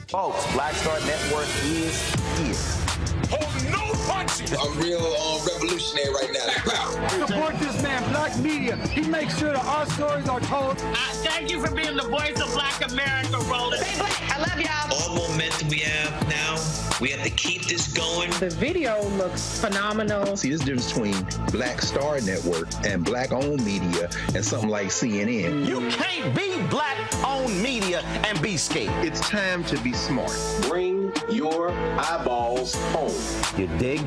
Folks, Black Star Network is here. Hold no punches! I'm real revolutionary right now. Support this man, Black Media. He makes sure that our stories are told. Thank you for being the voice of Black America, Roland. Stay black. I love y'all. All momentum we have now, we have to keep this going. The video looks phenomenal. See, this difference between Black Star Network and Black-owned media and something like CNN. You can't be Black-owned media and be scared. It's time to be smart. Bring your eyeballs home. You dig?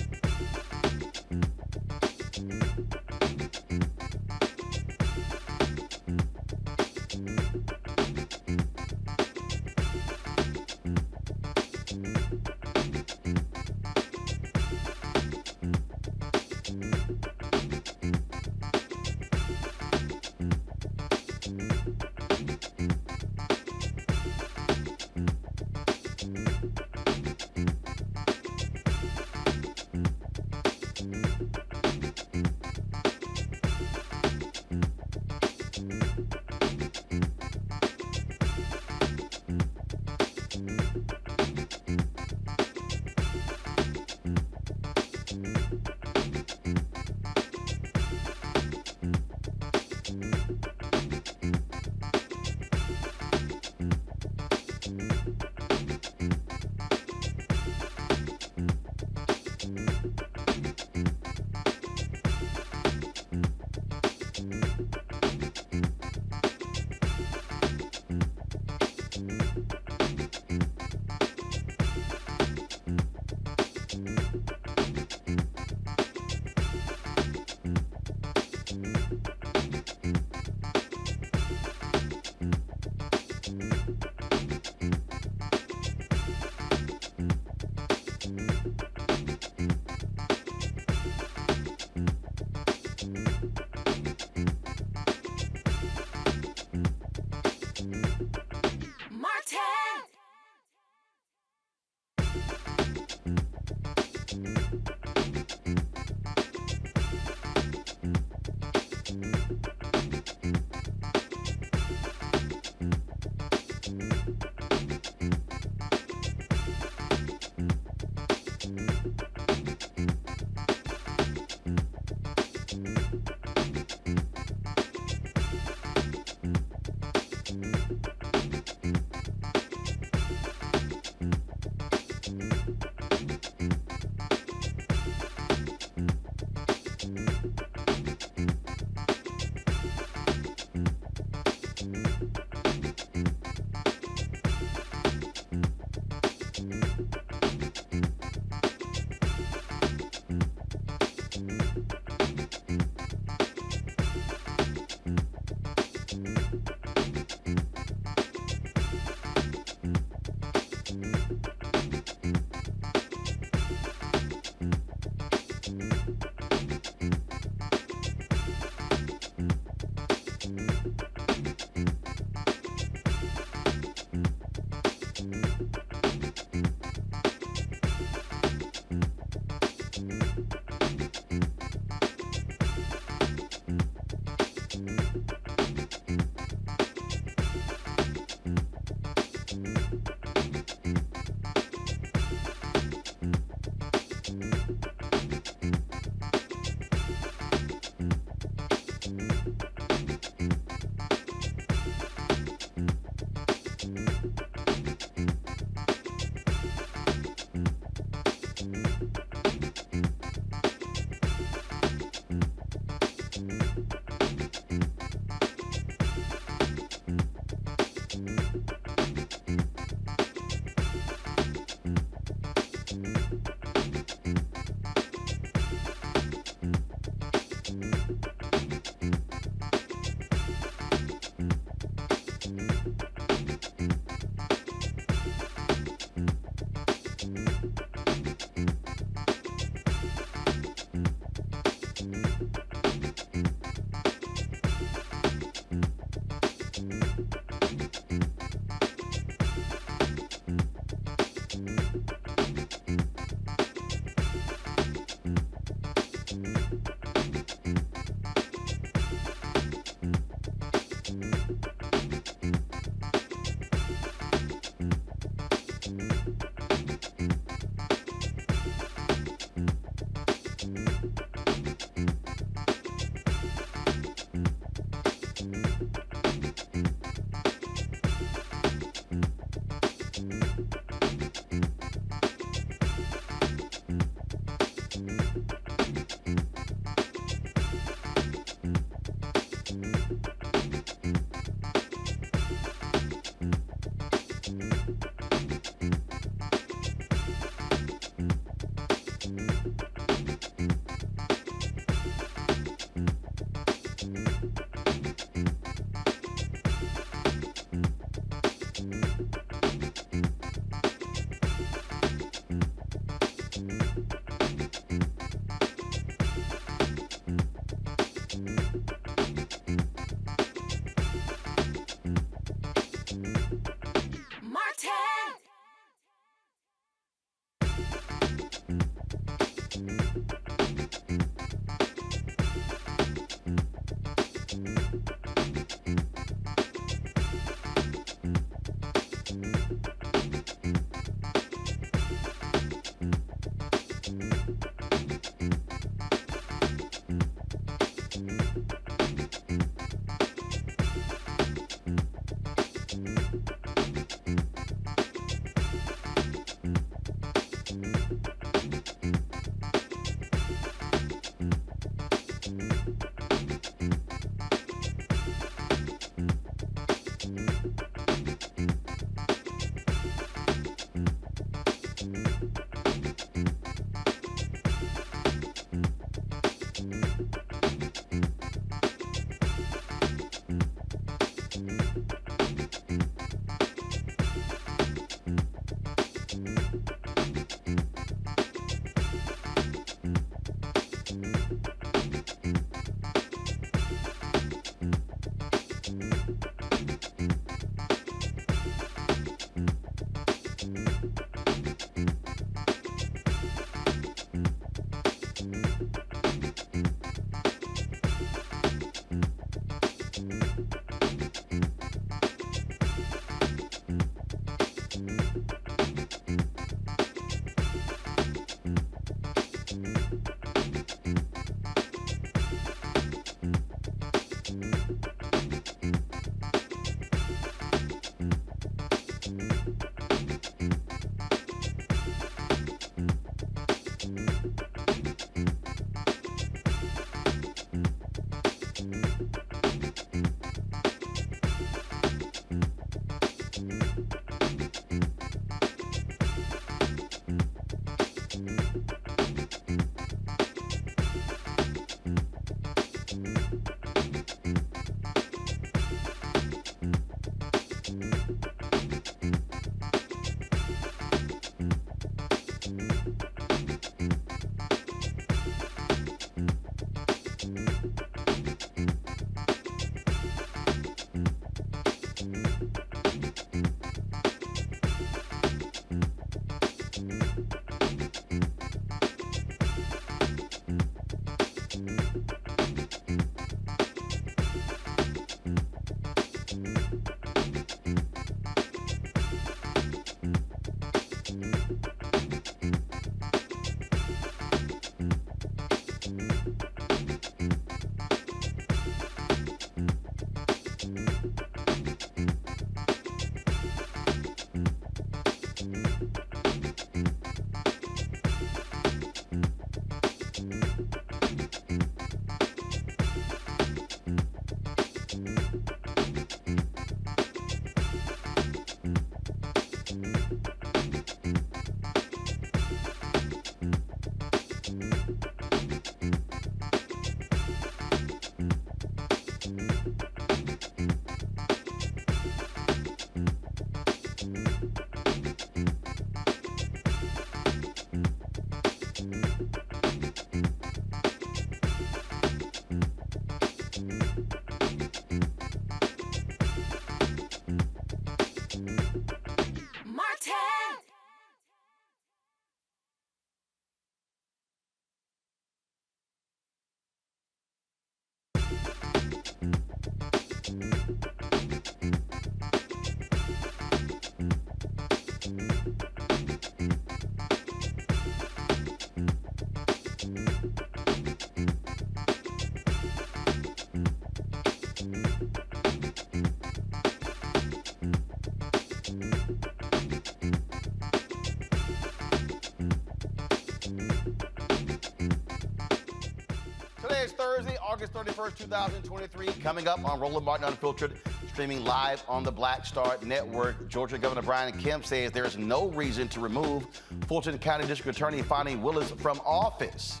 Today is Thursday, August 31st, 2023. Coming up on Roland Martin Unfiltered, streaming live on the Black Star Network. Georgia Governor Brian Kemp says there is no reason to remove Fulton County District Attorney Fani Willis from office.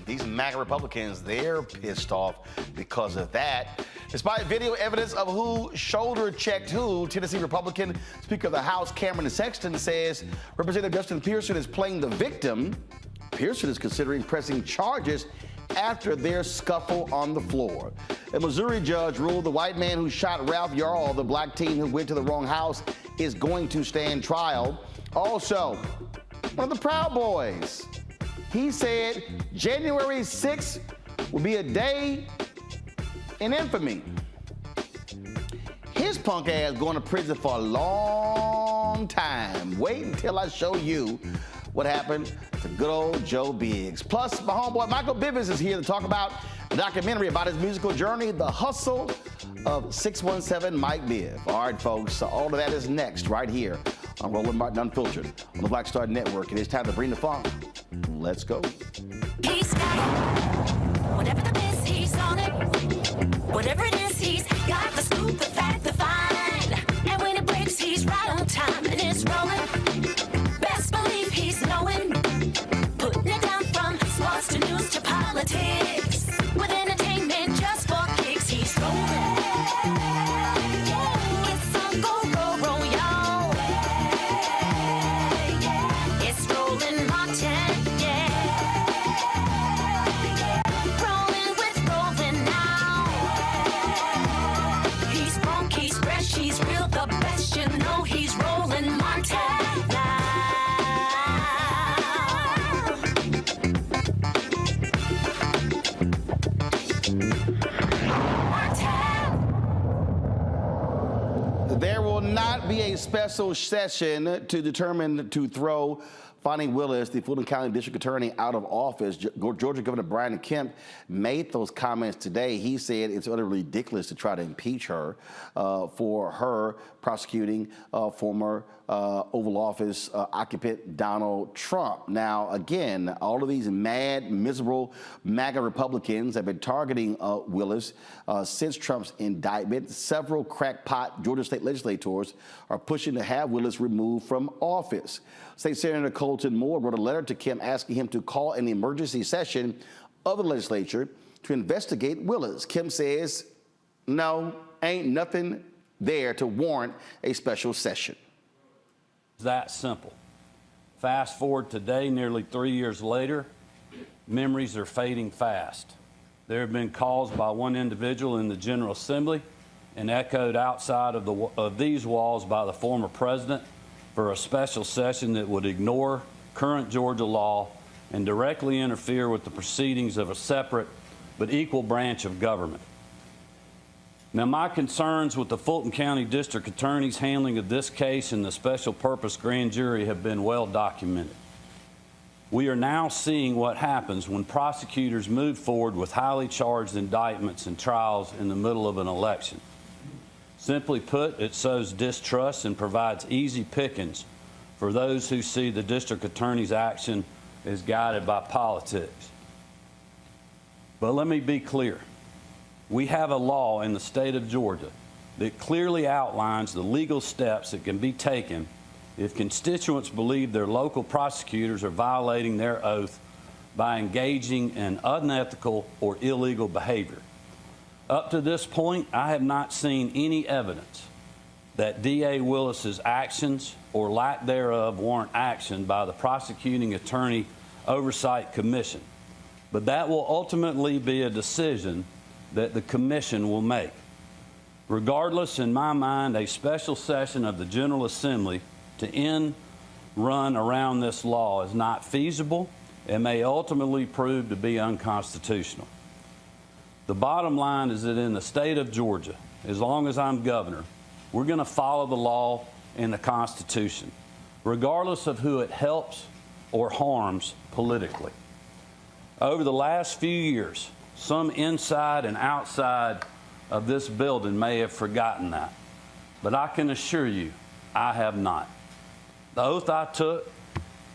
These MAGA Republicans, they're pissed off because of that. Despite video evidence of who shoulder-checked who, Tennessee Republican Speaker of the House Cameron Sexton says Representative Justin Pearson is playing the victim. Pearson is considering pressing charges after their scuffle on the floor. A Missouri judge ruled the white man who shot Ralph Yarl, the black teen who went to the wrong house, is going to stand trial. Also, one of the Proud Boys, he said January 6th will be a day in infamy. His punk ass going to prison for a long time. Wait until I show you what happened to good old Joe Biggs. Plus, my homeboy Michael Bivins is here to talk about a documentary about his musical journey, The Hustle of 617 Mike Biv. All right, folks, so all of that is next right here on Roland Martin Unfiltered on the Black Star Network. It is time to bring the funk. Let's go. He's got it. Whatever the biz, he's on it. Whatever it is, he's got the scoop, the fact, the find. And when it breaks, he's right on time and it's rolling. Best believe he's knowing. Putting it down from sports to news to politics. With entertainment just for kicks, he's rolling. It's a go, y'all. It's Roland Martin, rolling with Roland now. He's funk, he's fresh, he's real, the best, you know he's Roland Martin now. There will not be a special session to determine to throw Fani Willis, the Fulton County District Attorney, out of office. Georgia Governor Brian Kemp made those comments today. He said it's utterly ridiculous to try to impeach her for her prosecuting former Oval Office occupant Donald Trump. Now, again, all of these mad, miserable MAGA Republicans have been targeting Willis since Trump's indictment. Several crackpot Georgia state legislators are pushing to have Willis removed from office. State Senator Colton Moore wrote a letter to Kemp asking him to call an emergency session of the legislature to investigate Willis. Kemp says, no, ain't nothing there to warrant a special session. It's that simple. Fast forward today, nearly 3 years later, memories are fading fast. There have been calls by one individual in the General Assembly and echoed outside of these walls by the former president for a special session that would ignore current Georgia law and directly interfere with the proceedings of a separate but equal branch of government. Now, my concerns with the Fulton County District Attorney's handling of this case and the special purpose grand jury have been well documented. We are now seeing what happens when prosecutors move forward with highly charged indictments and trials in the middle of an election. Simply put, it sows distrust and provides easy pickings for those who see the district attorney's action as guided by politics. But let me be clear. We have a law in the state of Georgia that clearly outlines the legal steps that can be taken if constituents believe their local prosecutors are violating their oath by engaging in unethical or illegal behavior. Up to this point, I have not seen any evidence that DA Willis's actions or lack thereof warrant action by the Prosecuting Attorney Oversight Commission. But that will ultimately be a decision that the commission will make. Regardless, in my mind, a special session of the General Assembly to end run around this law is not feasible and may ultimately prove to be unconstitutional. The bottom line is that in the state of Georgia, as long as I'm governor, we're going to follow the law and the Constitution, regardless of who it helps or harms politically. Over the last few years, some inside and outside of this building may have forgotten that, but I can assure you, I have not. The oath I took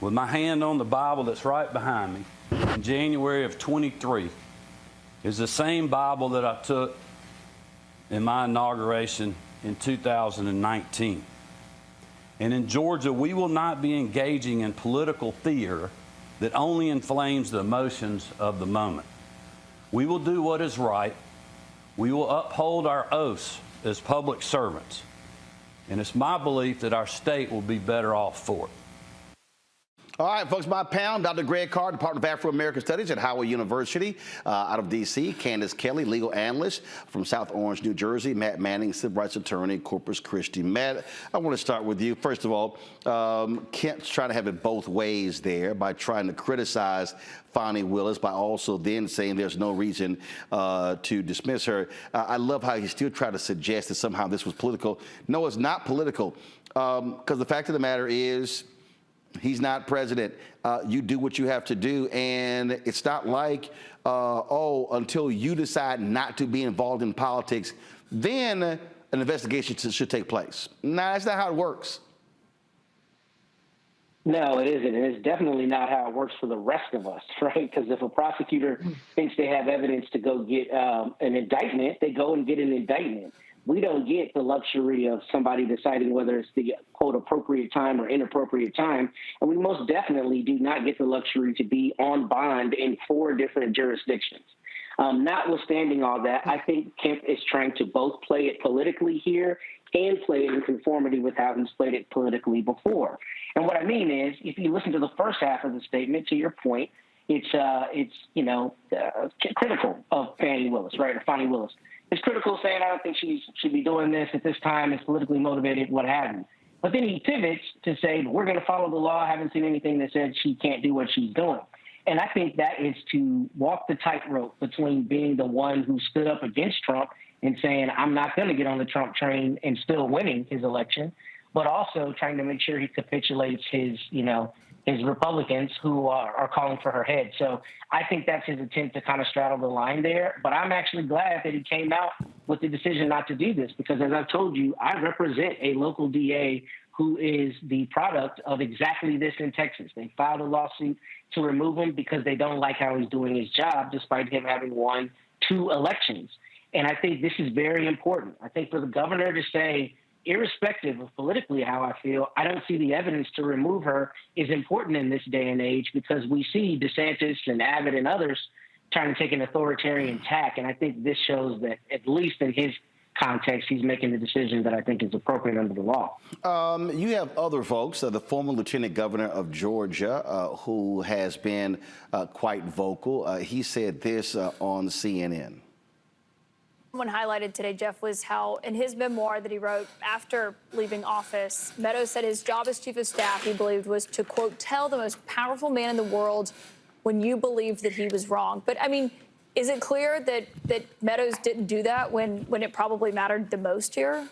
with my hand on the Bible that's right behind me in January of 23 is the same Bible that I took in my inauguration in 2019. And in Georgia, we will not be engaging in political theater that only inflames the emotions of the moment. We will do what is right. We will uphold our oaths as public servants. And it's my belief that our state will be better off for it. All right, folks, my pound, Dr. Greg Carr, Department of Afro-American Studies at Howard University out of D.C., Candace Kelly, legal analyst from South Orange, New Jersey, Matt Manning, civil rights attorney, Corpus Christi. Matt, I want to start with you. First of all, Kemp's trying to have it both ways there by trying to criticize Fani Willis, by also then saying there's no reason to dismiss her. I love how he still tried to suggest that somehow this was political. No, it's not political, because the fact of the matter is, he's not president. You do what you have to do, and it's not like, until you decide not to be involved in politics, then an investigation should take place. No, that's not how it works. No, it isn't, and it's definitely not how it works for the rest of us, right? Because if a prosecutor thinks they have evidence to go get an indictment, they go and get an indictment. We don't get the luxury of somebody deciding whether it's the, quote, appropriate time or inappropriate time. And we most definitely do not get the luxury to be on bond in 4 different jurisdictions. Notwithstanding all that, I think Kemp is trying to both play it politically here and play it in conformity with how he's played it politically before. And what I mean is, if you listen to the first half of the statement, to your point, it's critical of Fani Willis, right, or Fani Willis. It's critical, saying I don't think she should be doing this at this time. It's politically motivated, what have you. But then he pivots to say, we're going to follow the law. I haven't seen anything that said she can't do what she's doing. And I think that is to walk the tightrope between being the one who stood up against Trump and saying, I'm not going to get on the Trump train and still winning his election, but also trying to make sure he capitulates his Republicans who are calling for her head. So I think that's his attempt to kind of straddle the line there. But I'm actually glad that he came out with the decision not to do this, because as I've told you, I represent a local DA who is the product of exactly this in Texas. They filed a lawsuit to remove him because they don't like how he's doing his job, despite him having won 2 elections. And I think this is very important. I think for the governor to say, irrespective of politically how I feel, I don't see the evidence to remove her is important in this day and age, because we see DeSantis and Abbott and others trying to take an authoritarian tack. And I think this shows that, at least in his context, he's making the decision that I think is appropriate under the law. You have other folks, the former lieutenant governor of Georgia, who has been quite vocal. He said this on CNN. One highlighted today, Jeff, was how in his memoir that he wrote after leaving office, Meadows said his job as chief of staff, he believed, was to, quote, tell the most powerful man in the world when you believed that he was wrong. But, I mean, is it clear that Meadows didn't do that when it probably mattered the most here?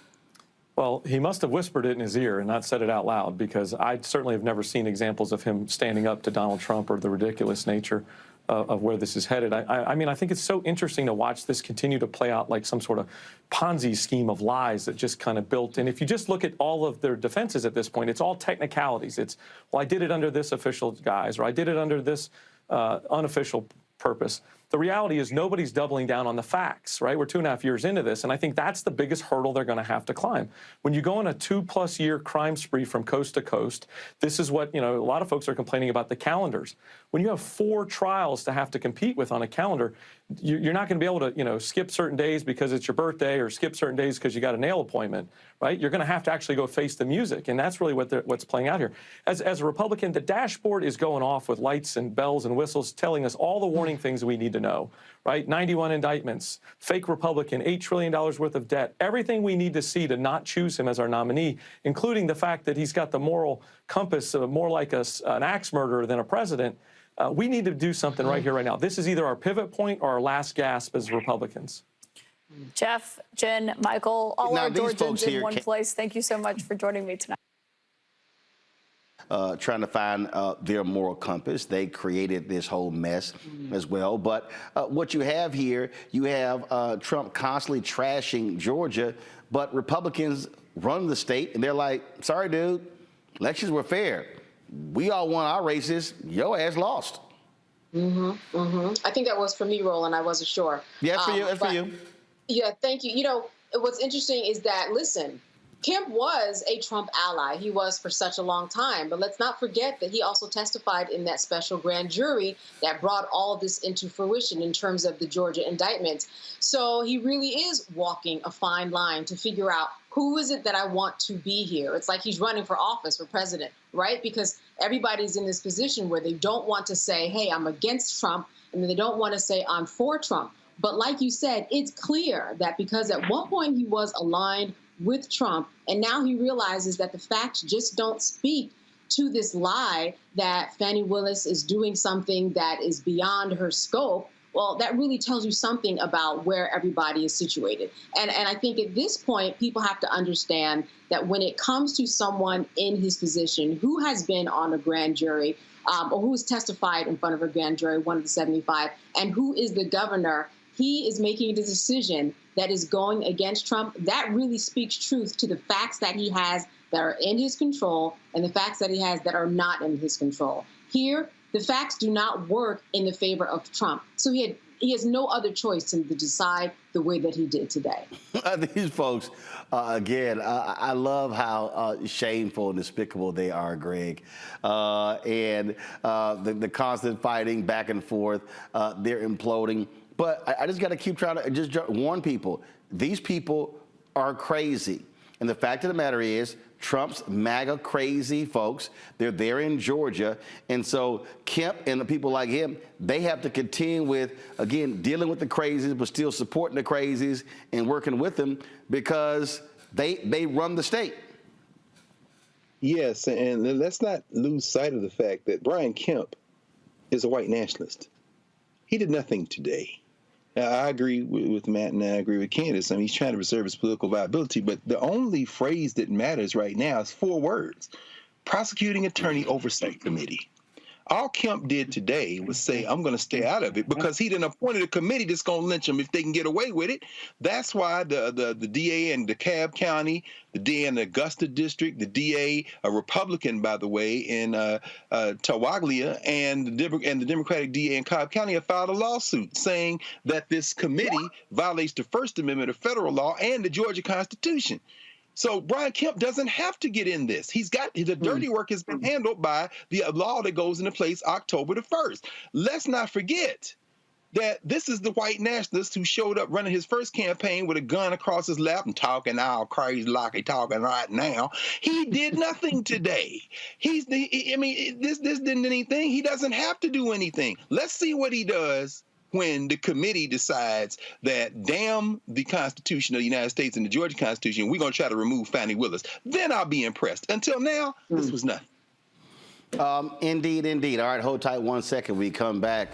Well, he must have whispered it in his ear and not said it out loud, because I certainly have never seen examples of him standing up to Donald Trump or the ridiculous nature of where this is headed. I mean, I think it's so interesting to watch this continue to play out like some sort of Ponzi scheme of lies that just kind of built. And if you just look at all of their defenses at this point, it's all technicalities. It's, well, I did it under this official guise, or I did it under this unofficial purpose. The reality is nobody's doubling down on the facts, right? We're 2.5 years into this, and I think that's the biggest hurdle they're going to have to climb. When you go on a 2+ year crime spree from coast to coast, this is what, a lot of folks are complaining about the calendars. When you have 4 trials to have to compete with on a calendar, you're not going to be able to, skip certain days because it's your birthday, or skip certain days because you got a nail appointment, right? You're going to have to actually go face the music, and that's really what's playing out here. As a Republican, the dashboard is going off with lights and bells and whistles, telling us all the warning things we need to know, right? 91 indictments, fake Republican, $8 trillion worth of debt, everything we need to see to not choose him as our nominee, including the fact that he's got the moral compass more like an axe murderer than a president. We need to do something right here, right now. This is either our pivot point or our last gasp as Republicans. Jeff, Jen, Michael, all Now, our these Georgians folks in here one place. Thank you so much for joining me tonight. Trying to find their moral compass. They created this whole mess as well. But what you have here, you have Trump constantly trashing Georgia, but Republicans run the state, and they're like, sorry, dude, elections were fair. We all won our races. Your ass lost. I think that was for me, Roland. I wasn't sure. Yeah, that's for you. That's for you. Yeah, thank you. You know, what's interesting is that, listen, Kemp was a Trump ally. He was for such a long time. But let's not forget that he also testified in that special grand jury that brought all this into fruition in terms of the Georgia indictments. So he really is walking a fine line to figure out who is it that I want to be here. It's like he's running for office for president, right? Because everybody's in this position where they don't want to say, hey, I'm against Trump, and then they don't want to say I'm for Trump. But like you said, it's clear that because at one point he was aligned with Trump, and now he realizes that the facts just don't speak to this lie that Fani Willis is doing something that is beyond her scope. Well, that really tells you something about where everybody is situated. And I think at this point, people have to understand that when it comes to someone in his position who has been on a grand jury or who has testified in front of a grand jury, one of the 75, and who is the governor, he is making a decision that is going against Trump. That really speaks truth to the facts that he has that are in his control and the facts that he has that are not in his control. Here, the facts do not work in the favor of Trump. So he has no other choice than to decide the way that he did today. These folks, again, I love how shameful and despicable they are, Greg. And the constant fighting back and forth, they're imploding. But I just got to keep trying to just warn people. These people are crazy. And the fact of the matter is, Trump's MAGA crazy folks, they're there in Georgia. And so Kemp and the people like him, they have to continue with, again, dealing with the crazies, but still supporting the crazies and working with them because they run the state. Yes, and let's not lose sight of the fact that Brian Kemp is a white nationalist. He did nothing today. I agree with Matt and I agree with Candace. I mean, he's trying to preserve his political viability, but the only phrase that matters right now is 4 words: Prosecuting Attorney Oversight Committee. All Kemp did today was say, I'm going to stay out of it because he done appointed a committee that's going to lynch him if they can get away with it. That's why the DA in DeKalb County, the DA in the Augusta District, the DA, a Republican, by the way, in Tawaglia, and the Democratic DA in Cobb County have filed a lawsuit saying that this committee violates the First Amendment of federal law and the Georgia Constitution. So Brian Kemp doesn't have to get in this. He's got the dirty work has been handled by the law that goes into place October the 1st. Let's not forget that this is the white nationalist who showed up running his first campaign with a gun across his lap and talking all crazy like he's talking right now. He did nothing today. This didn't anything. He doesn't have to do anything. Let's see what he does when the committee decides that damn the Constitution of the United States and the Georgia Constitution, we're going to try to remove Fani Willis. Then I'll be impressed. Until now, this was nothing. Indeed, indeed. All right, hold tight 1 second. We come back.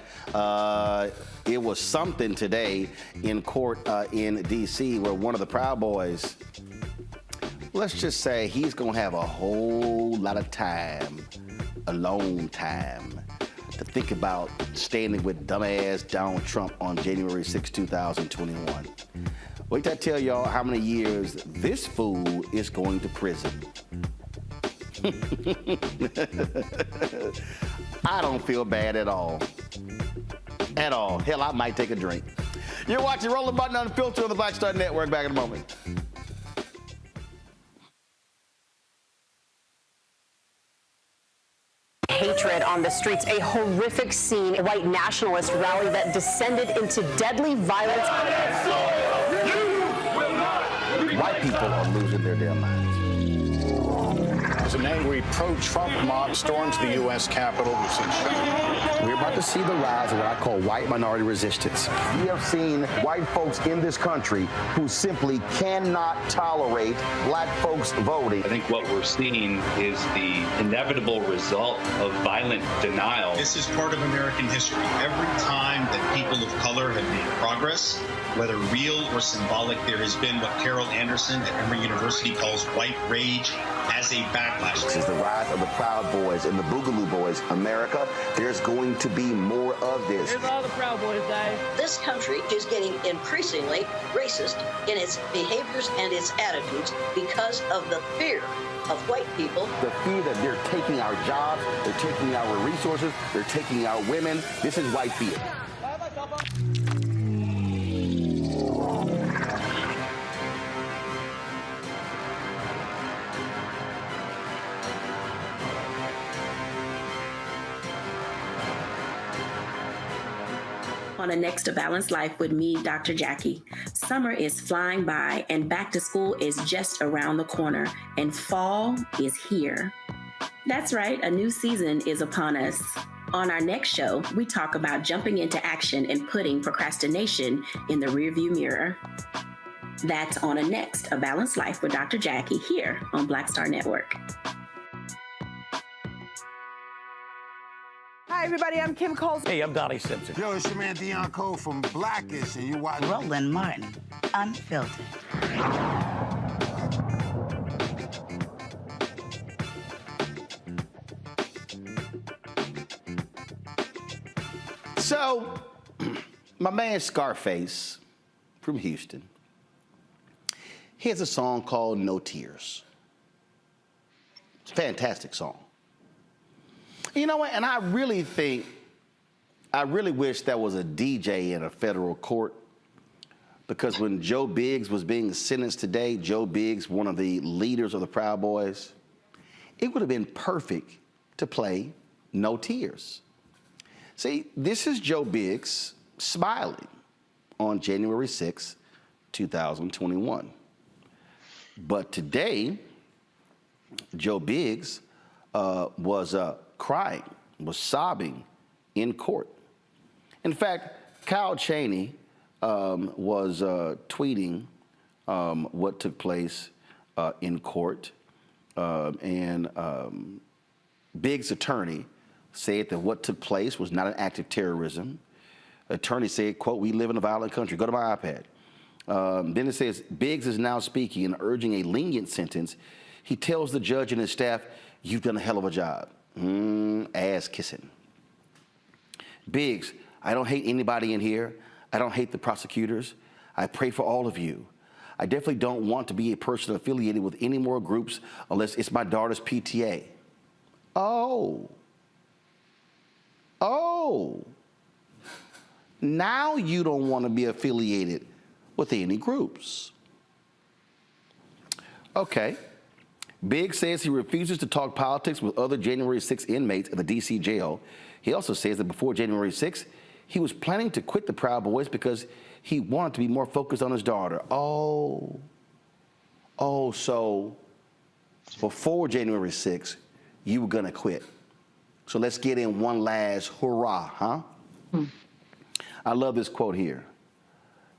It was something today in court in D.C. where one of the Proud Boys, let's just say he's going to have a whole lot of time, alone time, to think about standing with dumbass Donald Trump on January 6, 2021. Wait till I tell y'all how many years this fool is going to prison. I don't feel bad at all. At all. Hell, I might take a drink. You're watching Roll the Button Unfiltered on the Black Star Network. Back in a moment. Hatred on the streets, a horrific scene, a white nationalist rally that descended into deadly violence. White people are losing their damn minds. As an angry pro-Trump mob storms the U.S. Capitol, we've seen We're about to see the rise of what I call white minority resistance. We have seen white folks in this country who simply cannot tolerate black folks voting. I think what we're seeing is the inevitable result of violent denial. This is part of American history. Every time that people of color have made progress, whether real or symbolic, there has been what Carol Anderson at Emory University calls white rage as a backlash. This is the rise of the Proud Boys and the Boogaloo Boys. America, there's going to be more of this. Here's all the Proud Boys, Dave. This country is getting increasingly racist in its behaviors and its attitudes because of the fear of white people. The fear that they're taking our jobs, they're taking our resources, they're taking our women. This is white fear. On a Next to Balanced Life with me, Dr. Jackie. Summer is flying by and back to school is just around the corner and fall is here. That's right, a new season is upon us. On our next show, we talk about jumping into action and putting procrastination in the rearview mirror. That's on a Next, A Balanced Life with Dr. Jackie here on Black Star Network. Hi, everybody. I'm Kim Coles. Hey, I'm Donnie Simpson. Yo, it's your man Deion Cole from Blackish, and you watching Roland Martin, Unfiltered. So, my man Scarface from Houston, he has a song called No Tears. It's a fantastic song. You know what? And I really wish there was a DJ in a federal court, because when Joe Biggs was being sentenced today, Joe Biggs, one of the leaders of the Proud Boys, it would have been perfect to play No Tears. See, this is Joe Biggs smiling on January 6, 2021. But today, Joe Biggs was crying, was sobbing in court. In fact, Kyle Cheney was tweeting what took place in court, and Biggs' attorney said that what took place was not an act of terrorism. Attorney said, quote, "We live in a violent country." Go to my iPad. Then it says, Biggs is now speaking and urging a lenient sentence. He tells the judge and his staff, "You've done a hell of a job." Ass kissing. Biggs, "I don't hate anybody in here. I don't hate the prosecutors. I pray for all of you. I definitely don't want to be a person affiliated with any more groups unless it's my daughter's PTA." Oh. Now you don't want to be affiliated with any groups. Okay. Biggs says he refuses to talk politics with other January 6 inmates at the D.C. jail. He also says that before January 6, he was planning to quit the Proud Boys because he wanted to be more focused on his daughter. So before January 6, you were going to quit. So let's get in one last hurrah, huh? I love this quote here.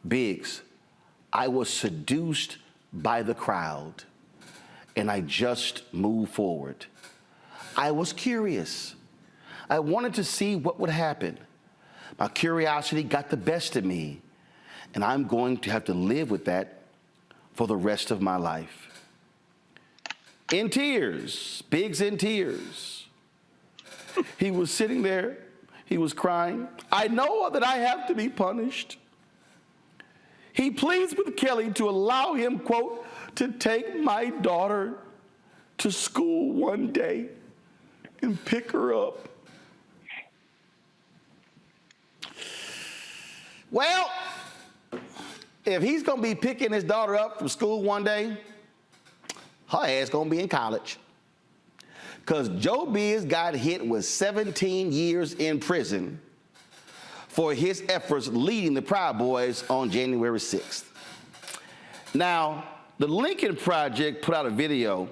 Biggs, "I was seduced by the crowd, and I just moved forward. I was curious. I wanted to see what would happen. My curiosity got the best of me, and I'm going to have to live with that for the rest of my life." In tears, Biggs in tears. He was sitting there, he was crying. "I know that I have to be punished." He pleads with Kelly to allow him, quote, "to take my daughter to school one day and pick her up." Well, if he's going to be picking his daughter up from school one day, her ass going to be in college. Because Joe Biggs got hit with 17 years in prison for his efforts leading the Proud Boys on January 6th. Now, the Lincoln Project put out a video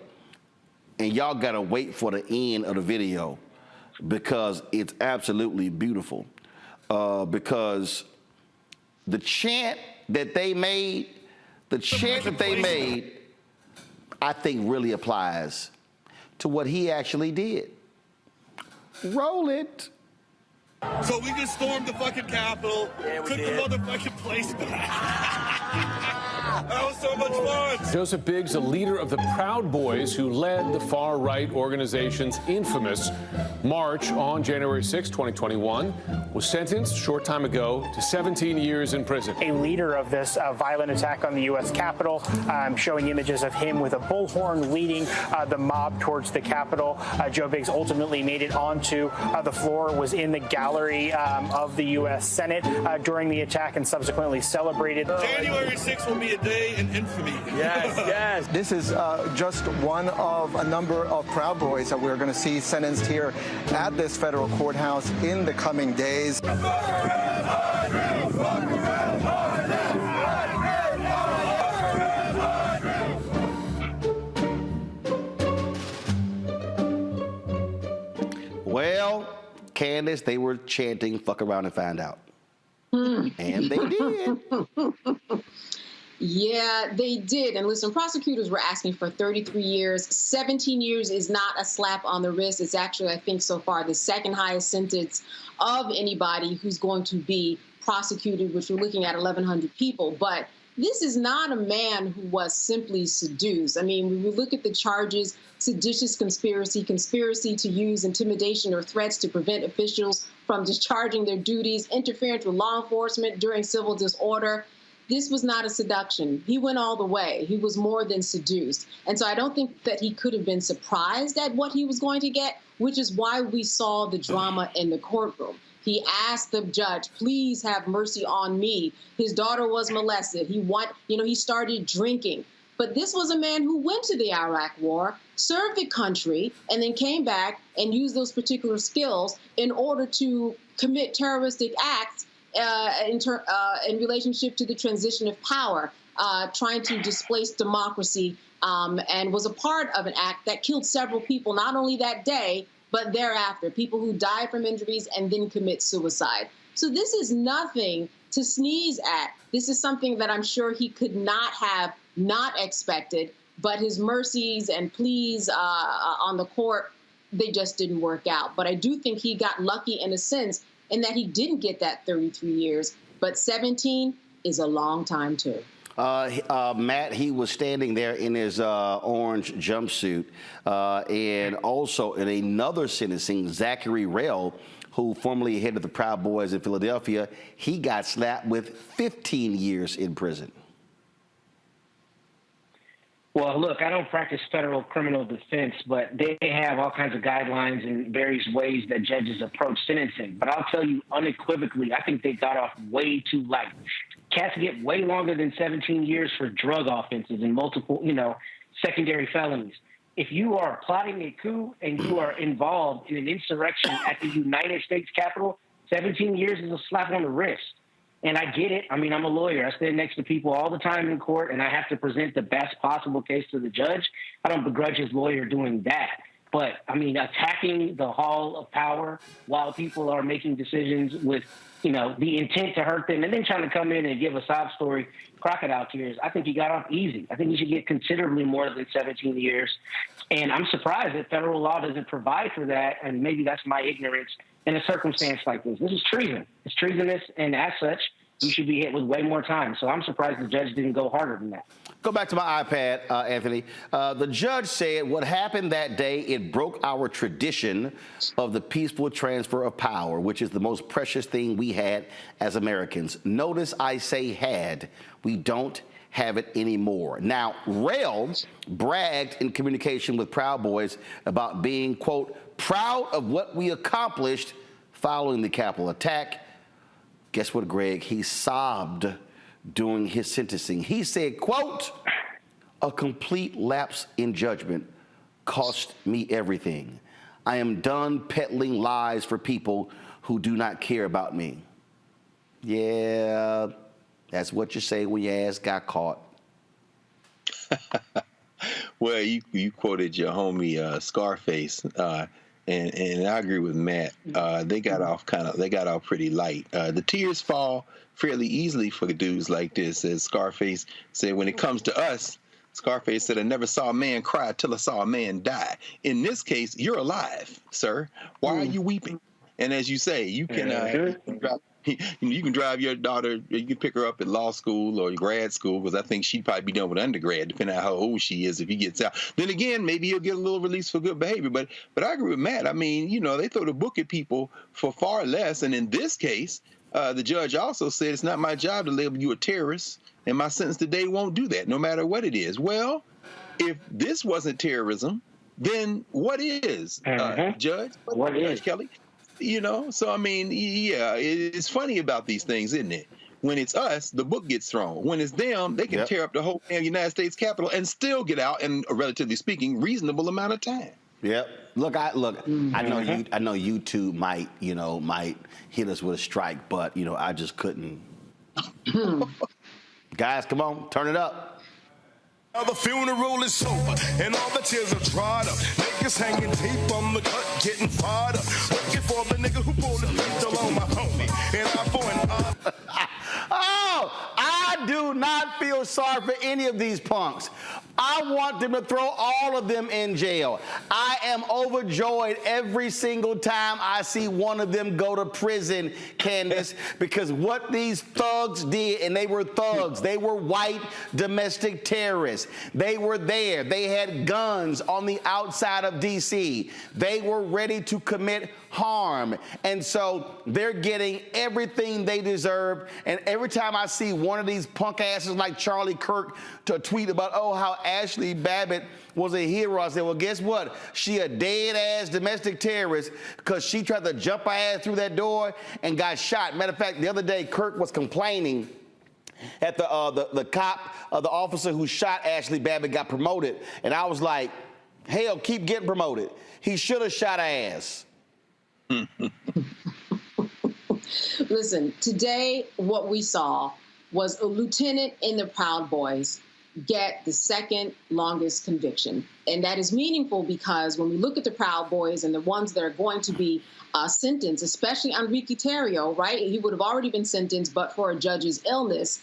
and y'all gotta wait for the end of the video because it's absolutely beautiful. Because the chant that they made, I think really applies to what he actually did. Roll it. So we just stormed the fucking Capitol, took the motherfucking place back. That was so much fun. Joseph Biggs, a leader of the Proud Boys who led the far-right organization's infamous march on January 6, 2021, was sentenced a short time ago to 17 years in prison. A leader of this violent attack on the U.S. Capitol, showing images of him with a bullhorn leading the mob towards the Capitol. Joe Biggs ultimately made it onto the floor, was in the gallery of the U.S. Senate during the attack and subsequently celebrated. January 6th will be a day in infamy. Yes, yes. This is just one of a number of Proud Boys that we're going to see sentenced here at this federal courthouse in the coming days. Well, Candace, they were chanting "fuck around and find out," and they did. Yeah, they did. And listen, prosecutors were asking for 33 years. 17 years is not a slap on the wrist. It's actually, I think, so far the second highest sentence of anybody who's going to be prosecuted, which we're looking at 1,100 people. But this is not a man who was simply seduced. I mean, when we look at the charges, seditious conspiracy, conspiracy to use intimidation or threats to prevent officials from discharging their duties, interference with law enforcement during civil disorder. This was not a seduction. He went all the way. He was more than seduced. And so I don't think that he could have been surprised at what he was going to get, which is why we saw the drama in the courtroom. He asked the judge, please have mercy on me. His daughter was molested. He started drinking. But this was a man who went to the Iraq War, served the country, and then came back and used those particular skills in order to commit terroristic acts in relationship to the transition of power, trying to displace democracy, and was a part of an act that killed several people, not only that day, but thereafter, people who died from injuries and then commit suicide. So this is nothing to sneeze at. This is something that I'm sure he could not have not expected, but his mercies and pleas on the court, they just didn't work out. But I do think he got lucky in a sense in that he didn't get that 33 years, but 17 is a long time too. Matt, he was standing there in his orange jumpsuit, and also in another sentencing, Zachary Rell, who formerly headed the Proud Boys in Philadelphia, he got slapped with 15 years in prison. Well, look, I don't practice federal criminal defense, but they have all kinds of guidelines and various ways that judges approach sentencing. But I'll tell you unequivocally, I think they got off way too light. Cats get way longer than 17 years for drug offenses and multiple, secondary felonies. If you are plotting a coup and you are involved in an insurrection at the United States Capitol, 17 years is a slap on the wrist. And I get it. I mean, I'm a lawyer. I stand next to people all the time in court, and I have to present the best possible case to the judge. I don't begrudge his lawyer doing that. But, I mean, attacking the hall of power while people are making decisions with, the intent to hurt them and then trying to come in and give a sob story, crocodile tears, I think he got off easy. I think he should get considerably more than 17 years. And I'm surprised that federal law doesn't provide for that, and maybe that's my ignorance in a circumstance like this. This is treason. It's treasonous, and as such, you should be hit with way more time. So I'm surprised the judge didn't go harder than that. Go back to my iPad, Anthony. The judge said what happened that day, it broke our tradition of the peaceful transfer of power, which is the most precious thing we had as Americans. Notice I say had. We don't have it anymore. Now, Rell bragged in communication with Proud Boys about being, quote, proud of what we accomplished following the Capitol attack. Guess what, Greg? He sobbed during his sentencing. He said, quote, a complete lapse in judgment cost me everything. I am done peddling lies for people who do not care about me. Yeah, that's what you say when your ass got caught. Well, you quoted your homie Scarface, and I agree with Matt. They got off pretty light. The tears fall fairly easily for dudes like this, as Scarface said. When it comes to us, Scarface said, "I never saw a man cry till I saw a man die." In this case, you're alive, sir. Why are you weeping? And as you say, you can you can drive your daughter, you can pick her up at law school or grad school, because I think she'd probably be done with undergrad, depending on how old she is if he gets out. Then again, maybe he'll get a little release for good behavior. But I agree with Matt. I mean, they throw the book at people for far less. And in this case, the judge also said, it's not my job to label you a terrorist, and my sentence today won't do that, no matter what it is. Well, if this wasn't terrorism, then what is, Judge? What is? Judge Kelly? So I mean, yeah, it's funny about these things, isn't it? When it's us, the book gets thrown. When it's them, they can tear up the whole damn United States Capitol and still get out in, relatively speaking, reasonable amount of time. Yep. Look, I know you two might hit us with a strike, but I just couldn't. Guys, come on, turn it up. Now the funeral is over, and all the tears are dried up. Niggas hanging deep on the cut, getting fired up. Looking for the nigga who pulled the pistol on my homie. And I for an Oh, I do not feel sorry for any of these punks. I want them to throw all of them in jail. I am overjoyed every single time I see one of them go to prison, Candace, because what these thugs did, and they were thugs, they were white domestic terrorists. They were there. They had guns on the outside of D.C. They were ready to commit harm. And so they're getting everything they deserve. And every time I see one of these punk asses like Charlie Kirk to tweet about, how Ashley Babbitt was a hero, I said, well, guess what? She a dead-ass domestic terrorist because she tried to jump her ass through that door and got shot. Matter of fact, the other day, Kirk was complaining at the officer who shot Ashley Babbitt got promoted. And I was like, hell, keep getting promoted. He should have shot her ass. Listen, today what we saw was a lieutenant in the Proud Boys get the second longest conviction. And that is meaningful because when we look at the Proud Boys and the ones that are going to be sentenced, especially Enrique Tarrio, right? He would have already been sentenced, but for a judge's illness.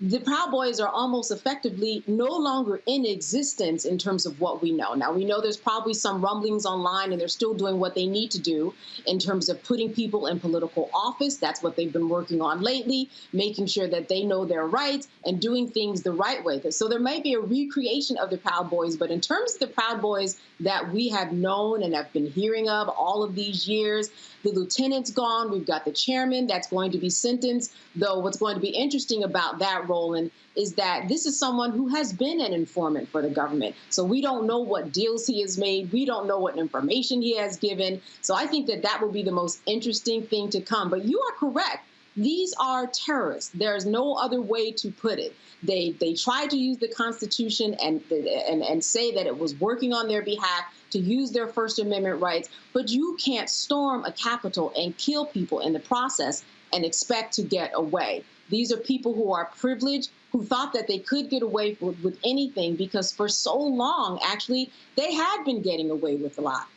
The Proud Boys are almost effectively no longer in existence in terms of what we know. Now, we know there's probably some rumblings online, and they're still doing what they need to do in terms of putting people in political office. That's what they've been working on lately, making sure that they know their rights and doing things the right way. So there might be a recreation of the Proud Boys, but in terms of the Proud Boys that we have known and have been hearing of all of these years, the lieutenant's gone. We've got the chairman that's going to be sentenced, though what's going to be interesting about that, Roland, is that this is someone who has been an informant for the government. So we don't know what deals he has made. We don't know what information he has given. So I think that that will be the most interesting thing to come. But you are correct. These are terrorists. There's no other way to put it. They tried to use the Constitution and say that it was working on their behalf to use their First Amendment rights, but you can't storm a Capitol and kill people in the process and expect to get away. These are people who are privileged, who thought that they could get away with anything because for so long, actually, they had been getting away with a lot.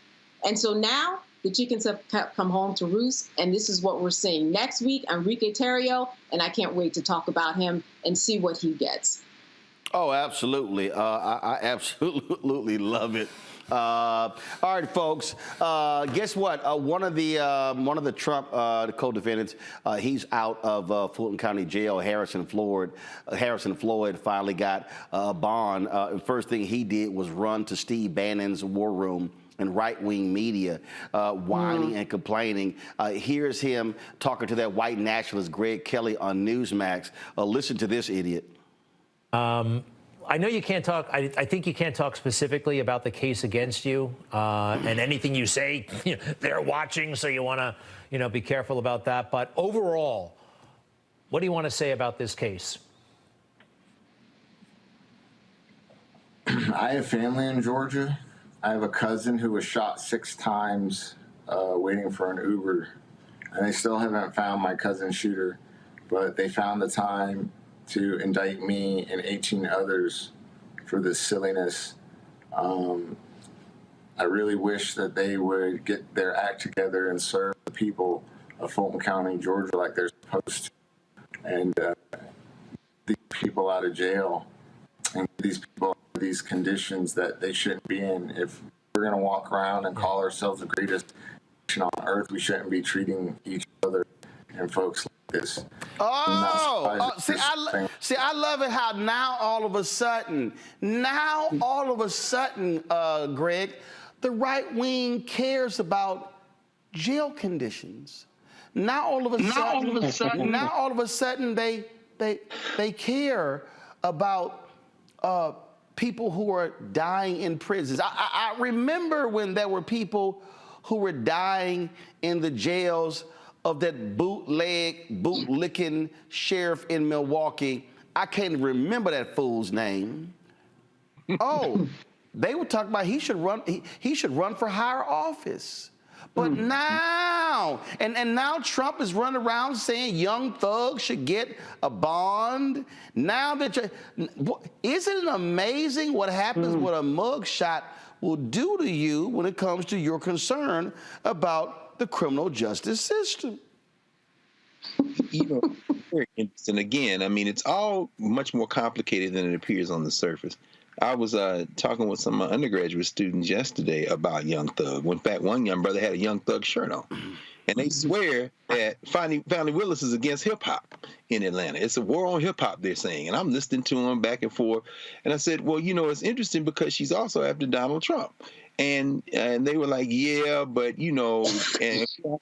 And so now the chickens have come home to roost, and this is what we're seeing. Next week, Enrique Tarrio, and I can't wait to talk about him and see what he gets. Oh, absolutely. I absolutely love it. All right, folks. Guess what? One of the Trump co-defendants, he's out of Fulton County Jail. Harrison Floyd finally got a bond. First thing he did was run to Steve Bannon's war room and right-wing media, whining and complaining. Here's him talking to that white nationalist Greg Kelly on Newsmax. Listen to this idiot. I know you can't talk. I think you can't talk specifically about the case against you, and anything you say, they're watching, so you want to, be careful about that. But overall, what do you want to say about this case? I have family in Georgia. I have a cousin who was shot 6 times waiting for an Uber, and they still haven't found my cousin's shooter, but they found the time to indict me and 18 others for this silliness. I really wish that they would get their act together and serve the people of Fulton County, Georgia, like they're supposed to, and these people out of jail and get these people out of these conditions that they shouldn't be in. If we're going to walk around and call ourselves the greatest nation on earth, we shouldn't be treating each other and folks like this. See, I love it how now all of a sudden, Greg, the right wing cares about jail conditions. Now all of a sudden, they care about people who are dying in prisons. I remember when there were people who were dying in the jails of that bootlicking sheriff in Milwaukee. I can't remember that fool's name. Oh, they were talking about he should run for higher office. But now, and now Trump is running around saying young thugs should get a bond. Now that isn't it amazing what happens what a mugshot will do to you when it comes to your concern about the criminal justice system? Very interesting. Again, I mean, it's all much more complicated than it appears on the surface. I was talking with some undergraduate students yesterday about Young Thug. In fact, one young brother had a Young Thug shirt on. And they swear that Fani Willis is against hip-hop in Atlanta. It's a war on hip-hop, they're saying. And I'm listening to them back and forth. And I said, well, it's interesting because she's also after Donald Trump. And they were like, yeah, but, and all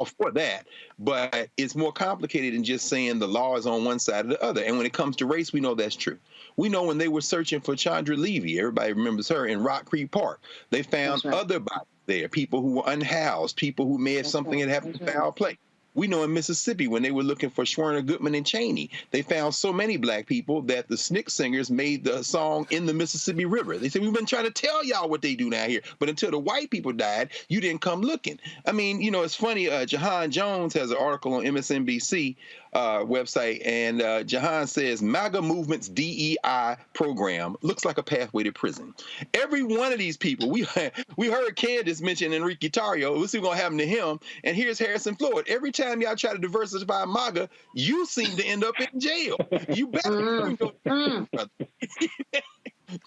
for that. But it's more complicated than just saying the law is on one side or the other. And when it comes to race, we know that's true. We know when they were searching for Chandra Levy, everybody remembers her, in Rock Creek Park, they found other bodies there, people who were unhoused, people who may have something that happened to foul play. We know in Mississippi, when they were looking for Schwerner, Goodman, and Cheney, they found so many black people that the SNCC singers made the song In the Mississippi River. They said, we've been trying to tell y'all what they do down here, but until the white people died, you didn't come looking. I mean, it's funny, Jahan Jones has an article on MSNBC website, and Jahan says, MAGA movement's DEI program looks like a pathway to prison. Every one of these people, we heard Candace mention Enrique Tarrio, what's going to happen to him, and here's Harrison Floyd. Every time y'all try to diversify MAGA, you seem to end up in jail. You better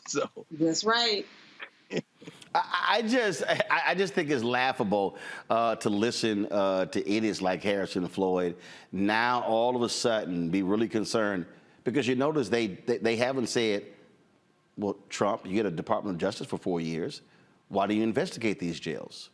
So that's right. I just think it's laughable to listen to idiots like Harrison Floyd now all of a sudden be really concerned, because you notice they haven't said, well, Trump, you get a Department of Justice for 4 years. Why do you investigate these jails?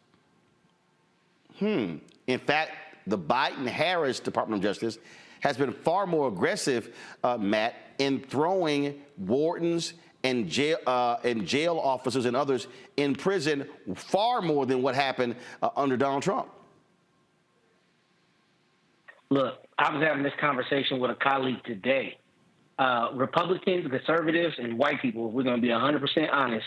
In fact, the Biden-Harris Department of Justice has been far more aggressive, Matt, in throwing wardens and jail officers and others in prison far more than what happened under Donald Trump. Look, I was having this conversation with a colleague today. Republicans, conservatives, and white people, if we're going to be 100% honest,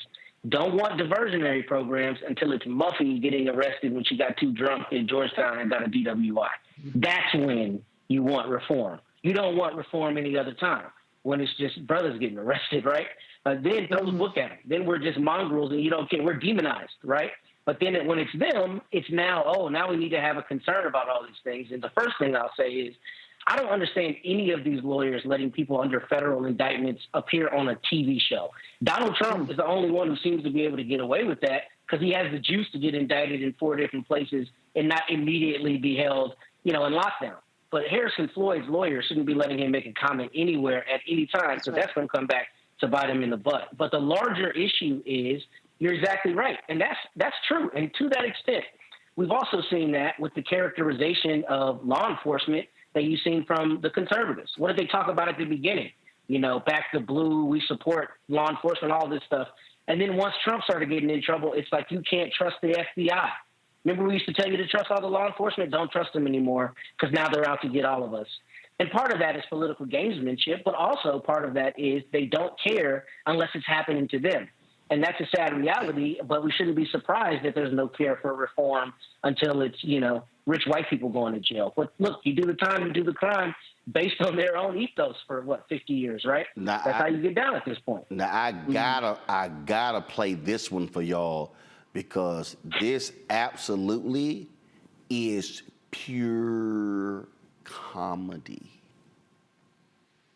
don't want diversionary programs until it's Muffy getting arrested when she got too drunk in Georgetown and got a DWI. That's when you want reform. You don't want reform any other time, when it's just brothers getting arrested, right? Then those look at them. Then we're just mongrels and you don't care. We're demonized, right? But then when it's them, it's now we need to have a concern about all these things. And the first thing I'll say is, I don't understand any of these lawyers letting people under federal indictments appear on a TV show. Donald Trump is the only one who seems to be able to get away with that because he has the juice to get indicted in 4 different places and not immediately be held, in lockdown. But Harrison Floyd's lawyer shouldn't be letting him make a comment anywhere at any time, because that's going to come back to bite him in the butt. But the larger issue is, you're exactly right, and that's true. And to that extent, we've also seen that with the characterization of law enforcement that you've seen from the conservatives. What did they talk about at the beginning? Back to blue, we support law enforcement, all this stuff. And then once Trump started getting in trouble, it's like you can't trust the FBI. Remember we used to tell you to trust all the law enforcement? Don't trust them anymore, because now they're out to get all of us. And part of that is political gamesmanship, but also part of that is they don't care unless it's happening to them. And that's a sad reality, but we shouldn't be surprised that there's no care for reform until it's, rich white people going to jail. But look, you do the time, you do the crime based on their own ethos for, 50 years, right? That's how you get down at this point. Now, I gotta play this one for y'all because this absolutely is pure comedy.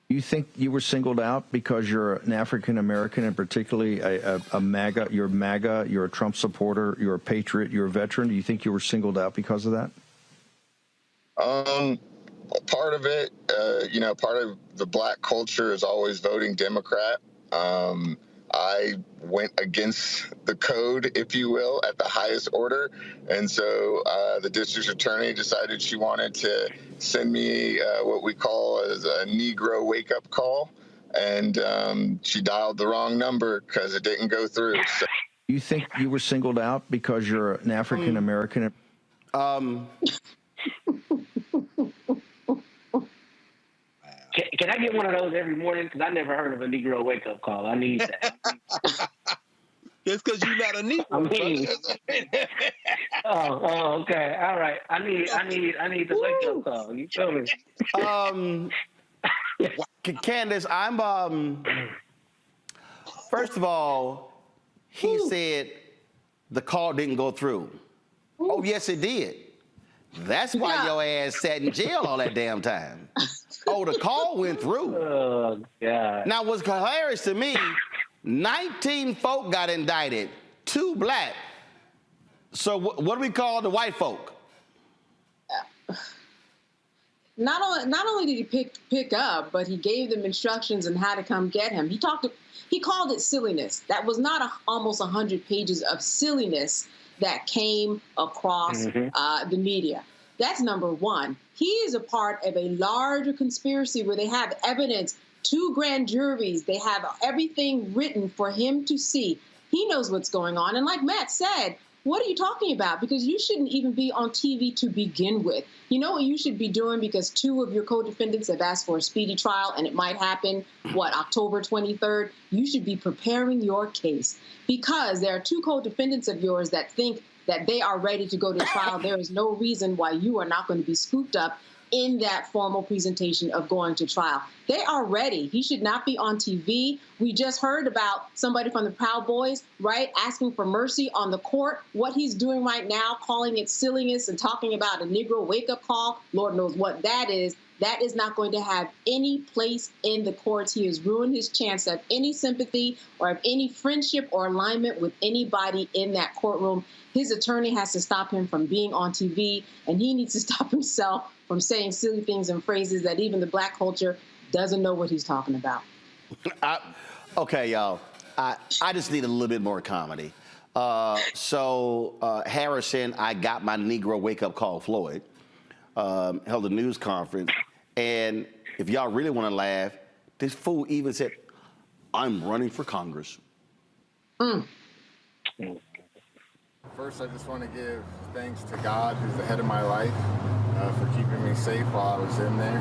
You think you were singled out because you're an African American and particularly a MAGA, you're a Trump supporter, you're a patriot, you're a veteran? Do you think you were singled out because of that? Part of it, part of the black culture is always voting Democrat. I went against the code, if you will, at the highest order. And so the district attorney decided she wanted to send me what we call as a Negro wake-up call. And she dialed the wrong number because it didn't go through. So. You think you were singled out because you're an African American? Can I get one of those every morning? Because I never heard of a Negro wake-up call. I need that. It's because you're not a Negro. Okay. All right. I need the wake-up call. You feel me? Candace, I'm first of all, he said the call didn't go through. Oh, yes, it did. That's why your ass sat in jail all that damn time. Oh, the call went through. Oh, God. Now, what's hilarious to me, 19 folk got indicted, 2 black. So what do we call the white folk? Not only did he pick up, but he gave them instructions on how to come get him. He called it silliness. That was not almost 100 pages of silliness that came across the media. That's number one. He is a part of a larger conspiracy where they have evidence, 2 grand juries. They have everything written for him to see. He knows what's going on. And like Matt said, what are you talking about? Because you shouldn't even be on TV to begin with. You know what you should be doing, because 2 of your co-defendants have asked for a speedy trial and it might happen, October 23rd? You should be preparing your case, because there are 2 co-defendants of yours that think that they are ready to go to trial. There is no reason why you are not going to be scooped up in that formal presentation of going to trial. They are ready. He should not be on TV. We just heard about somebody from the Proud Boys, right, asking for mercy on the court. What he's doing right now, calling it silliness and talking about a Negro wake-up call, Lord knows what that is. That is not going to have any place in the courts. He has ruined his chance of any sympathy or of any friendship or alignment with anybody in that courtroom. His attorney has to stop him from being on TV, and he needs to stop himself from saying silly things and phrases that even the black culture doesn't know what he's talking about. Okay, y'all. I just need a little bit more comedy. Harrison, I got my Negro wake-up call, Floyd, held a news conference. And if y'all really want to laugh, this fool even said, I'm running for Congress. First, I just want to give thanks to God, who's the head of my life, for keeping me safe while I was in there.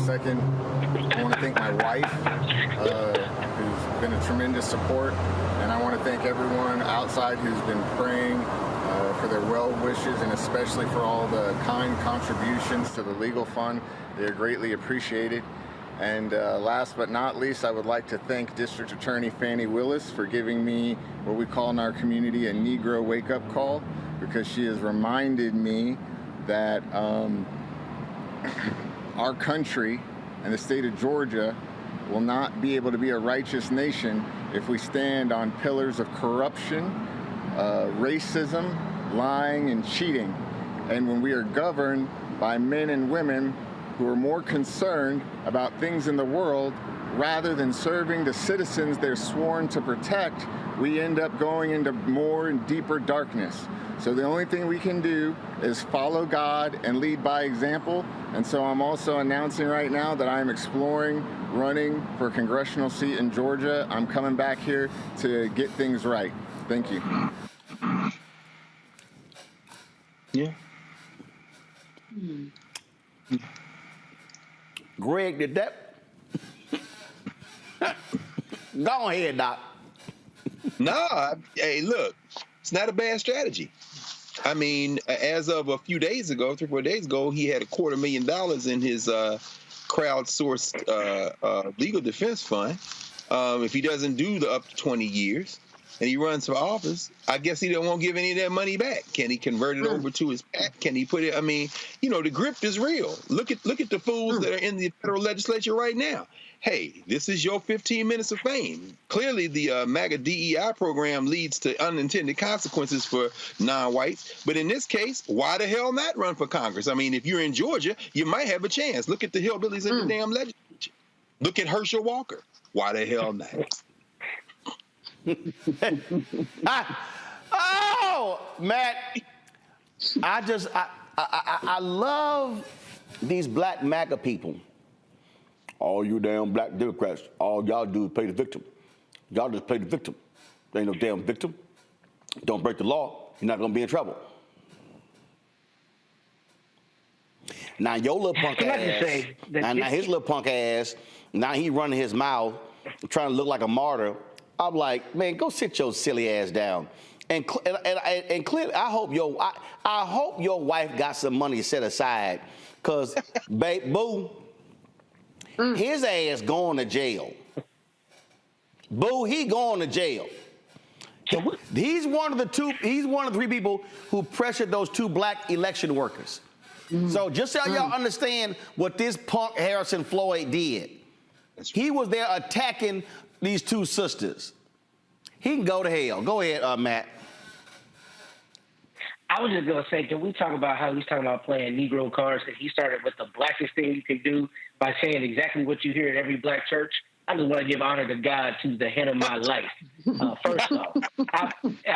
Second, I want to thank my wife, who's been a tremendous support. And I want to thank everyone outside who's been praying for their well wishes, and especially for all the kind contributions to the legal fund. They're greatly appreciated. And last but not least, I would like to thank District Attorney Fani Willis for giving me what we call in our community a Negro wake-up call, because she has reminded me that our country and the state of Georgia will not be able to be a righteous nation if we stand on pillars of corruption, racism, lying, and cheating. And when we are governed by men and women who are more concerned about things in the world rather than serving the citizens they're sworn to protect, we end up going into more and deeper darkness. So the only thing we can do is follow God and lead by example. And so I'm also announcing right now that I'm exploring running for a congressional seat in Georgia. I'm coming back here to get things right. Thank you. Yeah. Greg, did that? Go ahead, Doc. No, hey, look, it's not a bad strategy. I mean, as of a few days ago, 3 or 4 days ago, he had $250,000 in his crowdsourced legal defense fund. If he doesn't do the up to 20 years and he runs for office, I guess he don't want to give any of that money back. Can he convert it over to his PAC? Can he put it? I mean, you know, the grift is real. Look at the fools that are in the federal legislature right now. Hey, this is your 15 minutes of fame. Clearly, the MAGA DEI program leads to unintended consequences for non-whites. But in this case, why the hell not run for Congress? I mean, if you're in Georgia, you might have a chance. Look at the hillbillies in the damn legislature. Look at Herschel Walker. Why the hell not? Oh, Matt, I love these black MAGA people. All you damn black Democrats, all y'all do is play the victim. Y'all just play the victim. There ain't no damn victim. Don't break the law, you're not gonna be in trouble. Now your little punk ass, now his little punk ass, now he running his mouth, trying to look like a martyr. I'm like, man, go sit your silly ass down. And clearly, I hope your wife got some money set aside, cause babe, boo, his ass going to jail. Boo, he going to jail. He's one of the 3 people who pressured those 2 black election workers. So just so y'all understand what this punk Harrison Floyd did. He was there attacking these 2 sisters. He can go to hell. Go ahead, Matt. I was just going to say, can we talk about how he's talking about playing Negro cards, and he started with the blackest thing you can do by saying exactly what you hear at every black church? I just want to give honor to God, who's the head of my life. First off, I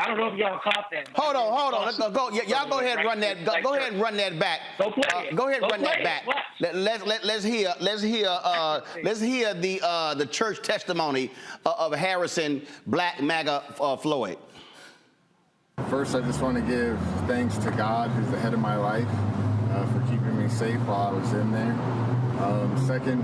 don't know if y'all caught that. Hold on. Let's go. Y'all go ahead and run that. Go ahead and run that back. Go ahead and run that back. Let's hear the church testimony of Harrison Black MAGA Floyd. First, I just want to give thanks to God, who's the head of my life, for keeping me safe while I was in there. Second,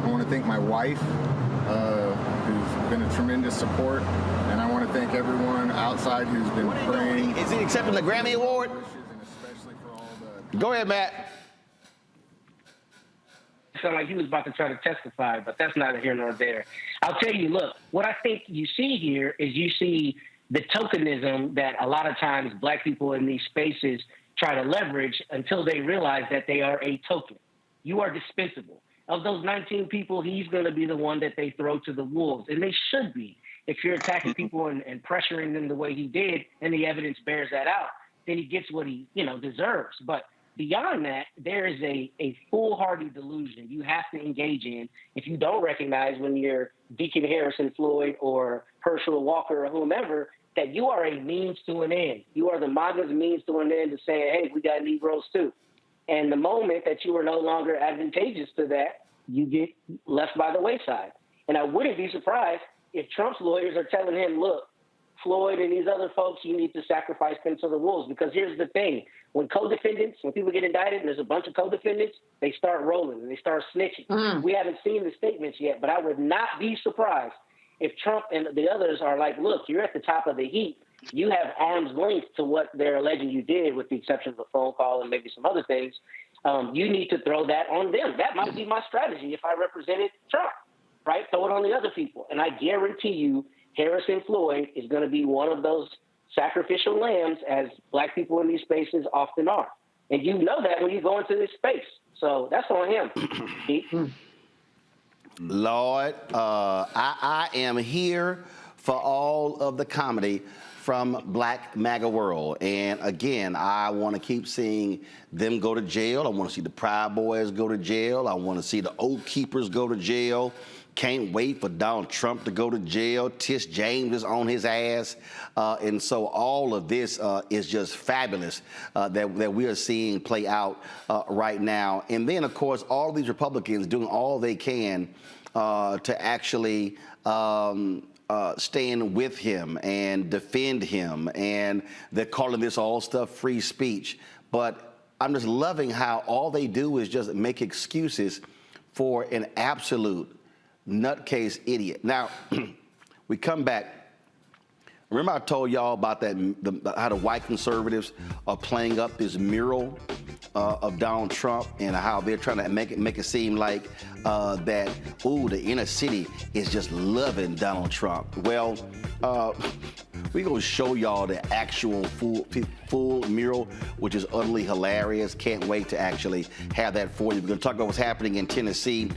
I want to thank my wife, who's been a tremendous support, and I want to thank everyone outside who's been praying. Is he accepting the Grammy Award? Go ahead, Matt. It sounded like he was about to try to testify, but that's neither here nor there. I'll tell you, look, what I think you see here is you see the tokenism that a lot of times black people in these spaces try to leverage until they realize that they are a token. You are dispensable. Of those 19 people, he's going to be the one that they throw to the wolves, and they should be. If you're attacking people and pressuring them the way he did, and the evidence bears that out, then he gets what he deserves. But beyond that, there is a foolhardy delusion you have to engage in if you don't recognize when you're Deacon Harrison Floyd or Herschel Walker or whomever that you are a means to an end. You are the MAGA's means to an end to saying, hey, we got Negroes too. And the moment that you are no longer advantageous to that, you get left by the wayside. And I wouldn't be surprised if Trump's lawyers are telling him, look, Floyd and these other folks, you need to sacrifice them to the wolves. Because here's the thing. When people get indicted and there's a bunch of co-defendants, they start rolling and they start snitching. We haven't seen the statements yet, but I would not be surprised if Trump and the others are like, look, you're at the top of the heap. You have arm's length to what they're alleging you did, with the exception of a phone call and maybe some other things. You need to throw that on them. That might be my strategy if I represented Trump, right? Throw it on the other people. And I guarantee you Harrison Floyd is going to be one of those sacrificial lambs, as black people in these spaces often are. And you know that when you go into this space. So that's on him. Lord, I am here for all of the comedy from Black MAGA world. And again, I want to keep seeing them go to jail. I want to see the Proud Boys go to jail. I want to see the Oath Keepers go to jail. Can't wait for Donald Trump to go to jail. Tish James is on his ass. And so all of this is just fabulous that we are seeing play out right now. And then, of course, all these Republicans doing all they can to actually stand with him and defend him. And they're calling this all stuff free speech. But I'm just loving how all they do is just make excuses for an absolute nutcase idiot. Now, we come back Remember I told y'all about that, how the white conservatives are playing up this mural of Donald Trump and how they're trying to make it seem like that, the inner city is just loving Donald Trump. Well, we're going to show y'all the actual full mural, which is utterly hilarious. Can't wait to actually have that for you. We're going to talk about what's happening in Tennessee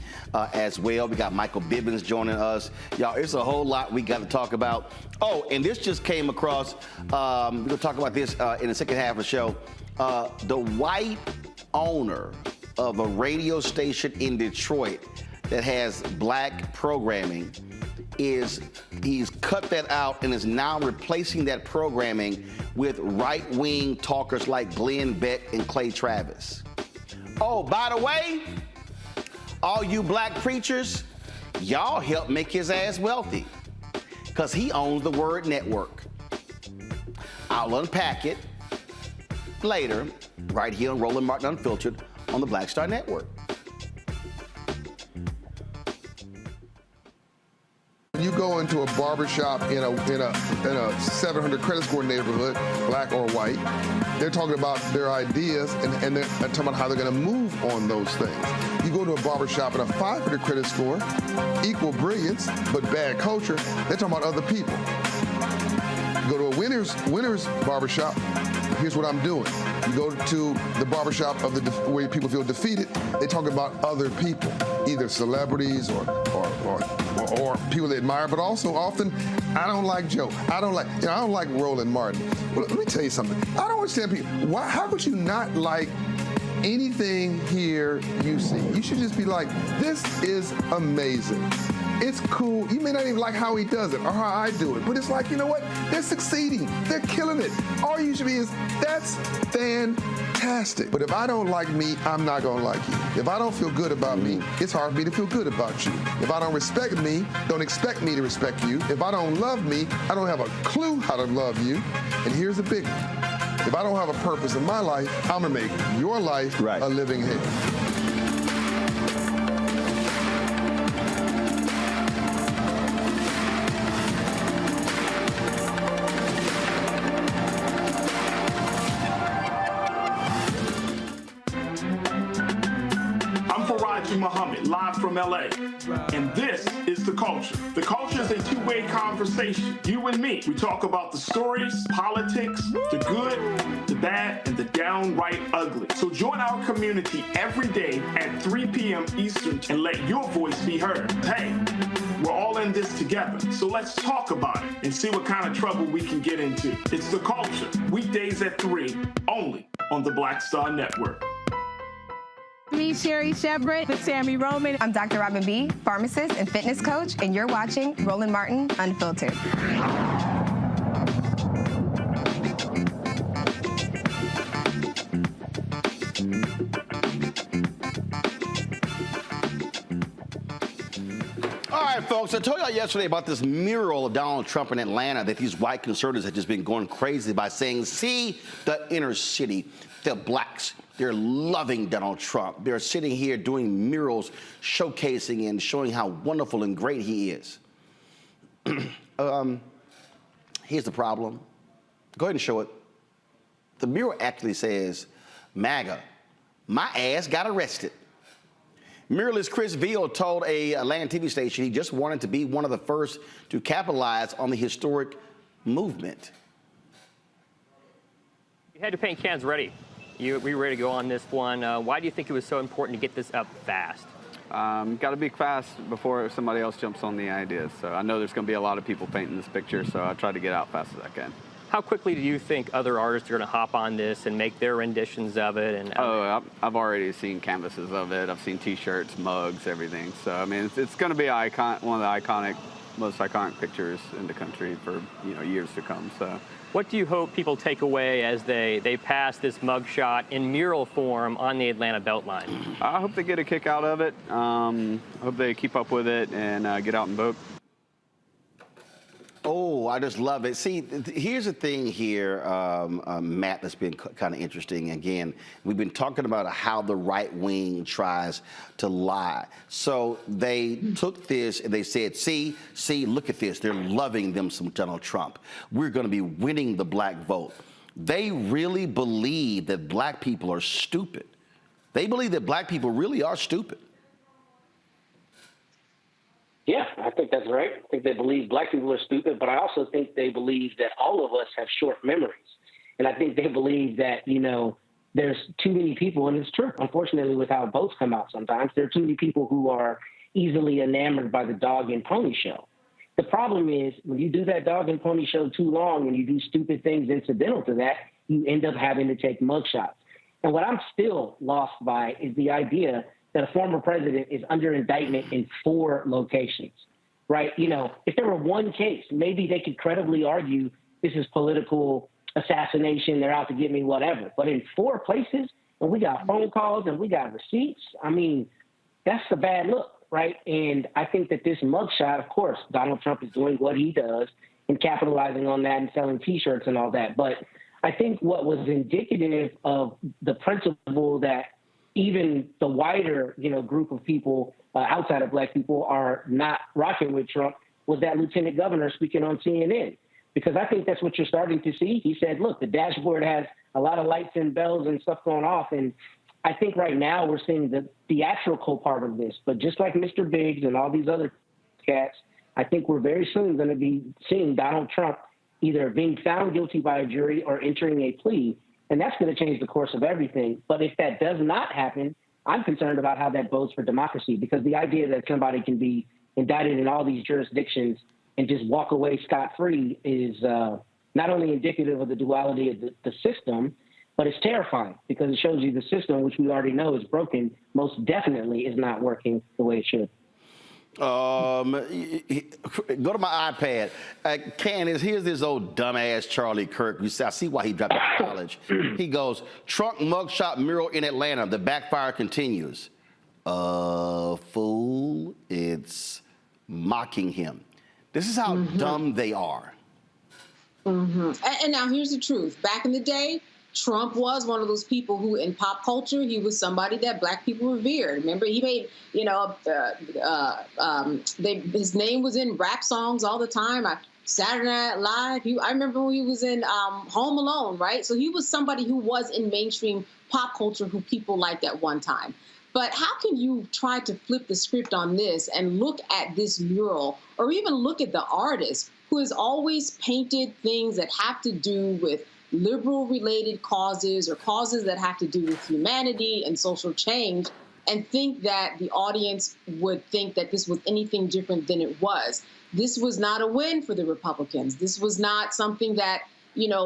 as well. We got Michael Bivins joining us. Y'all, it's a whole lot we got to talk about. Oh, and this just came across. We're going to talk about this in the second half of the show. The white owner of a radio station in Detroit that has black programming he's cut that out and is now replacing that programming with right-wing talkers like Glenn Beck and Clay Travis. Oh, by the way, all you black preachers, y'all help make his ass wealthy because he owns the Word Network. I'll unpack it later right here on Roland Martin Unfiltered on the Black Star Network. You go into a barbershop in a 700 credit score neighborhood, black or white, they're talking about their ideas and they're talking about how they're going to move on those things. You go to a barbershop in a 500 credit score, equal brilliance, but bad culture, they're talking about other people. You go to a winner's barbershop, here's what I'm doing. You go to the barbershop where people feel defeated, they talk about other people, either celebrities or people they admire, but also often, I don't like Joe. I don't like Roland Martin. Well, let me tell you something. I don't understand people. How could you not like anything here you see? You should just be like, this is amazing. It's cool. You may not even like how he does it or how I do it, but it's like, you know what? They're succeeding. They're killing it. All you should be is, that's fantastic. But if I don't like me, I'm not going to like you. If I don't feel good about me, it's hard for me to feel good about you. If I don't respect me, don't expect me to respect you. If I don't love me, I don't have a clue how to love you. And here's the big one. If I don't have a purpose in my life, I'm going to make your life a living hell. Muhammad, live from LA. And this is The Culture. The Culture is a two-way conversation. You and me. We talk about the stories, politics, the good, the bad, and the downright ugly. So join our community every day at 3 p.m. Eastern and let your voice be heard. Hey, we're all in this together. So let's talk about it and see what kind of trouble we can get into. It's The Culture. Weekdays at 3, only on the Black Star Network. Me, Sherry Shepard with Sammy Roman. I'm Dr. Robin B., pharmacist and fitness coach, and you're watching Roland Martin Unfiltered. All right, folks, I told y'all yesterday about this mural of Donald Trump in Atlanta that these white conservatives have just been going crazy by saying, see the inner city, the blacks. They're loving Donald Trump. They're sitting here doing murals, showcasing and showing how wonderful and great he is. Here's the problem. Go ahead and show it. The mural actually says, MAGA, my ass got arrested. Muralist Chris Veal told a Atlanta TV station he just wanted to be one of the first to capitalize on the historic movement. You had your paint cans ready. We were ready to go on this one. Why do you think it was so important to get this up fast? Got to be fast before somebody else jumps on the ideas. So I know there's going to be a lot of people painting this picture, so I try to get out fast as I can. How quickly do you think other artists are going to hop on this and make their renditions of it? And I've already seen canvases of it. I've seen T-shirts, mugs, everything. So I mean, it's going to be one of the most iconic pictures in the country for years to come. So. What do you hope people take away as they pass this mugshot in mural form on the Atlanta Beltline? I hope they get a kick out of it. I hope they keep up with it and get out and vote. Oh, I just love it. See, here's the thing here, Matt, that's been kind of interesting. Again, we've been talking about how the right wing tries to lie. So they took this and they said, see, look at this. They're loving them some Donald Trump. We're going to be winning the black vote. They really believe that black people are stupid. They believe that black people really are stupid. Yeah, I think that's right. I think they believe black people are stupid, but I also think they believe that all of us have short memories. And I think they believe that, there's too many people, and it's true, unfortunately, with how votes come out sometimes, there are too many people who are easily enamored by the dog and pony show. The problem is when you do that dog and pony show too long and you do stupid things incidental to that, you end up having to take mugshots. And what I'm still lost by is the idea that a former president is under indictment in 4 locations, right? If there were one case, maybe they could credibly argue this is political assassination, they're out to get me, whatever. But in 4 places, and we got phone calls and we got receipts, that's a bad look, right? And I think that this mugshot, of course, Donald Trump is doing what he does and capitalizing on that and selling T-shirts and all that. But I think what was indicative of the principle that even the wider, group of people outside of black people are not rocking with Trump was that lieutenant governor speaking on CNN. Because I think that's what you're starting to see. He said, look, the dashboard has a lot of lights and bells and stuff going off. And I think right now we're seeing the theatrical part of this. But just like Mr. Biggs and all these other cats, I think we're very soon going to be seeing Donald Trump either being found guilty by a jury or entering a plea. And that's going to change the course of everything. But if that does not happen, I'm concerned about how that bodes for democracy, because the idea that somebody can be indicted in all these jurisdictions and just walk away scot-free is not only indicative of the duality of the system, but it's terrifying because it shows you the system, which we already know is broken, most definitely is not working the way it should. Go to my iPad. Candace, here's this old dumbass Charlie Kirk. I see why he dropped out of college. He goes, Trump mugshot mural in Atlanta. The backfire continues. Fool, it's mocking him. This is how dumb they are. And now here's the truth. Back in the day, Trump was one of those people who, in pop culture, he was somebody that black people revered. Remember, he made, his name was in rap songs all the time. Saturday Night Live. I remember when he was in Home Alone, right? So he was somebody who was in mainstream pop culture who people liked at one time. But how can you try to flip the script on this and look at this mural or even look at the artist who has always painted things that have to do with liberal-related causes or causes that have to do with humanity and social change and think that the audience would think that this was anything different than it was? This was not a win for the Republicans. This was not something that,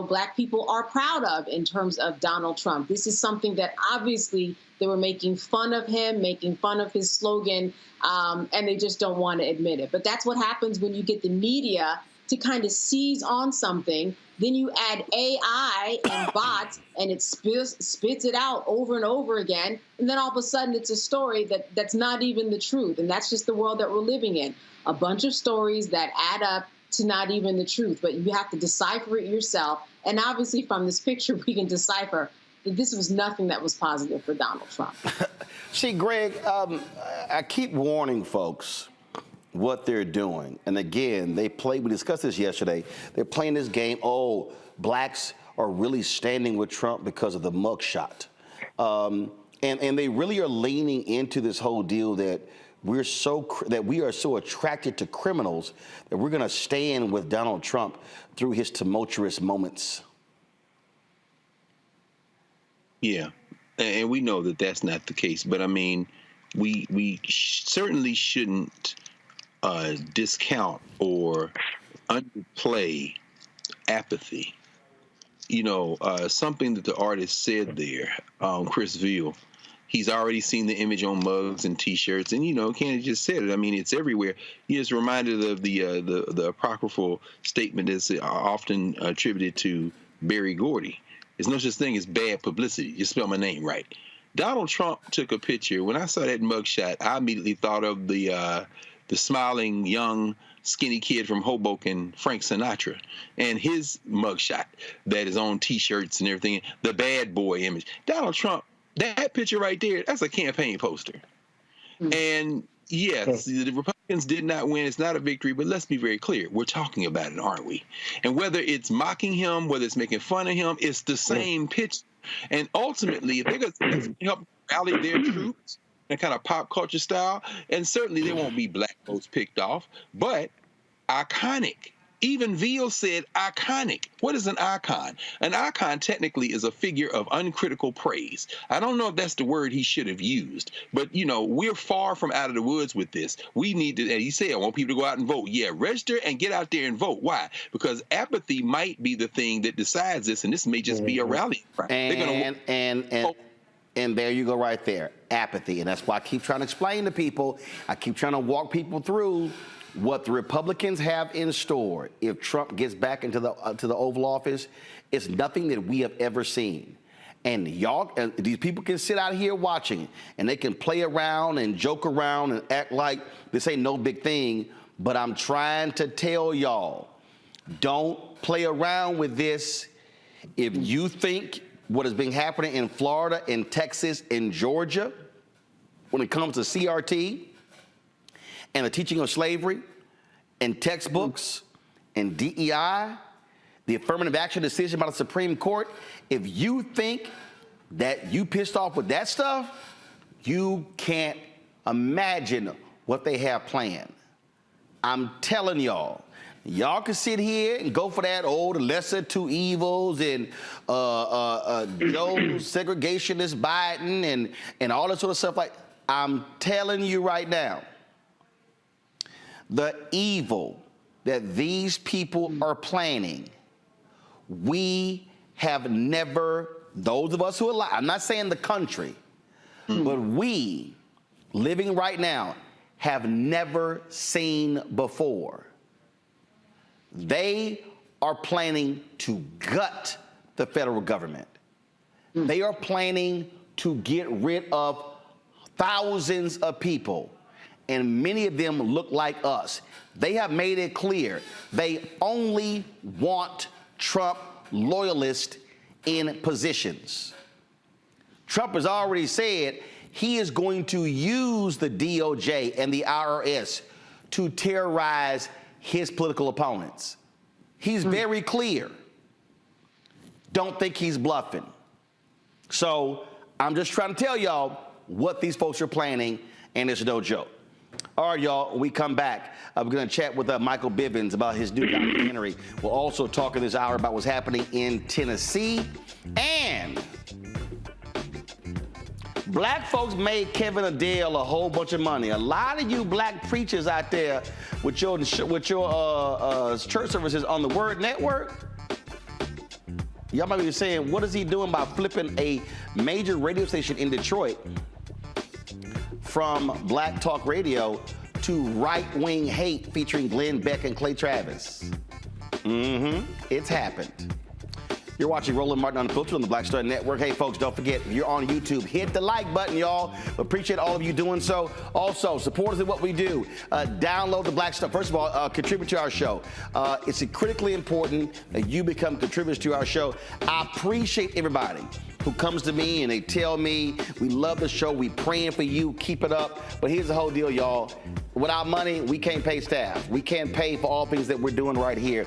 black people are proud of in terms of Donald Trump. This is something that obviously they were making fun of him, making fun of his slogan, and they just don't want to admit it. But that's what happens when you get the media to kind of seize on something. Then you add AI and bots, and it spits it out over and over again. And then all of a sudden, it's a story that's not even the truth. And that's just the world that we're living in. A bunch of stories that add up to not even the truth. But you have to decipher it yourself. And obviously, from this picture, we can decipher that this was nothing that was positive for Donald Trump. See, Greg, I keep warning folks what they're doing. And again, we discussed this yesterday, they're playing this game, blacks are really standing with Trump because of the mugshot. And they really are leaning into this whole deal that we are so attracted to criminals that we're gonna stand with Donald Trump through his tumultuous moments. Yeah, and we know that that's not the case, but I mean, we certainly shouldn't discount or underplay apathy. Something that the artist said there, Chris Veal, he's already seen the image on mugs and T-shirts, and Candace just said it. I mean, it's everywhere. He is reminded of the apocryphal statement that's often attributed to Berry Gordy. There's no such thing as bad publicity. You spell my name right. Donald Trump took a picture. When I saw that mugshot, I immediately thought of the the smiling, young, skinny kid from Hoboken, Frank Sinatra, and his mugshot that is on T-shirts and everything, the bad boy image. Donald Trump, that picture right there, that's a campaign poster. And yes, the Republicans did not win. It's not a victory, but let's be very clear. We're talking about it, aren't we? And whether it's mocking him, whether it's making fun of him, it's the same picture. And ultimately, if they're going to help rally their troops in kind of pop culture style, and certainly there won't be black votes picked off, but iconic. Even Veal said iconic. What is an icon? An icon technically is a figure of uncritical praise. I don't know if that's the word he should have used, but, you know, we're far from out of the woods with this. We need to, and he said, I want people to go out and vote. Yeah, register and get out there and vote. Why? Because apathy might be the thing that decides this, and this may just be a rallying cry. And there you go right there, apathy. And that's why I keep trying to explain to people, I keep trying to walk people through what the Republicans have in store if Trump gets back into the Oval Office. It's nothing that we have ever seen. And y'all, these people can sit out here watching, and they can play around and joke around and act like this ain't no big thing. But I'm trying to tell y'all, don't play around with this. If you think what has been happening in Florida, in Texas, in Georgia, when it comes to CRT, and the teaching of slavery, and textbooks, and DEI, the affirmative action decision by the Supreme Court, if you think that you pissed off with that stuff, you can't imagine what they have planned. I'm telling y'all, y'all can sit here and go for that, the lesser two evils, and Joe segregationist Biden, and all that sort of stuff. Like, I'm telling you right now, the evil that these people are planning, we have never, those of us who are alive, I'm not saying the country, but we, living right now, have never seen before. They are planning to gut the federal government. They are planning to get rid of thousands of people, and many of them look like us. They have made it clear they only want Trump loyalists in positions. Trump has already said he is going to use the DOJ and the IRS to terrorize his political opponents. He's very clear. Don't think he's bluffing. So I'm just trying to tell y'all what these folks are planning, and it's no joke. All right, y'all, when we come back, we're going to chat with Michael Bivins about his new documentary. We'll also talk in this hour about what's happening in Tennessee. And black folks made Kevin Adele a whole bunch of money. A lot of you black preachers out there with your church services on the Word Network, y'all might be saying, what is he doing by flipping a major radio station in Detroit from Black Talk Radio to right-wing hate featuring Glenn Beck and Clay Travis? It's happened. You're watching Roland Martin Unfiltered on the Black Star Network. Hey, folks, don't forget, if you're on YouTube, hit the like button, y'all. Appreciate all of you doing so. Also, support us in what we do. Download the Black Star. First of all, contribute to our show. It's critically important that you become contributors to our show. I appreciate everybody who comes to me and they tell me, we love the show, we praying for you, keep it up. But here's the whole deal, y'all. Without money, we can't pay staff. We can't pay for all things that we're doing right here.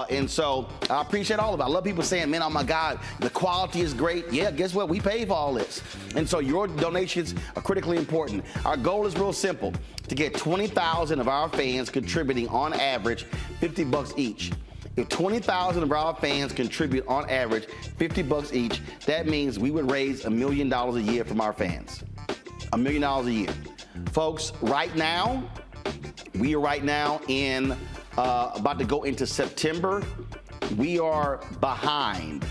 And so I appreciate all of it. I love people saying, man, oh my God, the quality is great. Yeah, guess what? We pay for all this. And so your donations are critically important. Our goal is real simple, to get 20,000 of our fans contributing on average $50 each. If 20,000 of our fans contribute on average $50 each, that means we would raise $1 million a year from our fans. $1 million a year. Folks, right now, we are in, about to go into September. We are behind,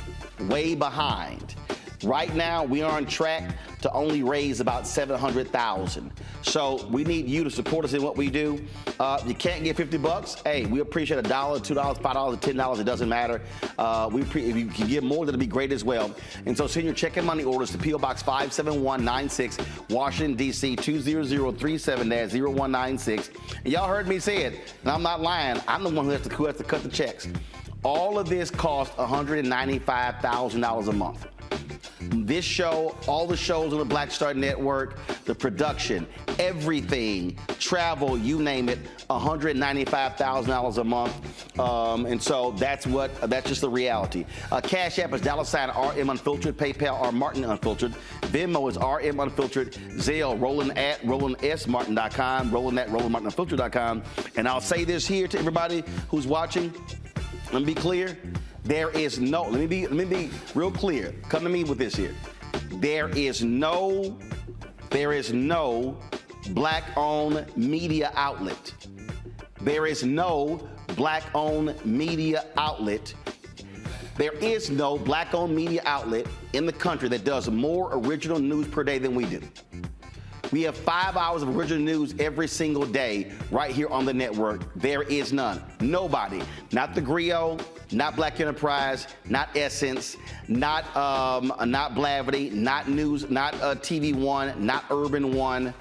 way behind. Right now, we are on track to only raise about $700,000. So we need you to support us in what we do. If you can't get $50, hey, we appreciate $1, $2, $5, $10. It doesn't matter. If you can give more, that'd be great as well. And so send your check and money orders to P.O. Box 57196, Washington, D.C. 20037-0196. And y'all heard me say it, and I'm not lying. I'm the one who has to cut the checks. All of this costs $195,000 a month. This show, all the shows on the Black Star Network, the production, everything, travel, you name it, $195,000 a month. And so that's just the reality. Cash App is $RM Unfiltered, PayPal R Martin Unfiltered, Venmo is RM Unfiltered, Zelle Roland@RolandSMartin.com, Roland@RolandMartinUnfiltered.com. And I'll say this here to everybody who's watching. Let me be clear. There is no, let me be real clear. Come to me with this here. There is no black-owned media outlet. There is no black-owned media outlet. There is no black-owned media outlet in the country that does more original news per day than we do. We have 5 hours of original news every single day right here on the network. There is none. Nobody. Not the Griot, not Black Enterprise, not Essence, not Blavity, not News, not TV One, not Urban One.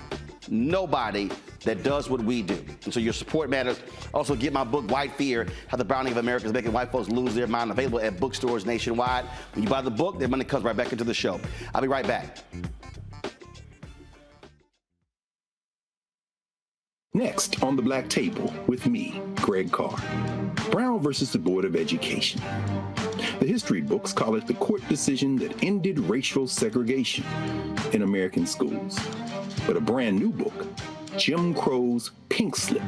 Nobody that does what we do. And so your support matters. Also, get my book, White Fear, How the Browning of America is Making White Folks Lose Their Mind, available at bookstores nationwide. When you buy the book, that money comes right back into the show. I'll be right back. Next on the Black Table with me, Greg Carr. Brown versus the Board of Education. The history books call it the court decision that ended racial segregation in American schools. But a brand new book, Jim Crow's Pink Slip,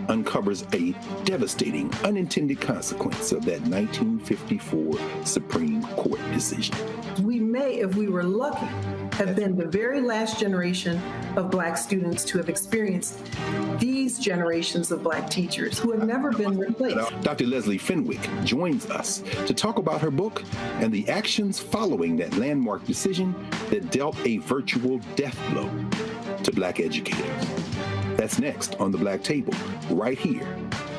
uncovers a devastating unintended consequence of that 1954 Supreme Court decision. We may, if we were lucky, have been the very last generation of Black students to have experienced these generations of Black teachers who have never been replaced. Dr. Leslie Fenwick joins us to talk about her book and the actions following that landmark decision that dealt a virtual death blow to Black educators. That's next on the Black Table, right here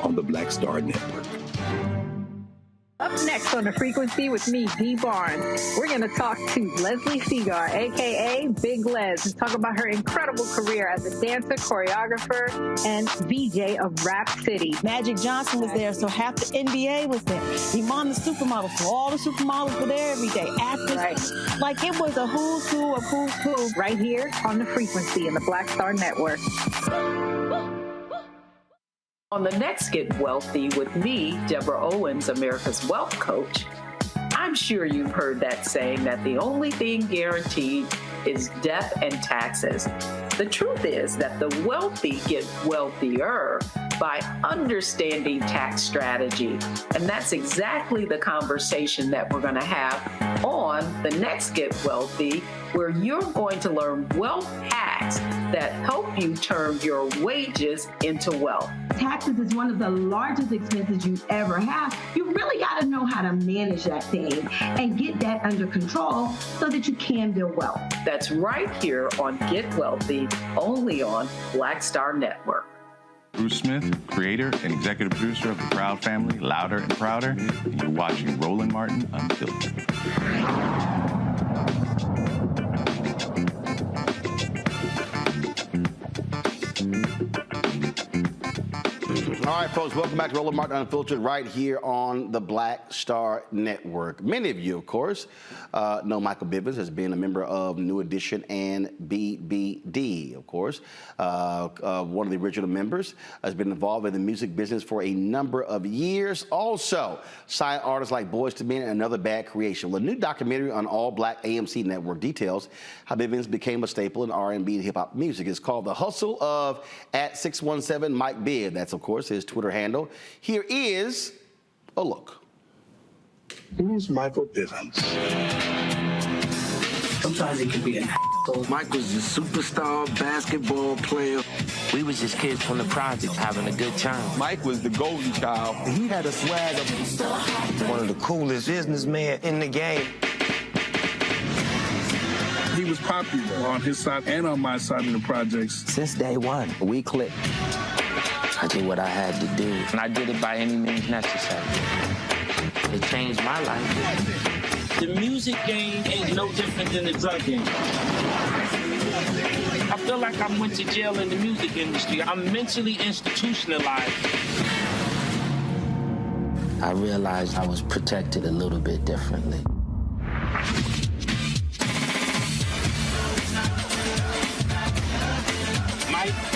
on the Black Star Network. Up next on The Frequency with me, Dee Barnes, we're going to talk to Leslie Segar, a.k.a. Big Les, and talk about her incredible career as a dancer, choreographer, and VJ of Rap City. Magic Johnson was there, so half the NBA was there. Iman the supermodel, so all the supermodels were there every day. Actors, right. Like it was a who's who of who's who. Right here on The Frequency in the Black Star Network. On the next Get Wealthy with me, Deborah Owens, America's Wealth Coach, I'm sure you've heard that saying that the only thing guaranteed is death and taxes. The truth is that the wealthy get wealthier by understanding tax strategy. And that's exactly the conversation that we're going to have on the next Get Wealthy, where you're going to learn wealth hacks that help you turn your wages into wealth. Taxes is one of the largest expenses you ever have. You really got to know how to manage that thing and get that under control so that you can build wealth. That's right here on Get Wealthy, only on Black Star Network. Bruce Smith, creator and executive producer of the Proud Family, Louder and Prouder, and you're watching Roland Martin Unfiltered. All right, folks, welcome back to Roland Martin Unfiltered right here on the Black Star Network. Many of you, of course, know Michael Bivins has been a member of New Edition and BBD, of course. One of the original members, has been involved in the music business for a number of years. Also, signed artists like Boyz II Men and Another Bad Creation. Well, a new documentary on All Black AMC Network details how Bivins became a staple in R&B and hip-hop music. It's called The Hustle of @617 Mike Biv. That's, of course, his Twitter handle. Here is a look. Who's Michael Bivins? Sometimes it can be an Mike was a superstar basketball player. We was just kids from the projects having a good time. Mike was the golden child. He had a swag of one of the coolest businessmen in the game. He was popular on his side and on my side of the projects. Since day one, we clicked. I did what I had to do, and I did it by any means necessary. It changed my life. The music game ain't no different than the drug game. I feel like I went to jail in the music industry. I'm mentally institutionalized. I realized I was protected a little bit differently.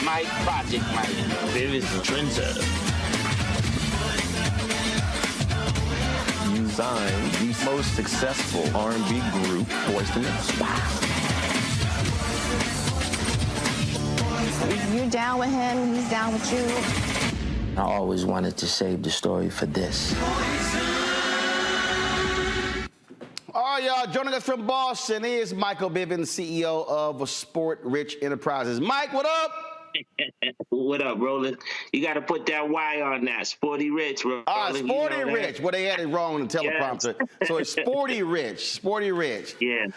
My project, Bivins is a trendsetter. You signed the most successful R&B group, Boyz II Men. You're down with him, he's down with you. I always wanted to save the story for this. All right, y'all, joining us from Boston is Michael Bivins, CEO of Sport Rich Enterprises. Mike, what up? What up, Roland? You got to put that Y on that. Sporty Rich, Roland. Sporty Rich. Well, they had it wrong in the teleprompter. Yes. So it's Sporty Rich. Sporty Rich. Yeah.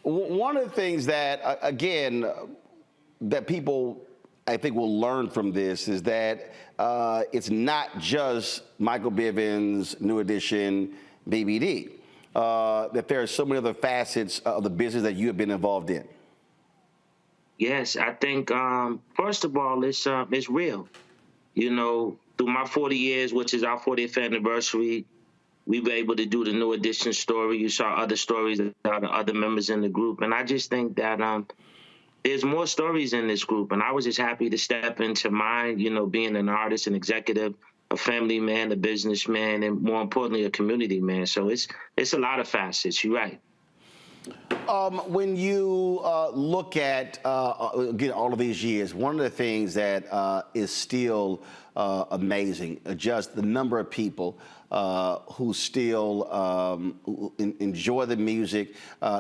One of the things that, again, that people, I think, will learn from this is that it's not just Michael Bivins, New Edition, BBD. That there are so many other facets of the business that you have been involved in. Yes, I think, first of all, it's real. You know, through my 40 years, which is our 40th anniversary, we were able to do the New Edition story. You saw other stories about other members in the group. And I just think that there's more stories in this group. And I was just happy to step into mine, you know, being an artist, an executive, a family man, a businessman, and more importantly, a community man. So it's a lot of facets. You're right. When you look at, again, all of these years, one of the things that is still amazing, just the number of people who still enjoy the music.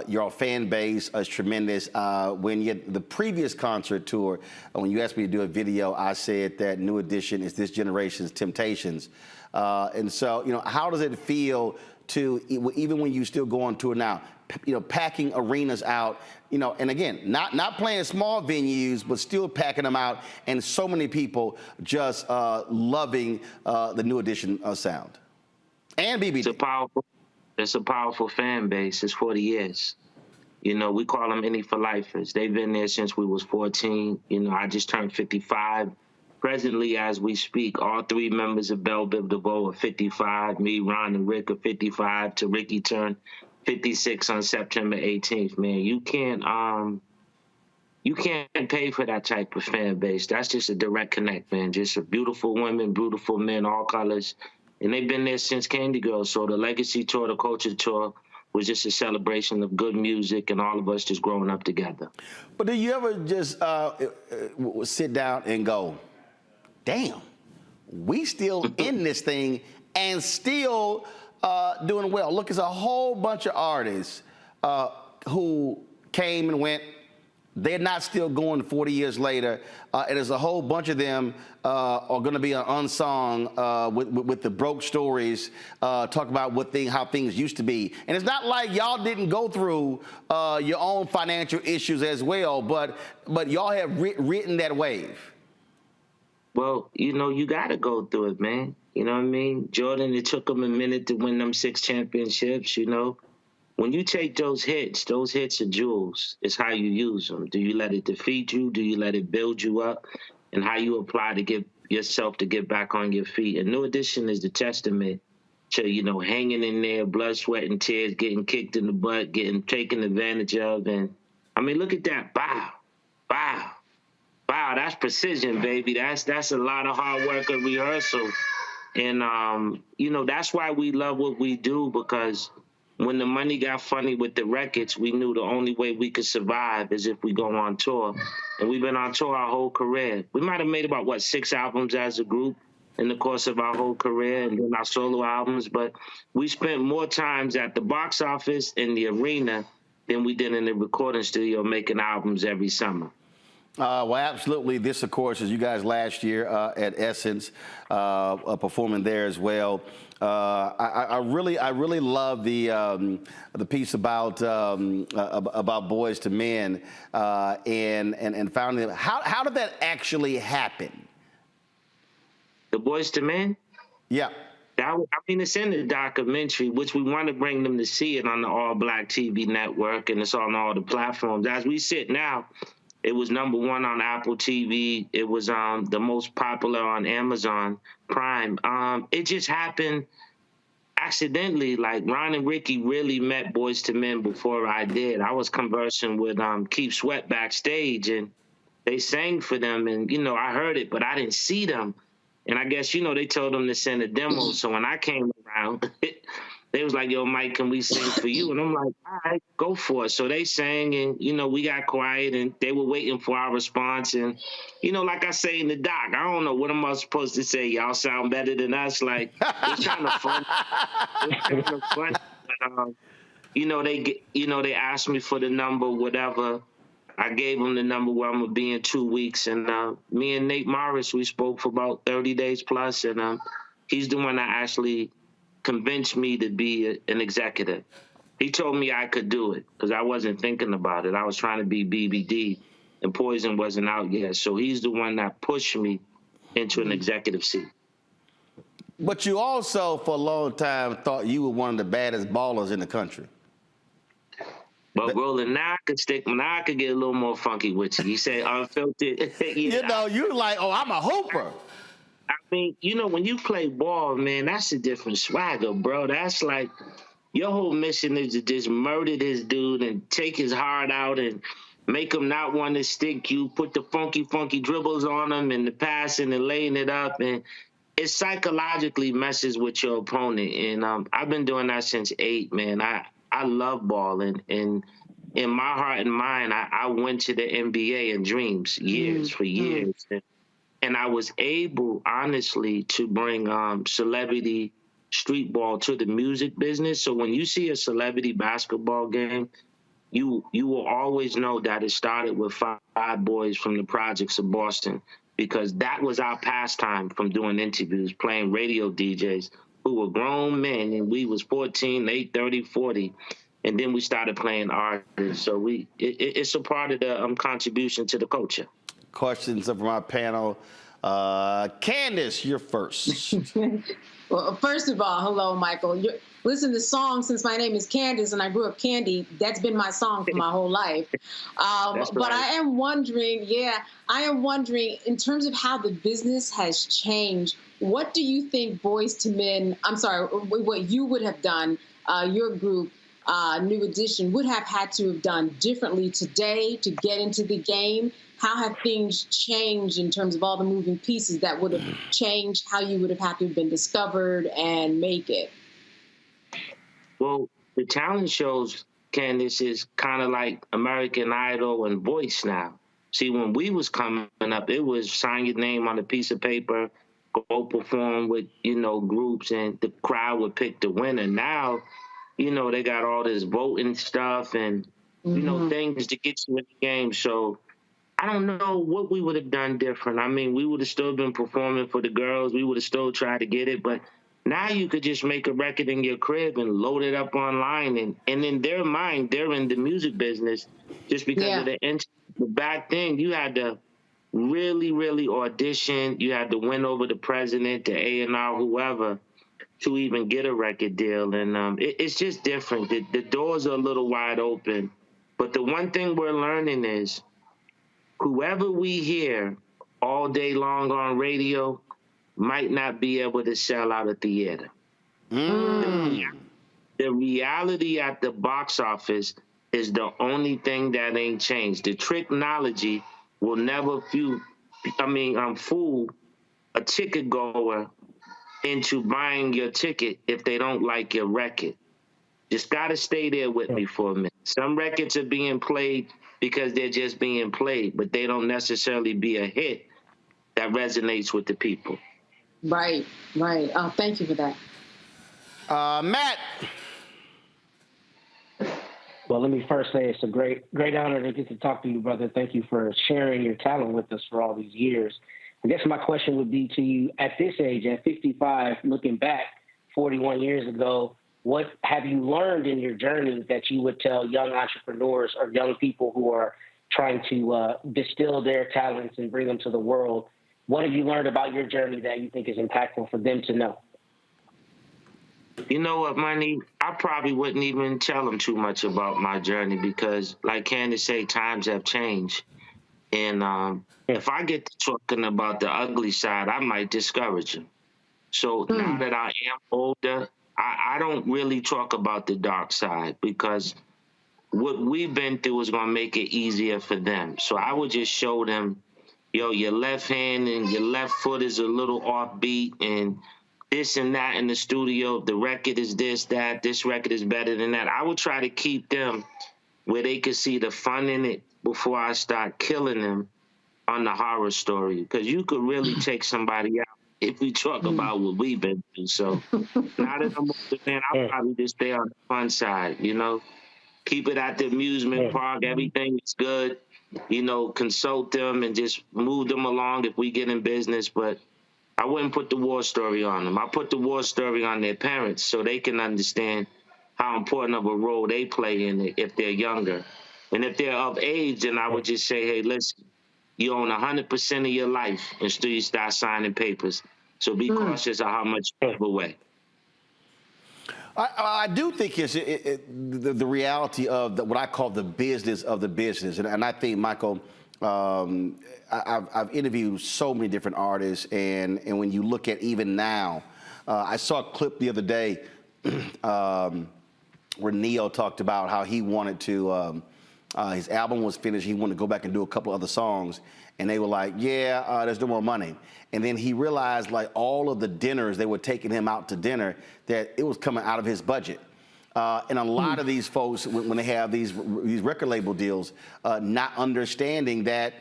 Your fan base is tremendous. When you had the previous concert tour, when you asked me to do a video, I said that New Edition is this generation's Temptations. And so, you know, how does it feel to, even when you still go on tour now, you know, packing arenas out, you know, and again, not playing small venues, but still packing them out, and so many people just loving the New Edition sound. And BBD. It's a powerful fan base. It's 40 years. You know, we call them Any for Lifers. They've been there since we was 14. You know, I just turned 55. Presently, as we speak, all three members of Bell Biv DeVoe are 55. Me, Ron, and Rick are 55. To Ricky turned 56 on September 18th. Man, you can't pay for that type of fan base. That's just a direct connect, man. Just a beautiful women, beautiful men, all colors. And they've been there since Candy Girls. So the Legacy Tour, the Culture Tour, was just a celebration of good music and all of us just growing up together. But do you ever just sit down and go, damn, we still in this thing and still doing well? Look, it's a whole bunch of artists who came and went. They're not still going 40 years later. And there's a whole bunch of them are going to be an unsung with the broke stories, talk about how things used to be. And it's not like y'all didn't go through your own financial issues as well, but y'all have ridden that wave. Well, you know, you got to go through it, man. You know what I mean? Jordan, it took him a minute to win them 6 championships, you know. When you take those hits are jewels. It's how you use them. Do you let it defeat you? Do you let it build you up? And how you apply to get yourself to get back on your feet. And New Edition is the testament to, you know, hanging in there, blood, sweat, and tears, getting kicked in the butt, getting taken advantage of. And, I mean, look at that. Bow, bow, bow. That's precision, baby. That's a lot of hard work and rehearsal. And, you know, that's why we love what we do, because when the money got funny with the records, we knew the only way we could survive is if we go on tour. And we've been on tour our whole career. We might have made about, 6 albums as a group in the course of our whole career, and then our solo albums. But we spent more times at the box office in the arena than we did in the recording studio making albums every summer. Well, absolutely. This, of course, is you guys last year at Essence performing there as well. I really love the piece about Boys to Men and founding them. How did that actually happen? The Boys to Men? Yeah. It's in the documentary, which we want to bring them to see it on the All Black TV network, and it's on all the platforms. As we sit now, it was #1 on Apple TV. It was the most popular on Amazon Prime. It just happened accidentally. Like, Ron and Ricky really met Boys to Men before I did. I was conversing with Keith Sweat backstage, and they sang for them, and, I heard it, but I didn't see them. And I guess, they told them to send a demo. So when I came around, they was like, yo, Mike, can we sing for you? And I'm like, all right, go for it. So they sang, and, we got quiet, and they were waiting for our response. And, like I say in the doc, I don't know, what am I supposed to say? Y'all sound better than us? Like, it's kind of fun. It's kind of fun. But, they asked me for the number, whatever. I gave them the number where I'm going to be in 2 weeks. And me and Nate Morris, we spoke for about 30 days plus. And he's the one that actually convinced me to be an executive. He told me I could do it because I wasn't thinking about it. I was trying to be BBD, and Poison wasn't out yet. So he's the one that pushed me into an executive seat. But you also, for a long time, thought you were one of the baddest ballers in the country. But Roland, now I could get a little more funky with you. You say unfiltered. You're like, oh, I'm a hooper. I mean, when you play ball, man, that's a different swagger, bro. That's like, your whole mission is to just murder this dude and take his heart out and make him not want to stick you, put the funky dribbles on him and the passing and laying it up. And it psychologically messes with your opponent. And I've been doing that since 8, man. I love balling, and in my heart and mind, I went to the NBA in dreams for years. And I was able, honestly, to bring celebrity street ball to the music business. So when you see a celebrity basketball game, you will always know that it started with 5 boys from the projects of Boston, because that was our pastime from doing interviews, playing radio DJs who were grown men, and we was 14, 8, 30, 40, and then we started playing artists. So it's a part of the contribution to the culture. Questions from our panel. Candace, you're first. Well, first of all, hello, Michael. Listen, the song, since my name is Candace and I grew up Candy, that's been my song for my whole life. But I am wondering, in terms of how the business has changed, what do you think Boys to Men, what you would have done, your group, New Edition, would have had to have done differently today to get into the game? How have things changed in terms of all the moving pieces that would have changed how you would have had to have been discovered and make it? Well, the talent shows, Candace, is kind of like American Idol and Voice now. See, when we was coming up, it was sign your name on a piece of paper, go perform with, groups, and the crowd would pick the winner. Now, they got all this voting stuff and, things to get you in the game. So I don't know what we would have done different. I mean, we would have still been performing for the girls. We would have still tried to get it. But now you could just make a record in your crib and load it up online. And in their mind, they're in the music business just because of the back then. You had to really, really audition. You had to win over the president, the A&R, whoever, to even get a record deal. And it's just different. The doors are a little wide open. But the one thing we're learning is whoever we hear all day long on radio might not be able to sell out a theater. The reality at the box office is the only thing that ain't changed. The technology will never fool a ticket goer into buying your ticket if they don't like your record. Just gotta stay there with me for a minute. Some records are being played because they're just being played, but they don't necessarily be a hit that resonates with the people. Right. Oh, thank you for that. Matt, Well, let me first say it's a great honor to get to talk to you, brother. Thank you for sharing your talent with us for all these years. I guess my question would be to you at this age, at 55, looking back 41 years ago, what have you learned in your journey that you would tell young entrepreneurs or young people who are trying to distill their talents and bring them to the world? What have you learned about your journey that you think is impactful for them to know? You know what, Money? I probably wouldn't even tell them too much about my journey because, like Candace say, times have changed. And if I get to talking about the ugly side, I might discourage them. So now that I am older, I don't really talk about the dark side because what we've been through is going to make it easier for them. So I would just show them, yo, your left hand and your left foot is a little offbeat and this and that in the studio. The record is this, that. This record is better than that. I would try to keep them where they could see the fun in it before I start killing them on the horror story. Because you could really take somebody out if we talk about what we've been through. So now that I'm older, man, I'll probably just stay on the fun side, you know? Keep it at the amusement park. Everything is good. You know, consult them and just move them along if we get in business. But I wouldn't put the war story on them. I put the war story on their parents so they can understand how important of a role they play in it if they're younger. And if they're of age, then I would just say, hey, listen, you own 100% of your life until you start signing papers. So be cautious of how much you give away. I do think it's the reality of what I call the business of the business. And I think, Michael, I've interviewed so many different artists. And when you look at even now, I saw a clip the other day where Neo talked about how he wanted to, his album was finished. He wanted to go back and do a couple other songs. And they were like, yeah, there's no more money. And then he realized, like, all of the dinners, they were taking him out to dinner, that it was coming out of his budget. And a lot of these folks, when they have these record label deals, not understanding that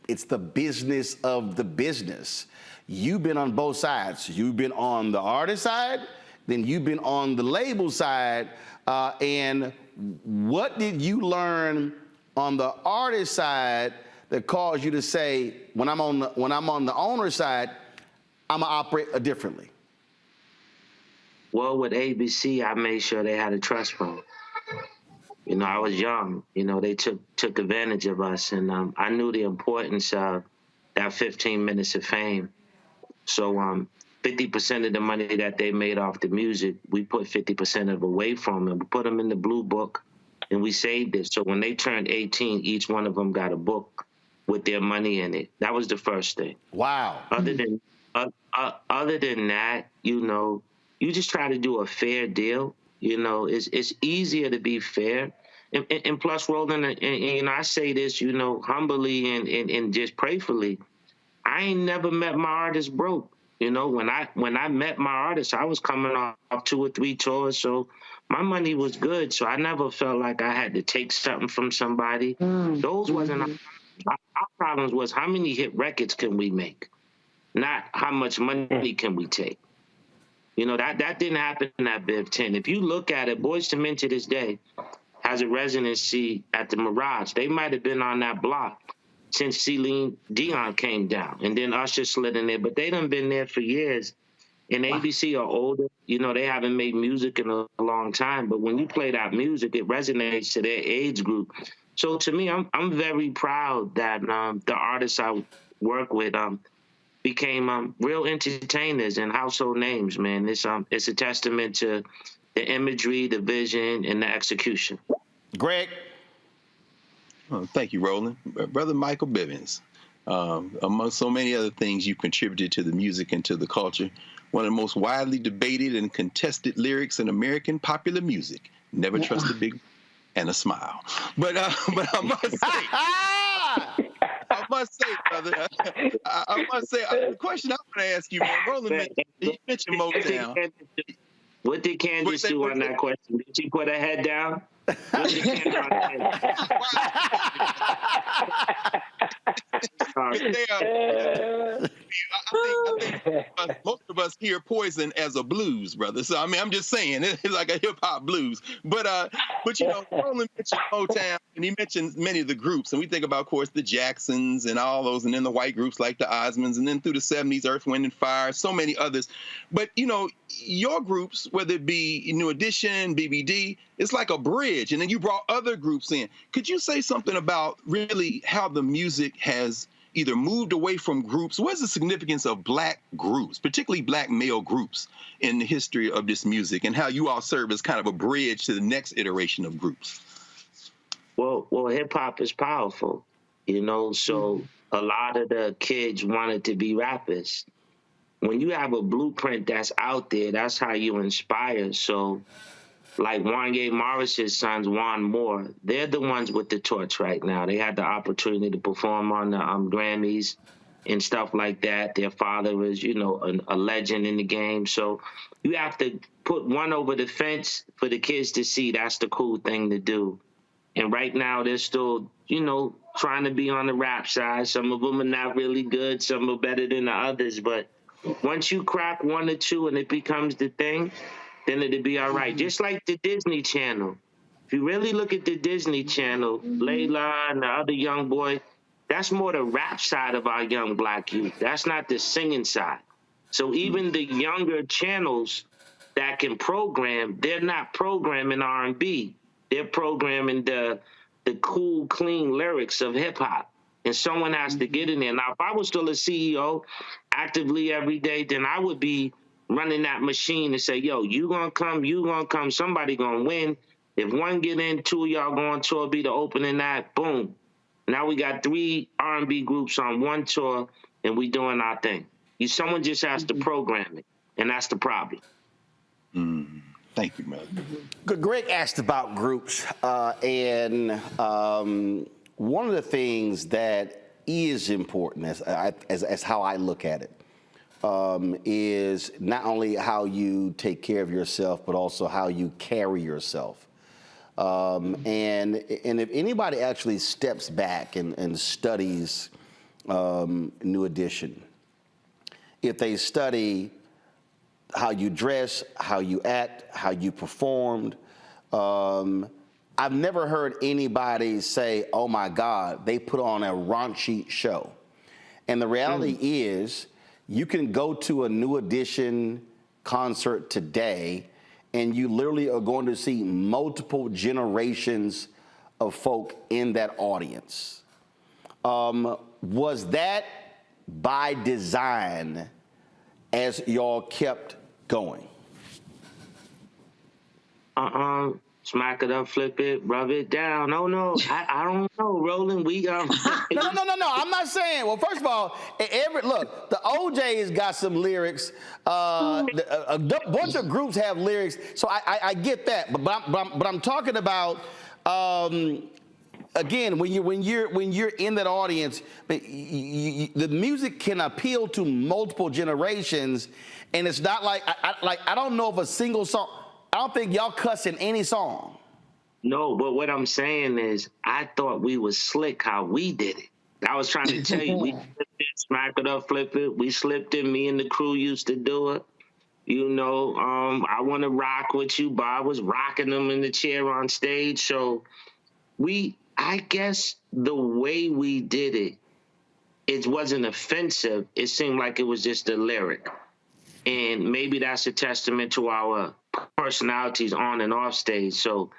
it's the business of the business. You've been on both sides. You've been on the artist side, then you've been on the label side. And what did you learn on the artist side that caused you to say, when I'm on the owner side, I'm gonna operate differently? Well, with ABC, I made sure they had a trust fund. You know, I was young. You know, they took advantage of us, and I knew the importance of that 15 minutes of fame. So 50% of the money that they made off the music, we put 50% of it away from them. We put them in the blue book, and we saved it. So when they turned 18, each one of them got a book with their money in it. That was the first thing. Wow. Other than that, you know, you just try to do a fair deal. You know, it's easier to be fair. And plus, Roland, and you know, I say this, you know, humbly and just prayerfully, I ain't never met my artist broke. You know, when I met my artist, I was coming off 2 or 3 tours, so my money was good. So I never felt like I had to take something from somebody. Those wasn't our problems. Was how many hit records can we make, not how much money can we take. You know, that didn't happen at Biv 10. If you look at it, Boyz II Men to this day has a residency at the Mirage. They might have been on that block since Celine Dion came down, and then Usher slid in there, but they done been there for years. And ABC are older. You know, they haven't made music in a long time, but when you play that music, it resonates to their age group. So to me, I'm very proud that the artists I work with became real entertainers and household names, man. It's a testament to the imagery, the vision, and the execution. Greg? Oh, thank you, Roland. Brother Michael Bivins, among so many other things you've contributed to the music and to the culture, one of the most widely debated and contested lyrics in American popular music, never trust a big and a smile. But I must say, brother, I must say, the question I'm going to ask you, man, Roland, you mentioned Motown. What did Candace do on that question? Did she put her head down? What did Candace on her head? Sorry. I think most of us hear Poison as a blues, brother. So I mean, I'm just saying it's like a hip hop blues. But you know, Roland mentioned Motown, and he mentioned many of the groups, and we think about, of course, the Jacksons and all those, and then the white groups like the Osmonds, and then through the '70s, Earth, Wind and Fire, so many others. But you know, your groups, whether it be New Edition, BBD, it's like a bridge, and then you brought other groups in. Could you say something about really how the music has either moved away from groups? What's the significance of black groups, particularly black male groups, in the history of this music, and how you all serve as kind of a bridge to the next iteration of groups? Well, hip hop is powerful, you know, so a lot of the kids wanted to be rappers. When you have a blueprint that's out there, that's how you inspire. So like Wanye Morris's sons, Juan Moore, they're the ones with the torch right now. They had the opportunity to perform on the Grammys and stuff like that. Their father is, you know, a legend in the game. So you have to put one over the fence for the kids to see that's the cool thing to do. And right now they're still, you know, trying to be on the rap side. Some of them are not really good. Some are better than the others. But once you crack one or two and it becomes the thing, then it'll be all right. Just like the Disney Channel. If you really look at the Disney Channel, Layla and the other young boy, that's more the rap side of our young black youth. That's not the singing side. So even the younger channels that can program, they're not programming R&B. They're programming the cool, clean lyrics of hip hop. And someone has to get in there. Now, if I was still a CEO actively every day, then I would be running that machine and say, yo, you gonna come, somebody gonna win. If one get in, two of y'all go on tour, be the opening act, boom. Now we got 3 R&B groups on one tour, and we doing our thing. Someone just has to program it, and that's the problem. Thank you, man. Greg asked about groups, and one of the things that is important, as how I look at it, is not only how you take care of yourself, but also how you carry yourself. And if anybody actually steps back and studies New Edition, if they study how you dress, how you act, how you performed, I've never heard anybody say, oh my God, they put on a raunchy show. And the reality is, you can go to a New Edition concert today, and you literally are going to see multiple generations of folk in that audience. Was that by design as y'all kept going? Smack it up, flip it, rub it down. Oh no, I don't know, Roland. No. I'm not saying. Well, first of all, look, the OJ's got some lyrics. A bunch of groups have lyrics, so I get that. But I'm talking about again, when you're in that audience, the music can appeal to multiple generations, and it's not like I don't know of a single song. I don't think y'all cuss in any song. No, but what I'm saying is, I thought we was slick how we did it. I was trying to tell you, we flipped it, smack it up, flip it. We slipped it. Me and the crew used to do it. You know, I Want to Rock With You, Bob was rocking them in the chair on stage. So I guess the way we did it, it wasn't offensive. It seemed like it was just a lyric. And maybe that's a testament to our personalities on and off stage. So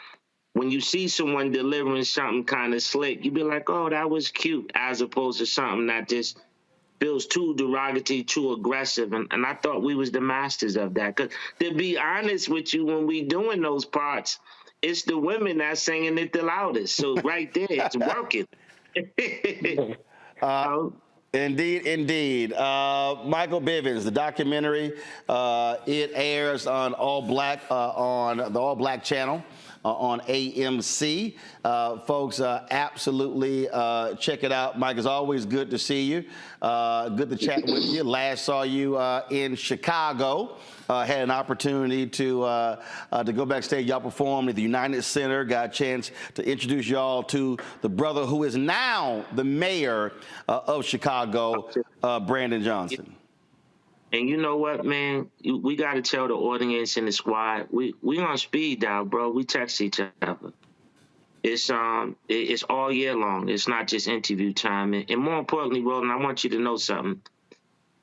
when you see someone delivering something kind of slick, you be like, oh, that was cute, as opposed to something that just feels too derogatory, too aggressive. And I thought we was the masters of that. Because to be honest with you, when we doing those parts, it's the women that's singing it the loudest. So right there, it's working. Indeed. Michael Bivins, the documentary, it airs on on the All Black channel on AMC. Folks, absolutely check it out. Mike, it's always good to see you. Good to chat with you. Last saw you in Chicago. Had an opportunity to go backstage. Y'all performed at the United Center. Got a chance to introduce y'all to the brother who is now the mayor of Chicago, Brandon Johnson. And you know what, man? We got to tell the audience and the squad, we on speed dial, bro. We text each other. It's all year long. It's not just interview time. And more importantly, Roland, I want you to know something.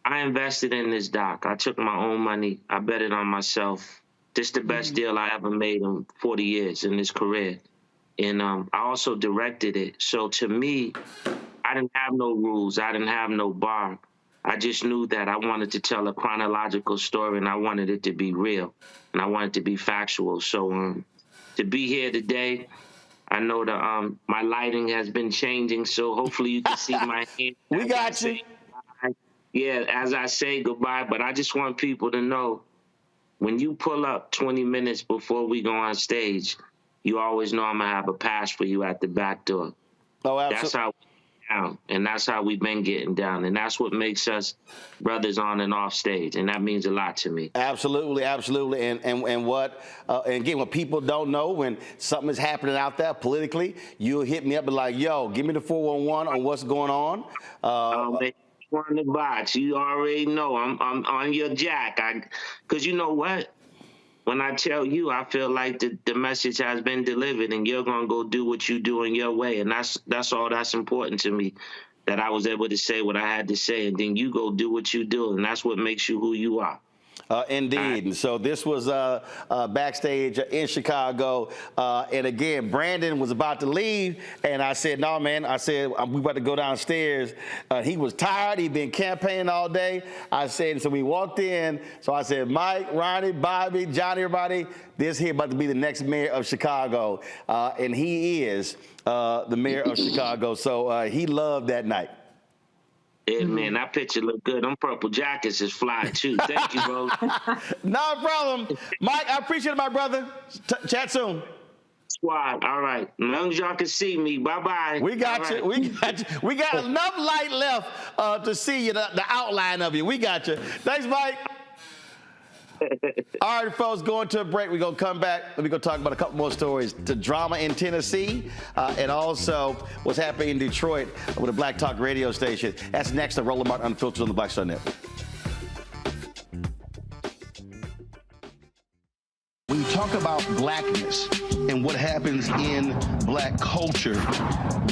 I invested in this doc. I took my own money. I bet it on myself. This is the best deal I ever made in 40 years in this career. And I also directed it. So to me, I didn't have no rules. I didn't have no bar. I just knew that I wanted to tell a chronological story, and I wanted it to be real, and I wanted it to be factual. So to be here today, I know that my lighting has been changing, so hopefully you can see my hand. We got you. Yeah, as I say goodbye, but I just want people to know, when you pull up 20 minutes before we go on stage, you always know I'm going to have a pass for you at the back door. Oh, absolutely. That's how down, and that's how we've been getting down, and that's what makes us brothers on and off stage, and that means a lot to me. Absolutely, absolutely. And what and again, what people don't know, when something is happening out there politically, you'll hit me up and like, yo, give me the 411 on what's going on. On the box, you already know I'm on your jack. Because you know what? When I tell you, I feel like the message has been delivered, and you're gonna go do what you do in your way, and that's all that's important to me. That I was able to say what I had to say, and then you go do what you do, and that's what makes you who you are. Indeed. And so this was backstage in Chicago. And again, Brandon was about to leave. And I said, no, man. I said, we about to go downstairs. He was tired. He'd been campaigning all day. I said, so we walked in. So I said, Mike, Ronnie, Bobby, Johnny, everybody, this here about to be the next mayor of Chicago. And he is the mayor of Chicago. So he loved that night. Yeah, man, that picture look good. Them purple jackets is fly, too. Thank you, bro. No problem. Mike, I appreciate it, my brother. Chat soon. Squad, all right. As long as y'all can see me, bye-bye. We got you. We got you. We got enough light left to see you, the outline of you. We got you. Thanks, Mike. All right, folks, going to a break. We're going to come back. We're going to talk about a couple more stories. The drama in Tennessee and also what's happening in Detroit with a Black Talk radio station. That's next on Roland Martin Unfiltered on the Black Star Network. When you talk about blackness and what happens in black culture,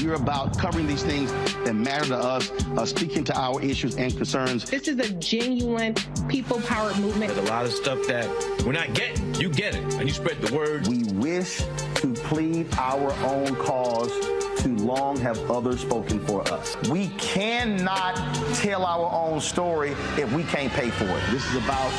we're about covering these things that matter to us, speaking to our issues and concerns. This is a genuine people-powered movement. There's a lot of stuff that we're not getting. You get it, and you spread the word. We wish to plead our own cause. Too long have others spoken for us. We cannot tell our own story if we can't pay for it. This is about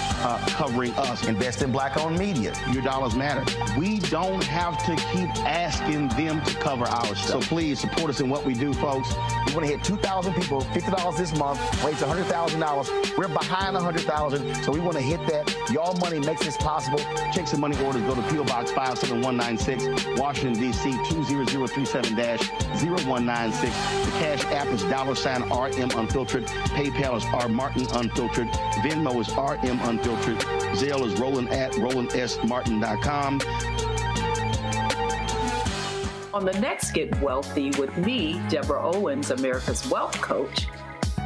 covering us. Invest in black-owned media. Your dollars matter. We don't have to keep asking them to cover our stuff. So please support us in what we do, folks. We want to hit 2,000 people, $50 this month, raise $100,000. We're behind $100,000, so we want to hit that. Y'all money makes this possible. Check some money orders. Go to P.O. Box 57196, Washington, D.C. 20037-0196. The Cash App is $RM Unfiltered. PayPal is R Martin Unfiltered. Venmo is RM Unfiltered. Zelle is Roland at RolandSMartin.com. On the next Get Wealthy with me, Deborah Owens, America's Wealth Coach,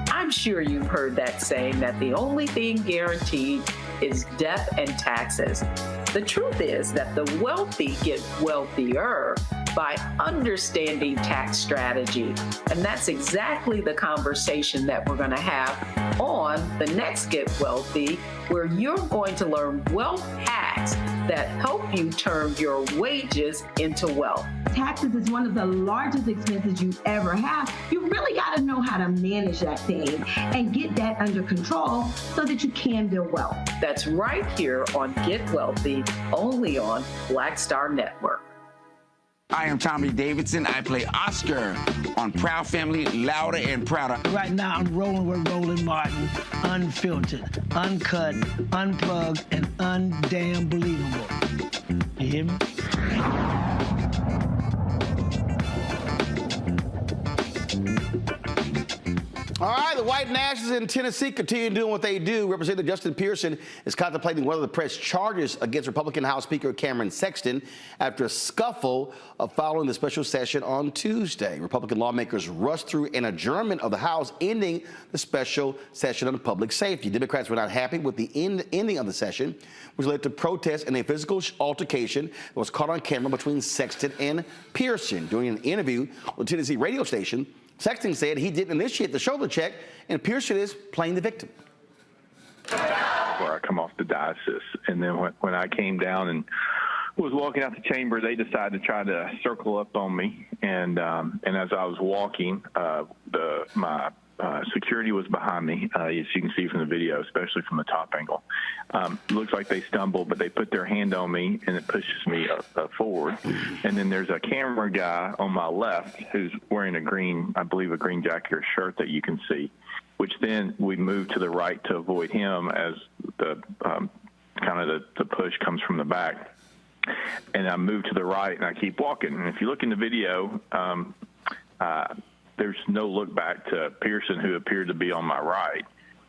I'm sure you've heard that saying that the only thing guaranteed is death and taxes. The truth is that the wealthy get wealthier by understanding tax strategy. And that's exactly the conversation that we're going to have on the next Get Wealthy, where you're going to learn wealth hacks that help you turn your wages into wealth. Taxes is one of the largest expenses you ever have. You really got to know how to manage that thing and get that under control so that you can build wealth. That's right here on Get Wealthy, only on Black Star Network. I am Tommy Davidson. I play Oscar on Proud Family, Louder and Prouder. Right now, I'm rolling with Roland Martin, unfiltered, uncut, unplugged, and undamn believable. You hear me? All right, the white nationalists in Tennessee continue doing what they do. Representative Justin Pearson is contemplating whether to press charges against Republican House Speaker Cameron Sexton after a scuffle following the special session on Tuesday. Republican lawmakers rushed through an adjournment of the House, ending the special session on public safety. Democrats were not happy with the ending of the session, which led to protests and a physical altercation that was caught on camera between Sexton and Pearson. During an interview on a Tennessee radio station, Sexton said he didn't initiate the shoulder check, and Pearson is playing the victim. Where I come off the diocese, and then when I came down and was walking out the chamber, they decided to try to circle up on me, and as I was walking, my security was behind me, as you can see from the video, especially from the top angle. Looks like they stumbled, but they put their hand on me, and it pushes me forward. And then there's a camera guy on my left who's wearing a green jacket or shirt that you can see, which then we move to the right to avoid him as the the push comes from the back. And I move to the right, and I keep walking. And if you look in the video, there's no look back to Pearson, who appeared to be on my right.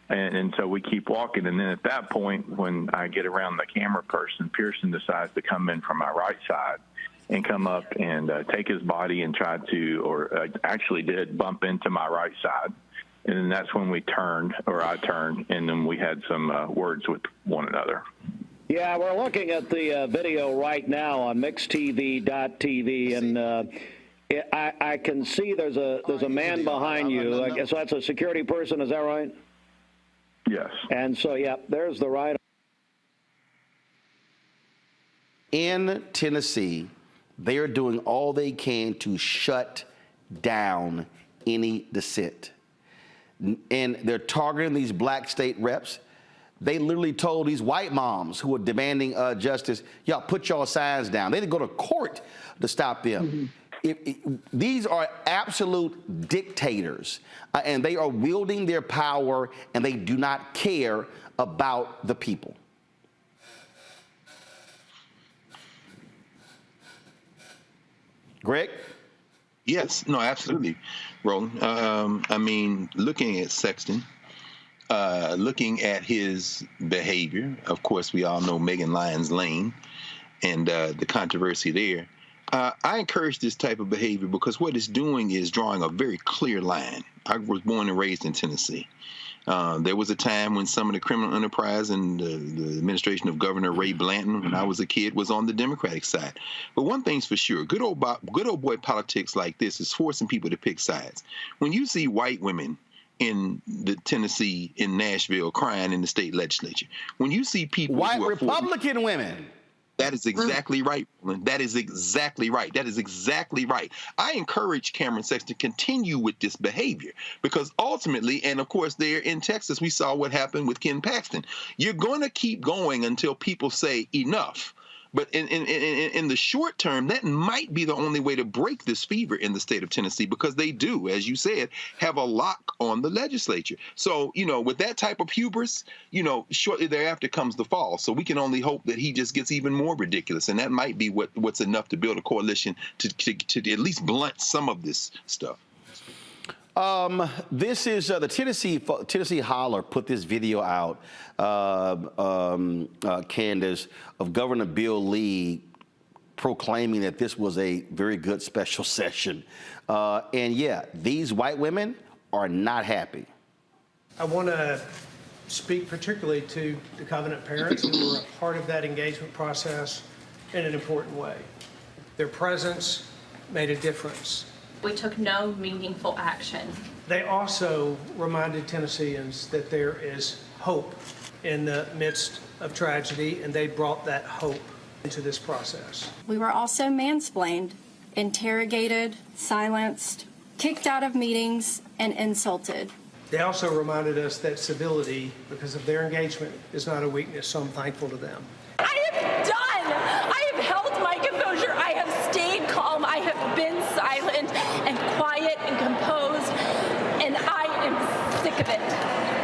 And so we keep walking. And then at that point, when I get around the camera person, Pearson decides to come in from my right side and come up and take his body and try to, or actually did bump into my right side. And then that's when I turned, and then we had some words with one another. Yeah, we're looking at the video right now on mixtv.tv, and I can see there's a man behind you. I guess that's a security person. Is that right? Yes. And so, yeah, there's the right. In Tennessee, they are doing all they can to shut down any dissent. And they're targeting these black state reps. They literally told these white moms who were demanding justice, y'all put y'all signs down. They didn't go to court to stop them. These are absolute dictators, and they are wielding their power, and they do not care about the people. Greg? Yes, no, absolutely, Roland. I mean, looking at Sexton, looking at his behavior, of course, we all know Megan Lyons Lane and the controversy there. I encourage this type of behavior because what it's doing is drawing a very clear line. I was born and raised in Tennessee. There was a time when some of the criminal enterprise and the administration of Governor Ray Blanton, when I was a kid, was on the Democratic side. But one thing's for sure, good old boy politics like this is forcing people to pick sides. When you see white women in the Tennessee, in Nashville, crying in the state legislature, when you see people white Republican women. That is exactly right. That is exactly right. That is exactly right. I encourage Cameron Sexton to continue with this behavior because ultimately, and of course there in Texas, we saw what happened with Ken Paxton. You're going to keep going until people say enough. But in the short term, that might be the only way to break this fever in the state of Tennessee because they do, as you said, have a lock on the legislature. So, with that type of hubris, shortly thereafter comes the fall. So we can only hope that he just gets even more ridiculous. And that might be what's enough to build a coalition to at least blunt some of this stuff. This is the Tennessee Holler put this video out, Candace, of Governor Bill Lee proclaiming that this was a very good special session. And yeah, these white women are not happy. I want to speak particularly to the Covenant parents who were a part of that engagement process in an important way. Their presence made a difference. We took no meaningful action. They also reminded Tennesseans that there is hope in the midst of tragedy, and they brought that hope into this process. We were also mansplained, interrogated, silenced, kicked out of meetings, and insulted. They also reminded us that civility, because of their engagement, is not a weakness, so I'm thankful to them. I am done! I have held my composure. I have stayed calm. I have been silent and quiet and composed, and I am sick of it.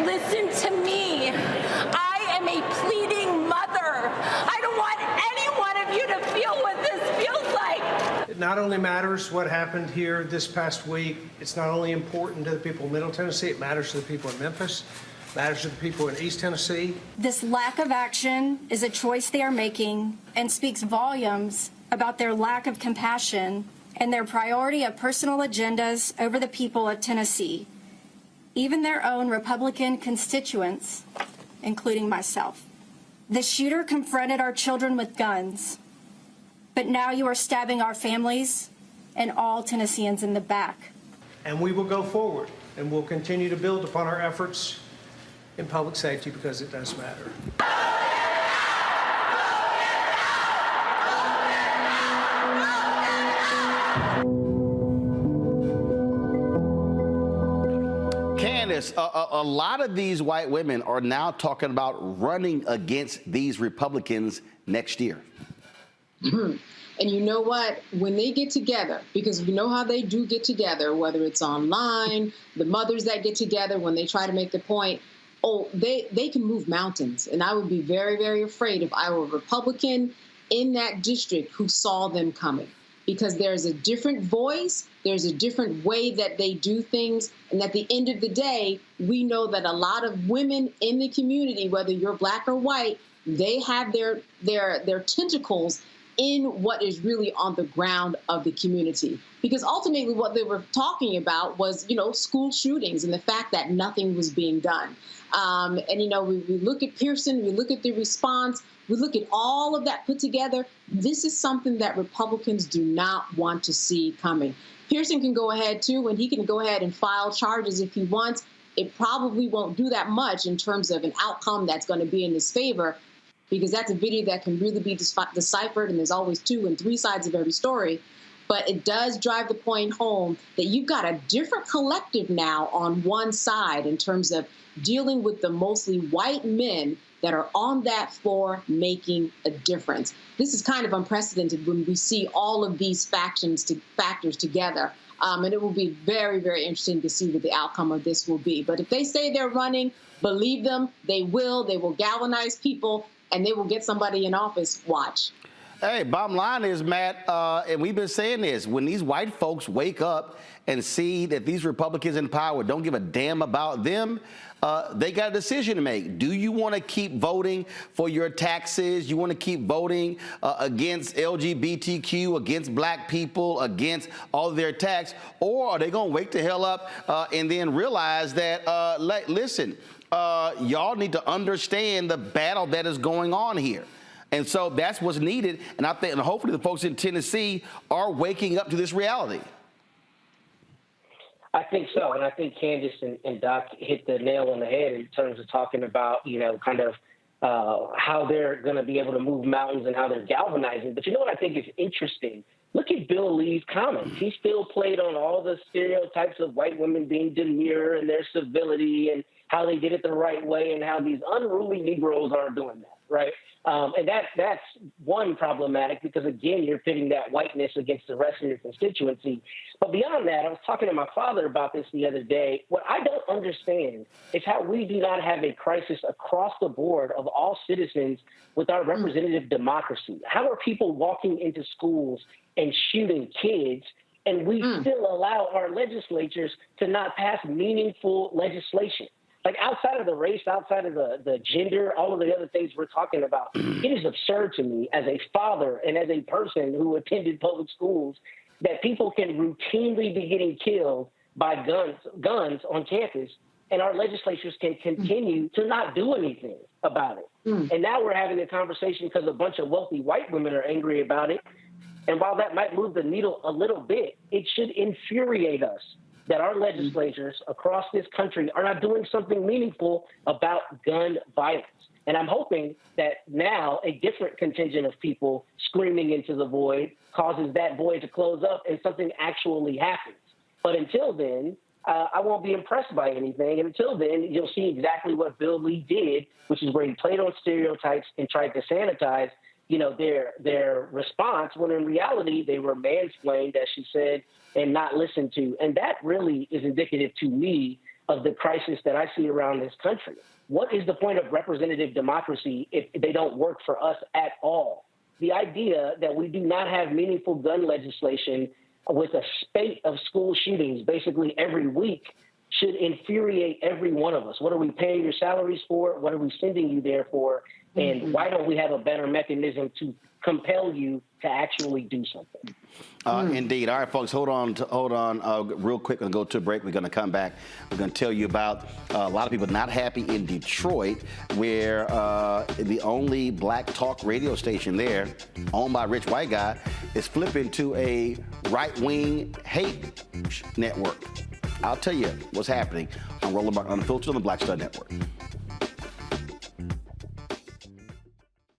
Listen to me. I am a pleading mother. I don't want any one of you to feel what this feels like. It not only matters what happened here this past week, it's not only important to the people of Middle Tennessee, it matters to the people in Memphis, it matters to the people in East Tennessee. This lack of action is a choice they are making and speaks volumes about their lack of compassion and their priority of personal agendas over the people of Tennessee, even their own Republican constituents, including myself. The shooter confronted our children with guns, but now you are stabbing our families and all Tennesseans in the back. And we will go forward, and we'll continue to build upon our efforts in public safety because it does matter. Candace, a lot of these white women are now talking about running against these Republicans next year. And you know what? When they get together, because you know how they do get together, whether it's online, the mothers that get together when they try to make the point, they can move mountains. And I would be very, very afraid if I were a Republican in that district who saw them coming. Because there's a different voice, there's a different way that they do things. And at the end of the day, we know that a lot of women in the community, whether you're black or white, they have their tentacles in what is really on the ground of the community. Because ultimately what they were talking about was, school shootings and the fact that nothing was being done. We look at Pearson, we look at the response, we look at all of that put together. This is something that Republicans do not want to see coming. Pearson can go ahead too, and he can go ahead and file charges if he wants. It probably won't do that much in terms of an outcome that's going to be in his favor, because that's a video that can really be deciphered, and there's always 2 and 3 sides of every story. But it does drive the point home that you've got a different collective now on one side in terms of dealing with the mostly white men that are on that floor making a difference. This is kind of unprecedented when we see all of these factors together. And it will be very, very interesting to see what the outcome of this will be. But if they say they're running, believe them, they will. They will galvanize people, and they will get somebody in office. Watch. Hey, bottom line is, Matt, and we've been saying this, when these white folks wake up and see that these Republicans in power don't give a damn about them, they got a decision to make. Do you want to keep voting for your taxes? You want to keep voting against LGBTQ, against black people, against all of their tax? Or are they going to wake the hell up and then realize that, listen, y'all need to understand the battle that is going on here. And so that's what's needed. And I think, and hopefully the folks in Tennessee are waking up to this reality. I think so. And I think Candace and Doc hit the nail on the head in terms of talking about, how they're going to be able to move mountains and how they're galvanizing. But you know what I think is interesting? Look at Bill Lee's comments. He still played on all the stereotypes of white women being demure and their civility and how they did it the right way and how these unruly Negroes aren't doing that, right? And that's one problematic because, again, you're pitting that whiteness against the rest of your constituency. But beyond that, I was talking to my father about this the other day. What I don't understand is how we do not have a crisis across the board of all citizens with our representative democracy. How are people walking into schools and shooting kids, and we still allow our legislatures to not pass meaningful legislation? Like outside of the race, outside of the gender, all of the other things we're talking about, it is absurd to me as a father and as a person who attended public schools that people can routinely be getting killed by guns on campus, and our legislatures can continue to not do anything about it. And now we're having a conversation because a bunch of wealthy white women are angry about it. And while that might move the needle a little bit, it should infuriate us that our legislatures across this country are not doing something meaningful about gun violence. And I'm hoping that now a different contingent of people screaming into the void causes that void to close up and something actually happens. But until then, I won't be impressed by anything. And until then, you'll see exactly what Bill Lee did, which is where he played on stereotypes and tried to sanitize, their response, when in reality they were mansplained, as she said, and not listened to. And that really is indicative to me of the crisis that I see around this country. What is the point of representative democracy if they don't work for us at all? the idea that we do not have meaningful gun legislation with a spate of school shootings basically every week should infuriate every one of us. What are we paying your salaries for? What are we sending you there for? And why don't we have a better mechanism to compel you to actually do something? Indeed. All right, folks, hold on real quick. We're going to go to a break. We're going to come back. We're going to tell you about a lot of people not happy in Detroit, where the only black talk radio station there, owned by a rich white guy, is flipping to a right-wing hate network. I'll tell you what's happening on Roland Martin Unfiltered on the Black Star Network.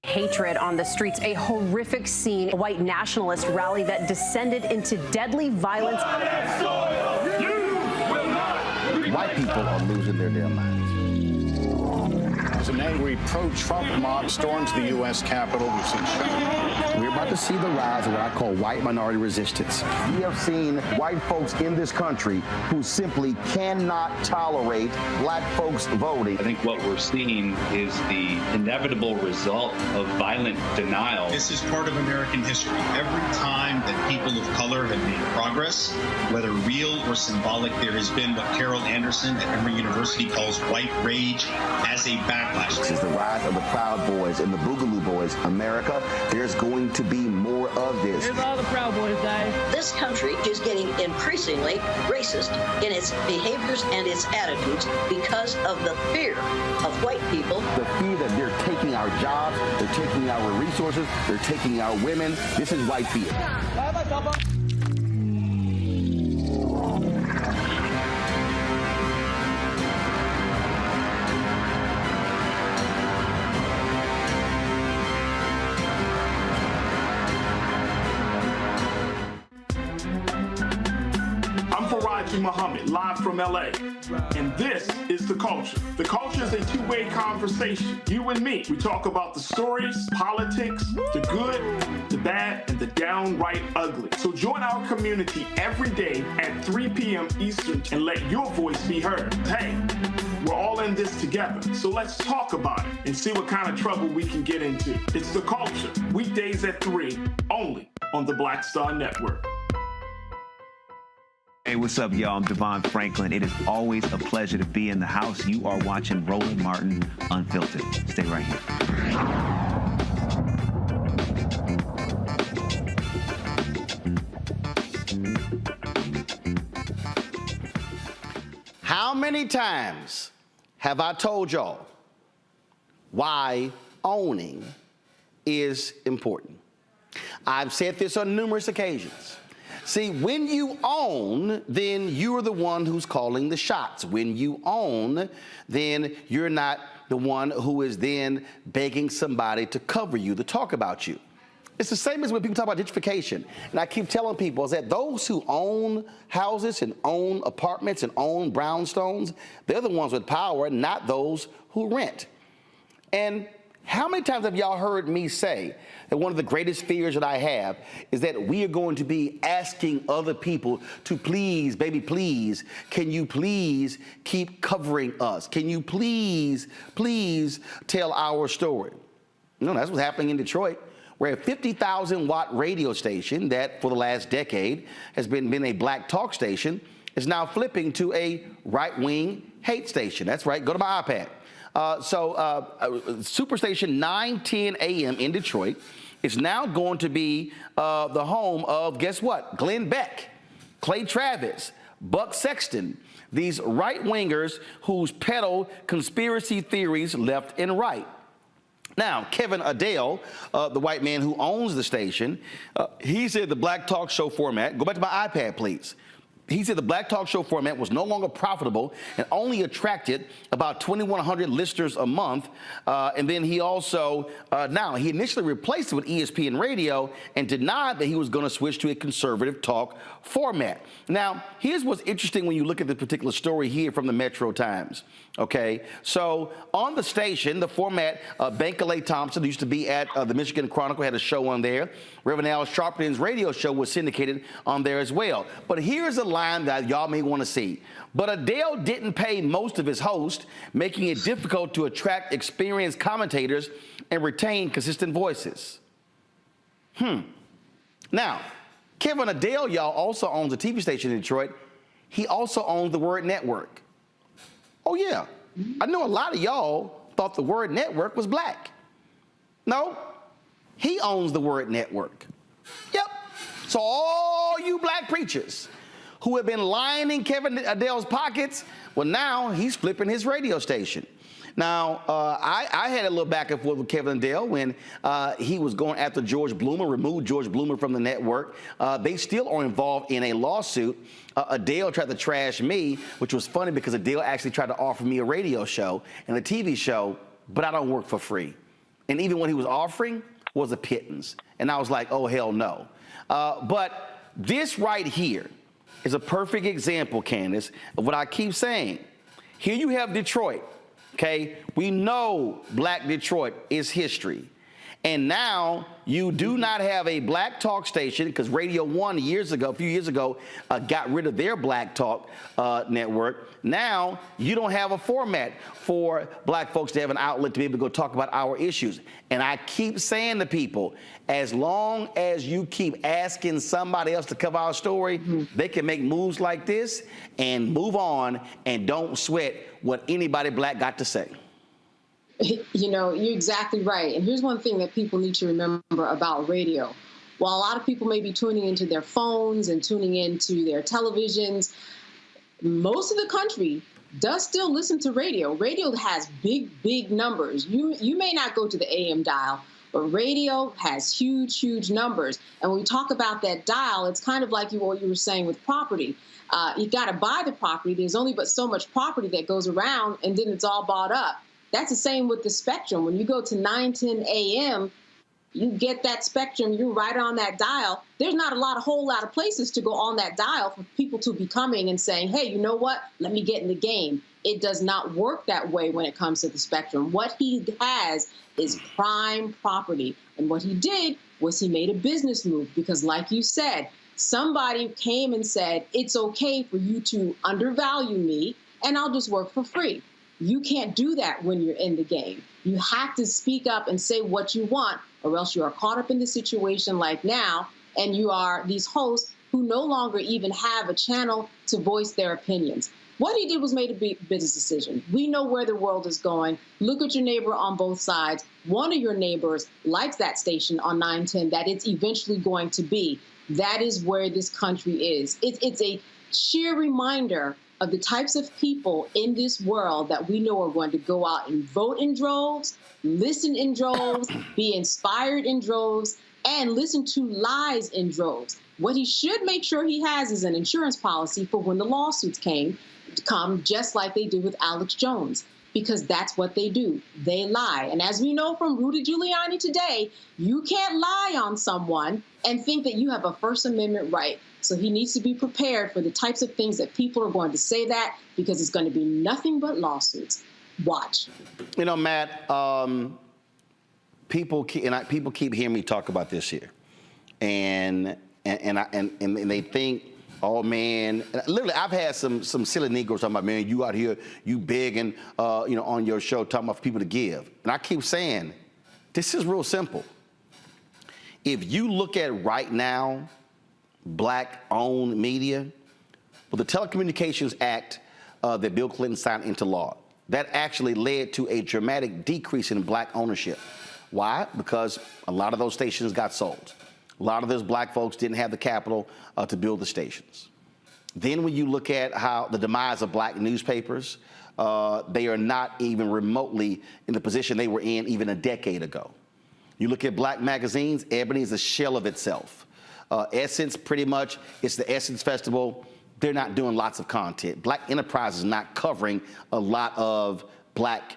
Hatred on the streets, a horrific scene, a white nationalist rally that descended into deadly violence. White people are losing their damn minds. As an angry pro-Trump mob storms the U.S. Capitol, we've seen shooting. We're about to see the rise of what I call white minority resistance. We have seen white folks in this country who simply cannot tolerate black folks voting. I think what we're seeing is the inevitable result of violent denial. This is part of American history. Every time that people of color have made progress, whether real or symbolic, there has been what Carol Anderson at Emory University calls white rage as a backlash. This is the rise of the Proud Boys and the Boogaloo Boys. America, there's going to be more of this. Here's all the Proud Boys, guys. This country is getting increasingly racist in its behaviors and its attitudes because of the fear of white people. The fear that they're taking our jobs, they're taking our resources, they're taking our women. This is white fear. Muhammad, live from LA. And this is The Culture. The Culture is a two-way conversation. You and me. We talk about the stories, politics, the good, the bad, and the downright ugly. So join our community every day at 3 p.m. Eastern and let your voice be heard. Hey, we're all in this together. So let's talk about it and see what kind of trouble we can get into. It's The Culture, weekdays at 3, only on the Black Star Network. Hey, what's up, y'all? I'm Devon Franklin. It is always a pleasure to be in the house. You are watching Roland Martin Unfiltered. Stay right here. How many times have I told y'all why owning is important? I've said this on numerous occasions. See, when you own, then you're the one who's calling the shots. When you own, then you're not the one who is then begging somebody to cover you, to talk about you. It's the same as when people talk about gentrification. And I keep telling people is that those who own houses and own apartments and own brownstones, they're the ones with power, not those who rent. And how many times have y'all heard me say that one of the greatest fears that I have is that we are going to be asking other people to please, baby, please, can you please keep covering us? Can you please tell our story? No, that's what's happening in Detroit, where a 50,000-watt radio station that for the last decade has been a black talk station is now flipping to a right-wing hate station. That's right, go to my iPad. Superstation 910 AM in Detroit is now going to be the home of, guess what? Glenn Beck, Clay Travis, Buck Sexton, these right-wingers who peddle conspiracy theories left and right. Now, Kevin Adele, the white man who owns the station, he said the black talk show format, go back to my iPad, please. He said the black talk show format was no longer profitable and only attracted about 2,100 listeners a month. And then he also, he initially replaced it with ESPN Radio and denied that he was going to switch to a conservative talk format. Now, here's what's interesting when you look at this particular story here from the Metro Times. Okay, so on the station, the format, Bankaley Thompson, who used to be at the Michigan Chronicle, had a show on there. Reverend Al Sharpton's radio show was syndicated on there as well. But here's a line that y'all may want to see. But Adele didn't pay most of his hosts, making it difficult to attract experienced commentators and retain consistent voices. Now, Kevin Adele, y'all, also owns a TV station in Detroit. He also owns the Word Network. Oh, yeah. I know a lot of y'all thought the Word Network was black. No, he owns the Word Network. Yep. So all you black preachers who have been lining Kevin Adele's pockets, well, now he's flipping his radio station. Now, I had a little back and forth with Kevin Adele when he was going after George Bloomer, removed George Bloomer from the network. They still are involved in a lawsuit. Adele tried to trash me, which was funny because Adele actually tried to offer me a radio show and a TV show, but I don't work for free. And even what he was offering was a pittance. And I was like, oh, hell no. But this right here is a perfect example, Candace, of what I keep saying. Here you have Detroit. Okay, we know Black Detroit is history. And now you do not have a black talk station because Radio 1 a few years ago, got rid of their black talk network. Now you don't have a format for black folks to have an outlet to be able to go talk about our issues. And I keep saying to people, as long as you keep asking somebody else to cover our story, they can make moves like this and move on and don't sweat what anybody black got to say. You know, you're exactly right. And here's one thing that people need to remember about radio. While a lot of people may be tuning into their phones and tuning into their televisions, most of the country does still listen to radio. Radio has big numbers. You may not go to the AM dial, but radio has huge numbers. And when we talk about that dial, it's kind of like what you were saying with property. You got to buy the property. There's only but so much property that goes around, and then it's all bought up. That's the same with the spectrum. When you go to 910 AM, you get that spectrum, you're right on that dial. There's not a whole lot of places to go on that dial for people to be coming and saying, hey, you know what? Let me get in the game. It does not work that way when it comes to the spectrum. What he has is prime property. And what he did was he made a business move because, like you said, somebody came and said, it's okay for you to undervalue me and I'll just work for free. You can't do that when you're in the game. You have to speak up and say what you want, or else you are caught up in the situation like now, and you are these hosts who no longer even have a channel to voice their opinions. What he did was made a business decision. We know where the world is going. Look at your neighbor on both sides. One of your neighbors likes that station on 910 that it's eventually going to be. That is where this country is. It's a sheer reminder of the types of people in this world that we know are going to go out and vote in droves, listen in droves, be inspired in droves, and listen to lies in droves. What he should make sure he has is an insurance policy for when the lawsuits come, just like they did with Alex Jones, because that's what they do. They lie. And as we know from Rudy Giuliani today, you can't lie on someone and think that you have a First Amendment right. So he needs to be prepared for the types of things that people are going to say that, because it's going to be nothing but lawsuits. Watch. You know, Matt, people keep hearing me talk about this here, and they think, oh man, literally, I've had some silly Negroes talking about, man, you out here, you begging, on your show, talking about people to give, and I keep saying, this is real simple. If you look at right now, black-owned media, well, the Telecommunications Act that Bill Clinton signed into law, that actually led to a dramatic decrease in black ownership. Why? Because a lot of those stations got sold. A lot of those black folks didn't have the capital to build the stations. Then when you look at how the demise of black newspapers, they are not even remotely in the position they were in even a decade ago. You look at black magazines, Ebony is a shell of itself. Essence, pretty much, it's the Essence Festival. They're not doing lots of content. Black Enterprise is not covering a lot of black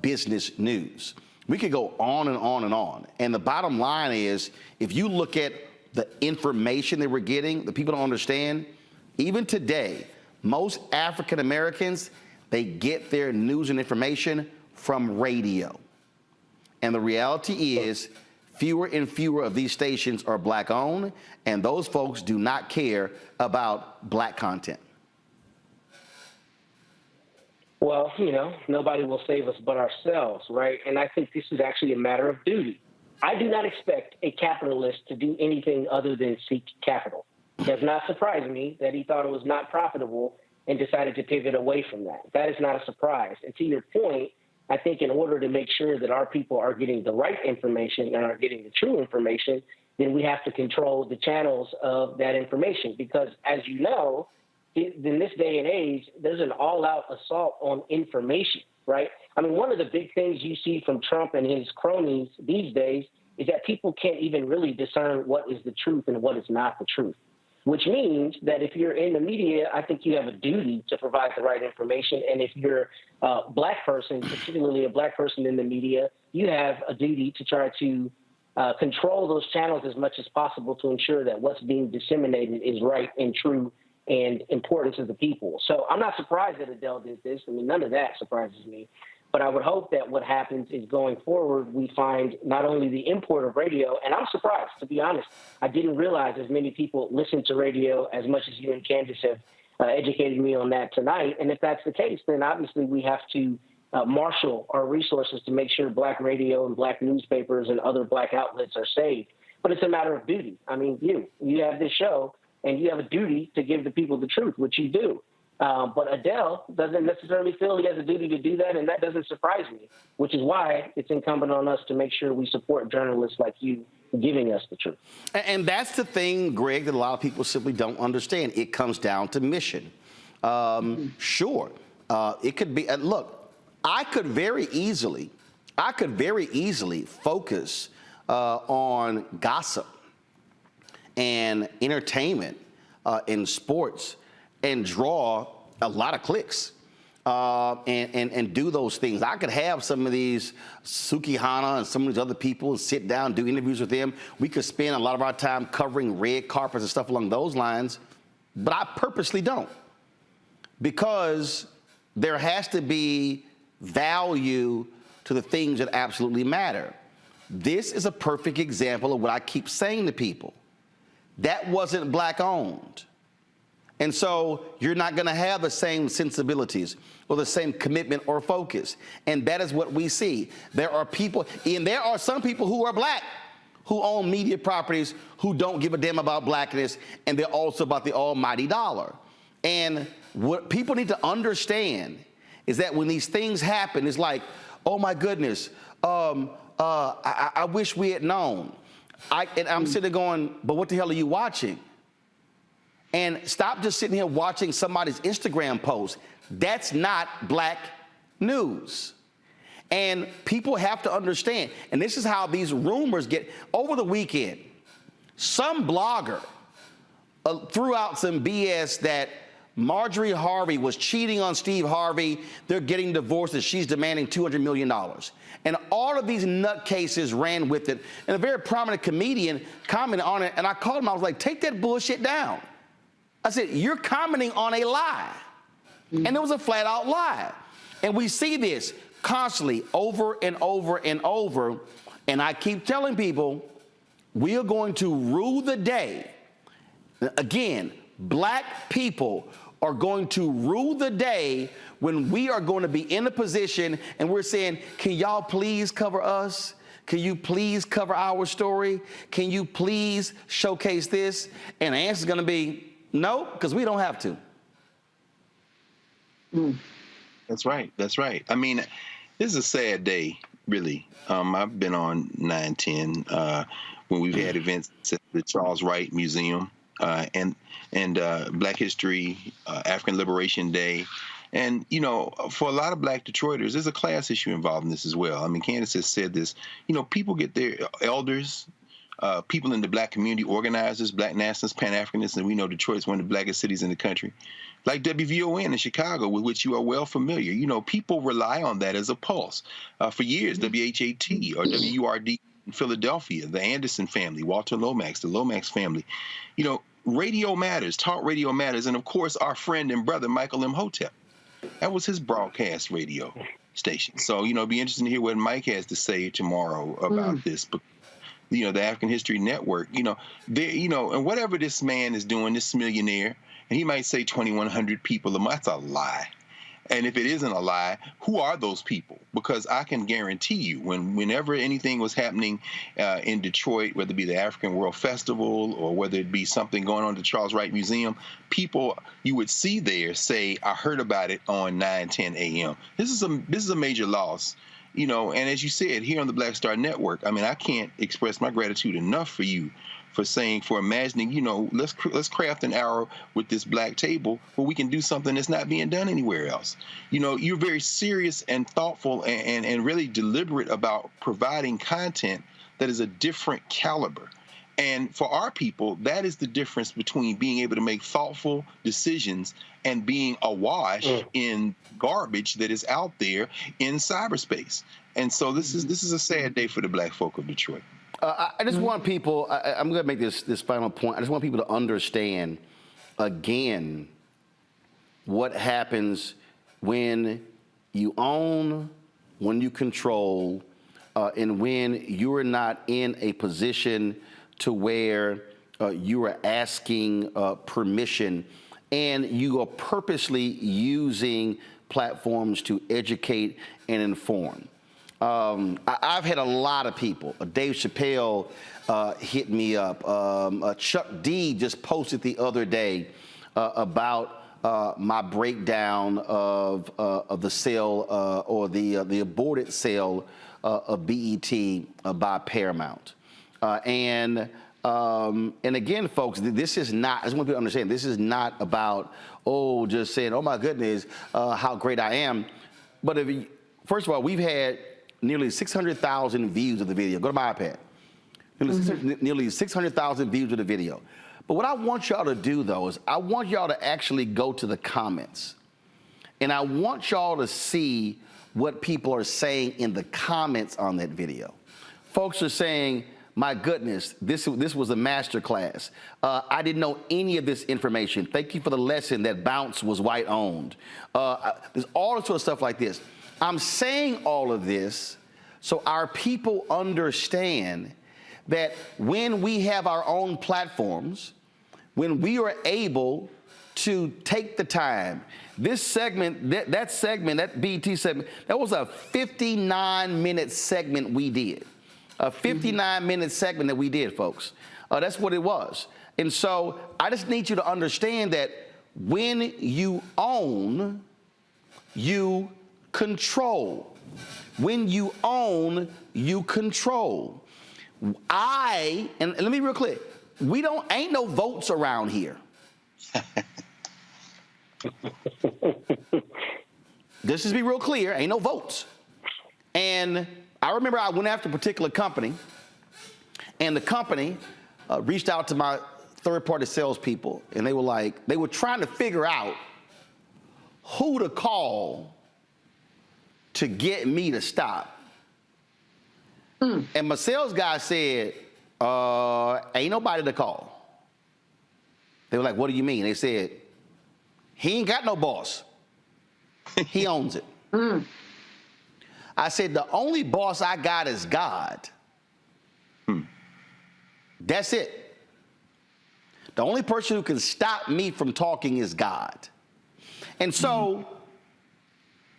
business news. We could go on and on and on. And the bottom line is, if you look at the information that we're getting, the people don't understand, even today, most African Americans, they get their news and information from radio. And the reality is, fewer and fewer of these stations are black-owned, and those folks do not care about black content. Well, nobody will save us but ourselves, right? And I think this is actually a matter of duty. I do not expect a capitalist to do anything other than seek capital. It does not surprise me that he thought it was not profitable and decided to pivot away from that. That is not a surprise. And to your point, I think in order to make sure that our people are getting the right information and are getting the true information, then we have to control the channels of that information. Because as you know, in this day and age, there's an all-out assault on information, right? I mean, one of the big things you see from Trump and his cronies these days is that people can't even really discern what is the truth and what is not the truth, which means that if you're in the media, I think you have a duty to provide the right information. And if you're a black person, particularly a black person in the media, you have a duty to try to control those channels as much as possible to ensure that what's being disseminated is right and true and important to the people. So I'm not surprised that Adele did this. I mean, none of that surprises me. But I would hope that what happens is going forward, we find not only the import of radio, and I'm surprised, to be honest. I didn't realize as many people listen to radio as much as you and Candace have educated me on that tonight. And if that's the case, then obviously we have to marshal our resources to make sure black radio and black newspapers and other black outlets are saved. But it's a matter of duty. I mean, you have this show, and you have a duty to give the people the truth, which you do. But Adele doesn't necessarily feel he has a duty to do that, and that doesn't surprise me, which is why it's incumbent on us to make sure we support journalists like you giving us the truth. And that's the thing, Greg, that a lot of people simply don't understand. It comes down to mission. Sure, it could be, look, I could very easily focus on gossip and entertainment and sports and draw a lot of clicks and do those things. I could have some of these Suki Hana and some of these other people and sit down, do interviews with them. We could spend a lot of our time covering red carpets and stuff along those lines, but I purposely don't, because there has to be value to the things that absolutely matter. This is a perfect example of what I keep saying to people. That wasn't black owned. And so you're not going to have the same sensibilities or the same commitment or focus. And that is what we see. There are people, and there are some people who are black who own media properties who don't give a damn about blackness, and they're also about the almighty dollar. And what people need to understand is that when these things happen, it's like, oh my goodness, I wish we had known. And I'm sitting there going, but what the hell are you watching? And stop just sitting here watching somebody's Instagram post. That's not black news. And people have to understand, and this is how these rumors get. Over the weekend, some blogger threw out some BS that Marjorie Harvey was cheating on Steve Harvey. They're getting divorced and she's demanding $200 million. And all of these nutcases ran with it. And a very prominent comedian commented on it, and I called him. I was like, take that bullshit down. I said, you're commenting on a lie. And it was a flat out lie. And we see this constantly over and over and over. And I keep telling people, we are going to rule the day. Again, black people are going to rule the day when we are going to be in a position and we're saying, can y'all please cover us? Can you please cover our story? Can you please showcase this? And the answer is going to be, no, because we don't have to. That's right. That's right. I mean, this is a sad day, really. I've been on 9/10 when we've had events at the Charles Wright Museum and Black History, African Liberation Day. And, you know, for a lot of black Detroiters, there's a class issue involved in this as well. I mean, Candace has said this. You know, people get their elders, people in the black community, organizers, black nationalists, Pan-Africanists, and we know Detroit is one of the blackest cities in the country, like WVON in Chicago, with which you are well familiar. You know, people rely on that as a pulse. For years, WHAT or WURD in Philadelphia, the Anderson family, Walter Lomax, the Lomax family. You know, radio matters, talk radio matters, and of course, our friend and brother, Michael Imhotep. That was his broadcast radio station. So, you know, it'd be interesting to hear what Mike has to say tomorrow about this. But, you know, the African History Network, you know, and whatever this man is doing, this millionaire, and he might say 2,100 people a month, that's a lie. And if it isn't a lie, who are those people? Because I can guarantee you, whenever anything was happening in Detroit, whether it be the African World Festival or whether it be something going on at the Charles Wright Museum, people you would see there say, I heard about it on 9:10 a.m. This is a major loss. You know, and as you said, here on the Black Star Network, I mean, I can't express my gratitude enough for you for imagining, you know, let's craft an hour with this black table where we can do something that's not being done anywhere else. You know, you're very serious and thoughtful and really deliberate about providing content that is a different caliber. And for our people, that is the difference between being able to make thoughtful decisions and being awash in garbage that is out there in cyberspace. And so this is a sad day for the black folk of Detroit. I just want people, I'm going to make this final point. I just want people to understand, again, what happens when you own, when you control, and when you're not in a position to where you are asking permission and you are purposely using platforms to educate and inform. I've had a lot of people. Dave Chappelle hit me up. Chuck D just posted the other day about my breakdown of the sale or the aborted sale of BET by Paramount. And again, folks, this is not, I just want people to understand, this is not about, just saying, oh my goodness, how great I am. But first of all, we've had nearly 600,000 views of the video. Go to my iPad. Nearly 600,000 views of the video. But what I want y'all to do, though, is I want y'all to actually go to the comments. And I want y'all to see what people are saying in the comments on that video. Folks are saying, my goodness, this was a master class. I didn't know any of this information. Thank you for the lesson that Bounce was white owned. There's all sorts of stuff like this. I'm saying all of this so our people understand that when we have our own platforms, when we are able to take the time, this segment, that BET segment, that was a 59-minute segment we did. A 59-minute segment that we did, folks. That's what it was. And so I just need you to understand that when you own, you control. When you own, you control. And let me be real clear, ain't no votes around here. Let's just be real clear, ain't no votes. And I remember I went after a particular company, and the company reached out to my third-party salespeople, and they were trying to figure out who to call to get me to stop. And my sales guy said, ain't nobody to call. They were like, what do you mean? They said, he ain't got no boss. He owns it. I said, the only boss I got is God. That's it. The only person who can stop me from talking is God. And so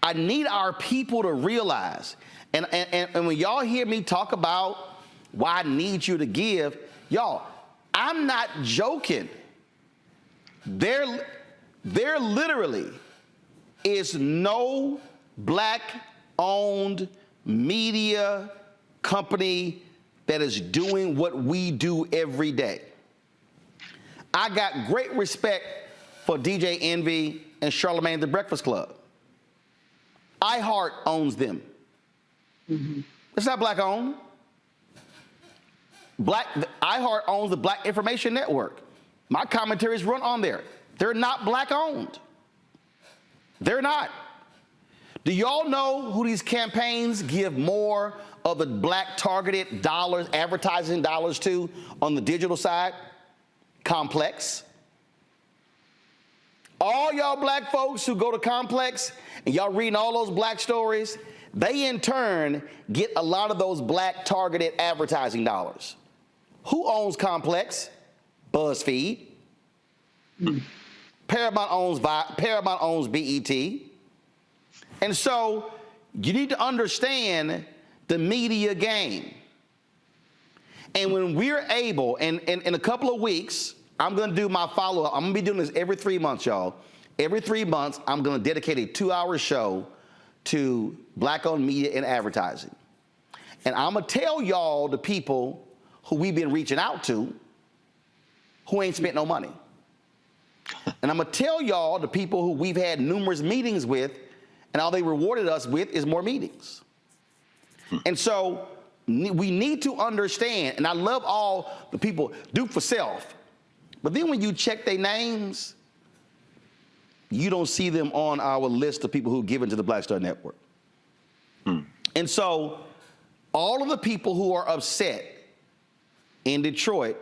I need our people to realize, and when y'all hear me talk about why I need you to give, y'all, I'm not joking. There literally is no black-owned media company that is doing what we do every day. I got great respect for DJ Envy and Charlamagne the Breakfast Club. iHeart owns them. It's not black-owned. iHeart owns the Black Information Network. My commentaries run on there. They're not black-owned. They're not. Do y'all know who these campaigns give more of the black targeted dollars, advertising dollars to on the digital side? Complex. All y'all black folks who go to Complex and y'all reading all those black stories, they in turn get a lot of those black targeted advertising dollars. Who owns Complex? BuzzFeed. Paramount owns BET. And so you need to understand the media game. And when we're able, and in a couple of weeks, I'm going to do my follow-up. I'm going to be doing this every 3 months, y'all. Every 3 months, I'm going to dedicate a 2-hour show to Black-owned media and advertising. And I'm going to tell y'all the people who we've been reaching out to who ain't spent no money. And I'm going to tell y'all the people who we've had numerous meetings with, and all they rewarded us with is more meetings. And so we need to understand, and I love all the people do for self, but then when you check their names, you don't see them on our list of people who give into the Black Star Network. And so all of the people who are upset in Detroit,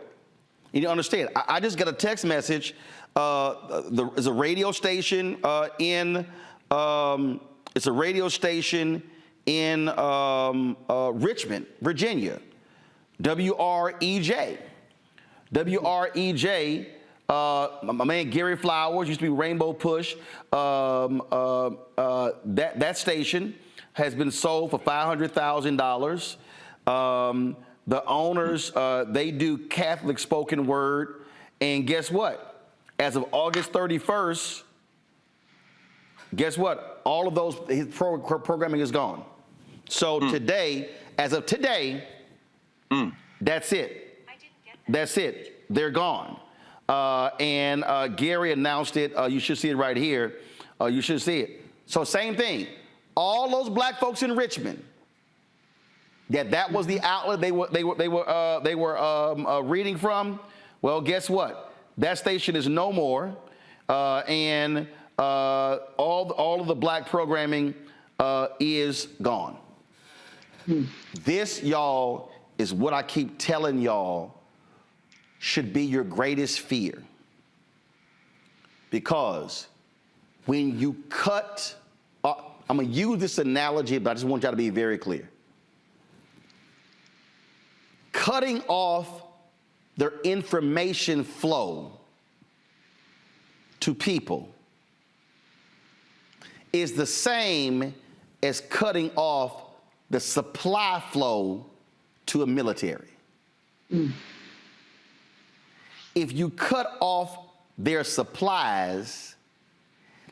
you need to understand, I just got a text message. There's a radio station it's a radio station in Richmond, Virginia, WREJ. WREJ, my man Gary Flowers, used to be Rainbow Push. That station has been sold for $500,000. The owners, they do Catholic spoken word. And guess what? As of August 31st, guess what? All of those, his programming is gone. So today, as of today, that's it. That's it. They're gone. And Gary announced it. You should see it right here. You should see it. So same thing. All those black folks in Richmond, that was the outlet they were reading from. Well, guess what? That station is no more, and all of the black programming is gone. This, y'all, is what I keep telling y'all should be your greatest fear. Because when you cut, I'm going to use this analogy, but I just want y'all to be very clear. Cutting off their information flow to people is the same as cutting off the supply flow to a military. If you cut off their supplies,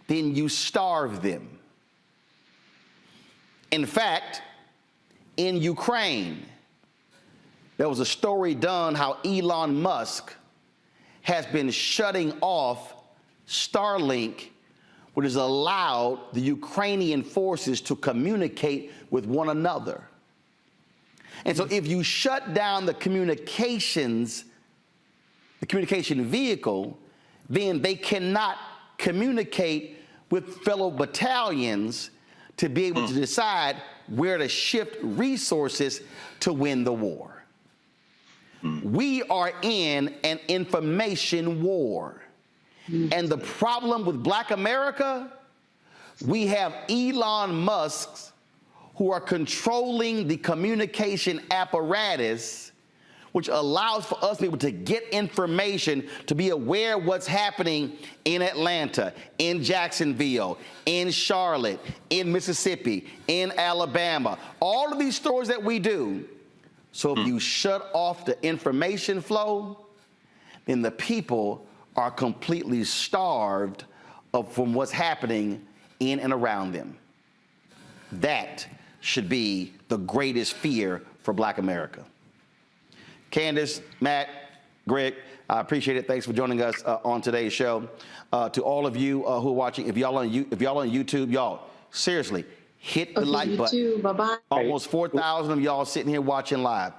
then you starve them. In fact, in Ukraine, there was a story done how Elon Musk has been shutting off Starlink, which has allowed the Ukrainian forces to communicate with one another. And so if you shut down the communication vehicle, then they cannot communicate with fellow battalions to be able to decide where to shift resources to win the war. We are in an information war. And the problem with Black America, we have Elon Musk who are controlling the communication apparatus, which allows for us to be able to get information, to be aware of what's happening in Atlanta, in Jacksonville, in Charlotte, in Mississippi, in Alabama, all of these stories that we do. So if you shut off the information flow, then the people are completely starved from what's happening in and around them. That should be the greatest fear for Black America. Candace, Matt, Greg, I appreciate it. Thanks for joining us on today's show. To all of you who are watching, if y'all on YouTube, y'all, seriously, hit the like button. Bye-bye. Almost 4,000 of y'all sitting here watching live.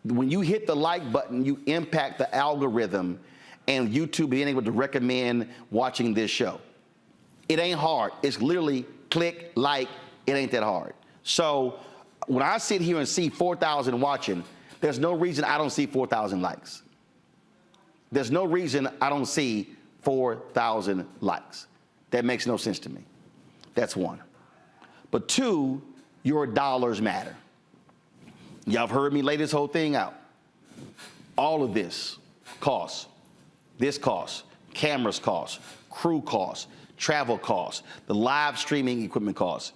When you hit the like button, you impact the algorithm and YouTube being able to recommend watching this show. It ain't hard. It's literally click, like, it ain't that hard. So when I sit here and see 4,000 watching, there's no reason I don't see 4,000 likes. There's no reason I don't see 4,000 likes. That makes no sense to me. That's one. But two, your dollars matter. Y'all have heard me lay this whole thing out. All of this costs. This costs. Cameras cost. Crew costs. travel costs, the live streaming equipment costs.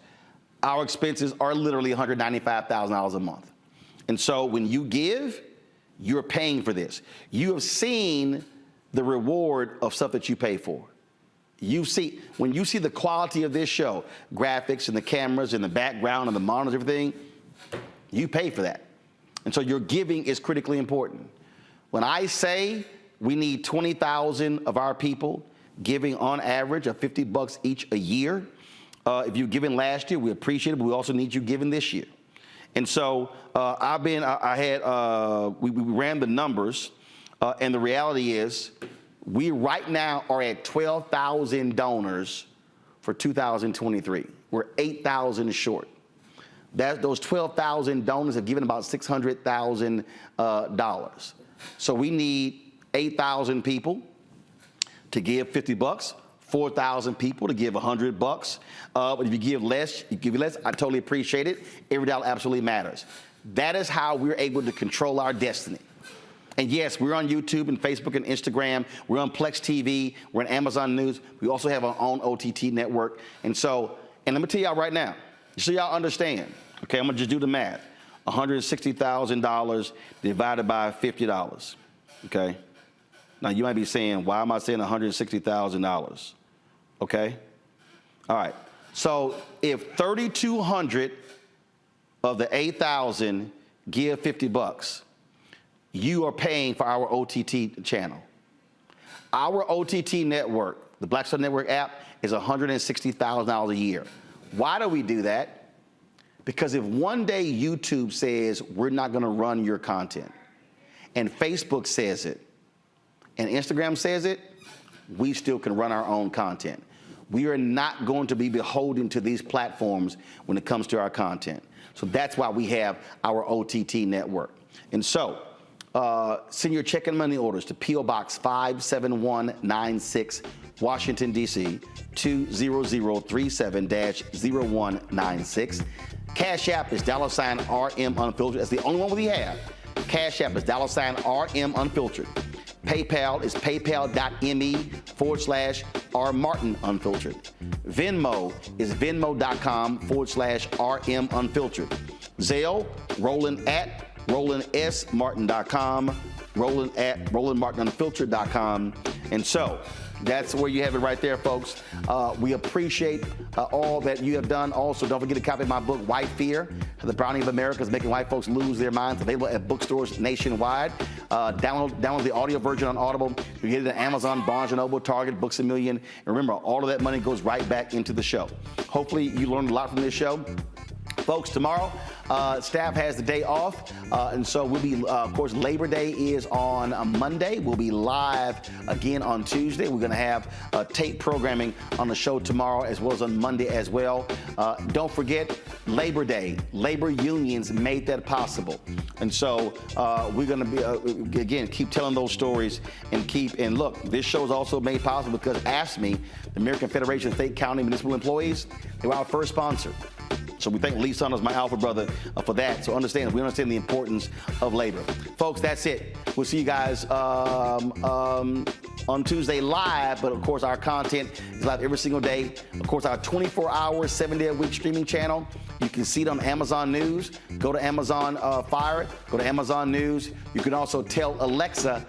Our expenses are literally $195,000 a month. And so when you give, you're paying for this. You have seen the reward of stuff that you pay for. When you see the quality of this show, graphics and the cameras and the background and the monitors, everything, you pay for that. And so your giving is critically important. When I say we need 20,000 of our people giving on average of $50 each a year, if you given last year, we appreciate it, but we also need you giving this year. And so we ran the numbers, and the reality is we right now are at 12,000 donors for 2023. We're 8,000 short. Those 12,000 donors have given about $600,000. So we need 8,000 people to give $50. 4,000 people to give $100. But if you give less, I totally appreciate it. Every dollar absolutely matters. That is how we're able to control our destiny. And yes, we're on YouTube and Facebook and Instagram. We're on Plex TV. We're on Amazon News. We also have our own OTT network. And let me tell y'all right now, so y'all understand, okay, I'm gonna just do the math. $160,000 divided by $50, okay? Now you might be saying, why am I saying $160,000? Okay? All right. So if 3,200 of the 8,000 give $50, you are paying for our OTT channel. Our OTT network, the Black Star Network app, is $160,000 a year. Why do we do that? Because if one day YouTube says we're not going to run your content, and Facebook says it, and Instagram says it, we still can run our own content. We are not going to be beholden to these platforms when it comes to our content. So that's why we have our OTT network. And so send your check and money orders to P.O. Box 57196, Washington, D.C., 20037-0196. Cash App is $RM Unfiltered. That's the only one we have. Cash App is $RM Unfiltered. PayPal is paypal.me/R Martin Venmo is venmo.com/RM Unfiltered. Zelle, Roland@RolandSMartin.com, Roland@RolandMartinUnfiltered.com. And so that's where you have it right there, folks. We appreciate all that you have done. Also, don't forget to copy my book, White Fear, The Browning of America is Making White Folks Lose Their Minds, available at bookstores nationwide. Download the audio version on Audible. You get it at Amazon, Barnes & Noble, Target, Books A Million. And remember, all of that money goes right back into the show. Hopefully, you learned a lot from this show. Folks, tomorrow, staff has the day off, and so we'll be, of course, Labor Day is on Monday. We'll be live again on Tuesday. We're going to have tape programming on the show tomorrow as well as on Monday as well. Don't forget, Labor Day. Labor unions made that possible. And so we're going to be, again, keep telling those stories and look, this show is also made possible because AFSCME, the American Federation of State, County, Municipal Employees, they were our first sponsor. So we thank Lee Saunders, my alpha brother, for that. So we understand the importance of labor. Folks, that's it. We'll see you guys on Tuesday live, but of course our content is live every single day. Of course, our 24-hour, 7-day-a-week streaming channel. You can see it on Amazon News. Go to Amazon Fire, go to Amazon News. You can also tell Alexa,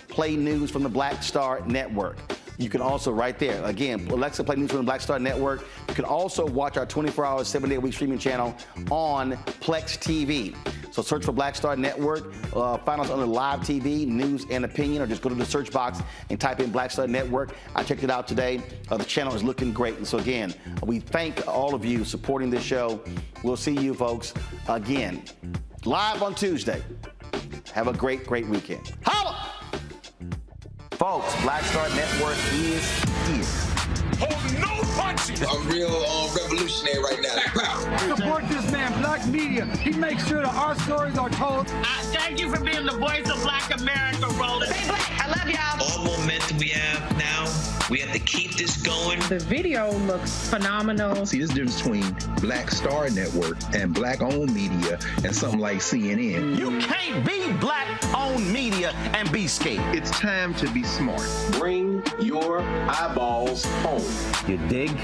play news from the Black Star Network. You can also, right there, again, Alexa, play news from the Black Star Network. You can also watch our 24-hour, 7-day-a-week streaming channel on Plex TV. So search for Black Star Network, find us under Live TV, News and Opinion, or just go to the search box and type in Black Star Network. I checked it out today. The channel is looking great. And so again, we thank all of you supporting this show. We'll see you folks again live on Tuesday. Have a great, great weekend. Holla! Folks, Black Star Network is here. Hold no punches! I'm real revolutionary right now. Support this man, Black Media. He makes sure that our stories are told. Thank you for being the voice of Black America, Roland. Stay black. I love y'all. All momentum we have now, we have to keep this going. The video looks phenomenal. See, this difference between Black Star Network and black-owned media and something like CNN. You can't be black-owned media and be scared. It's time to be smart. Bring your eyeballs home. You dig?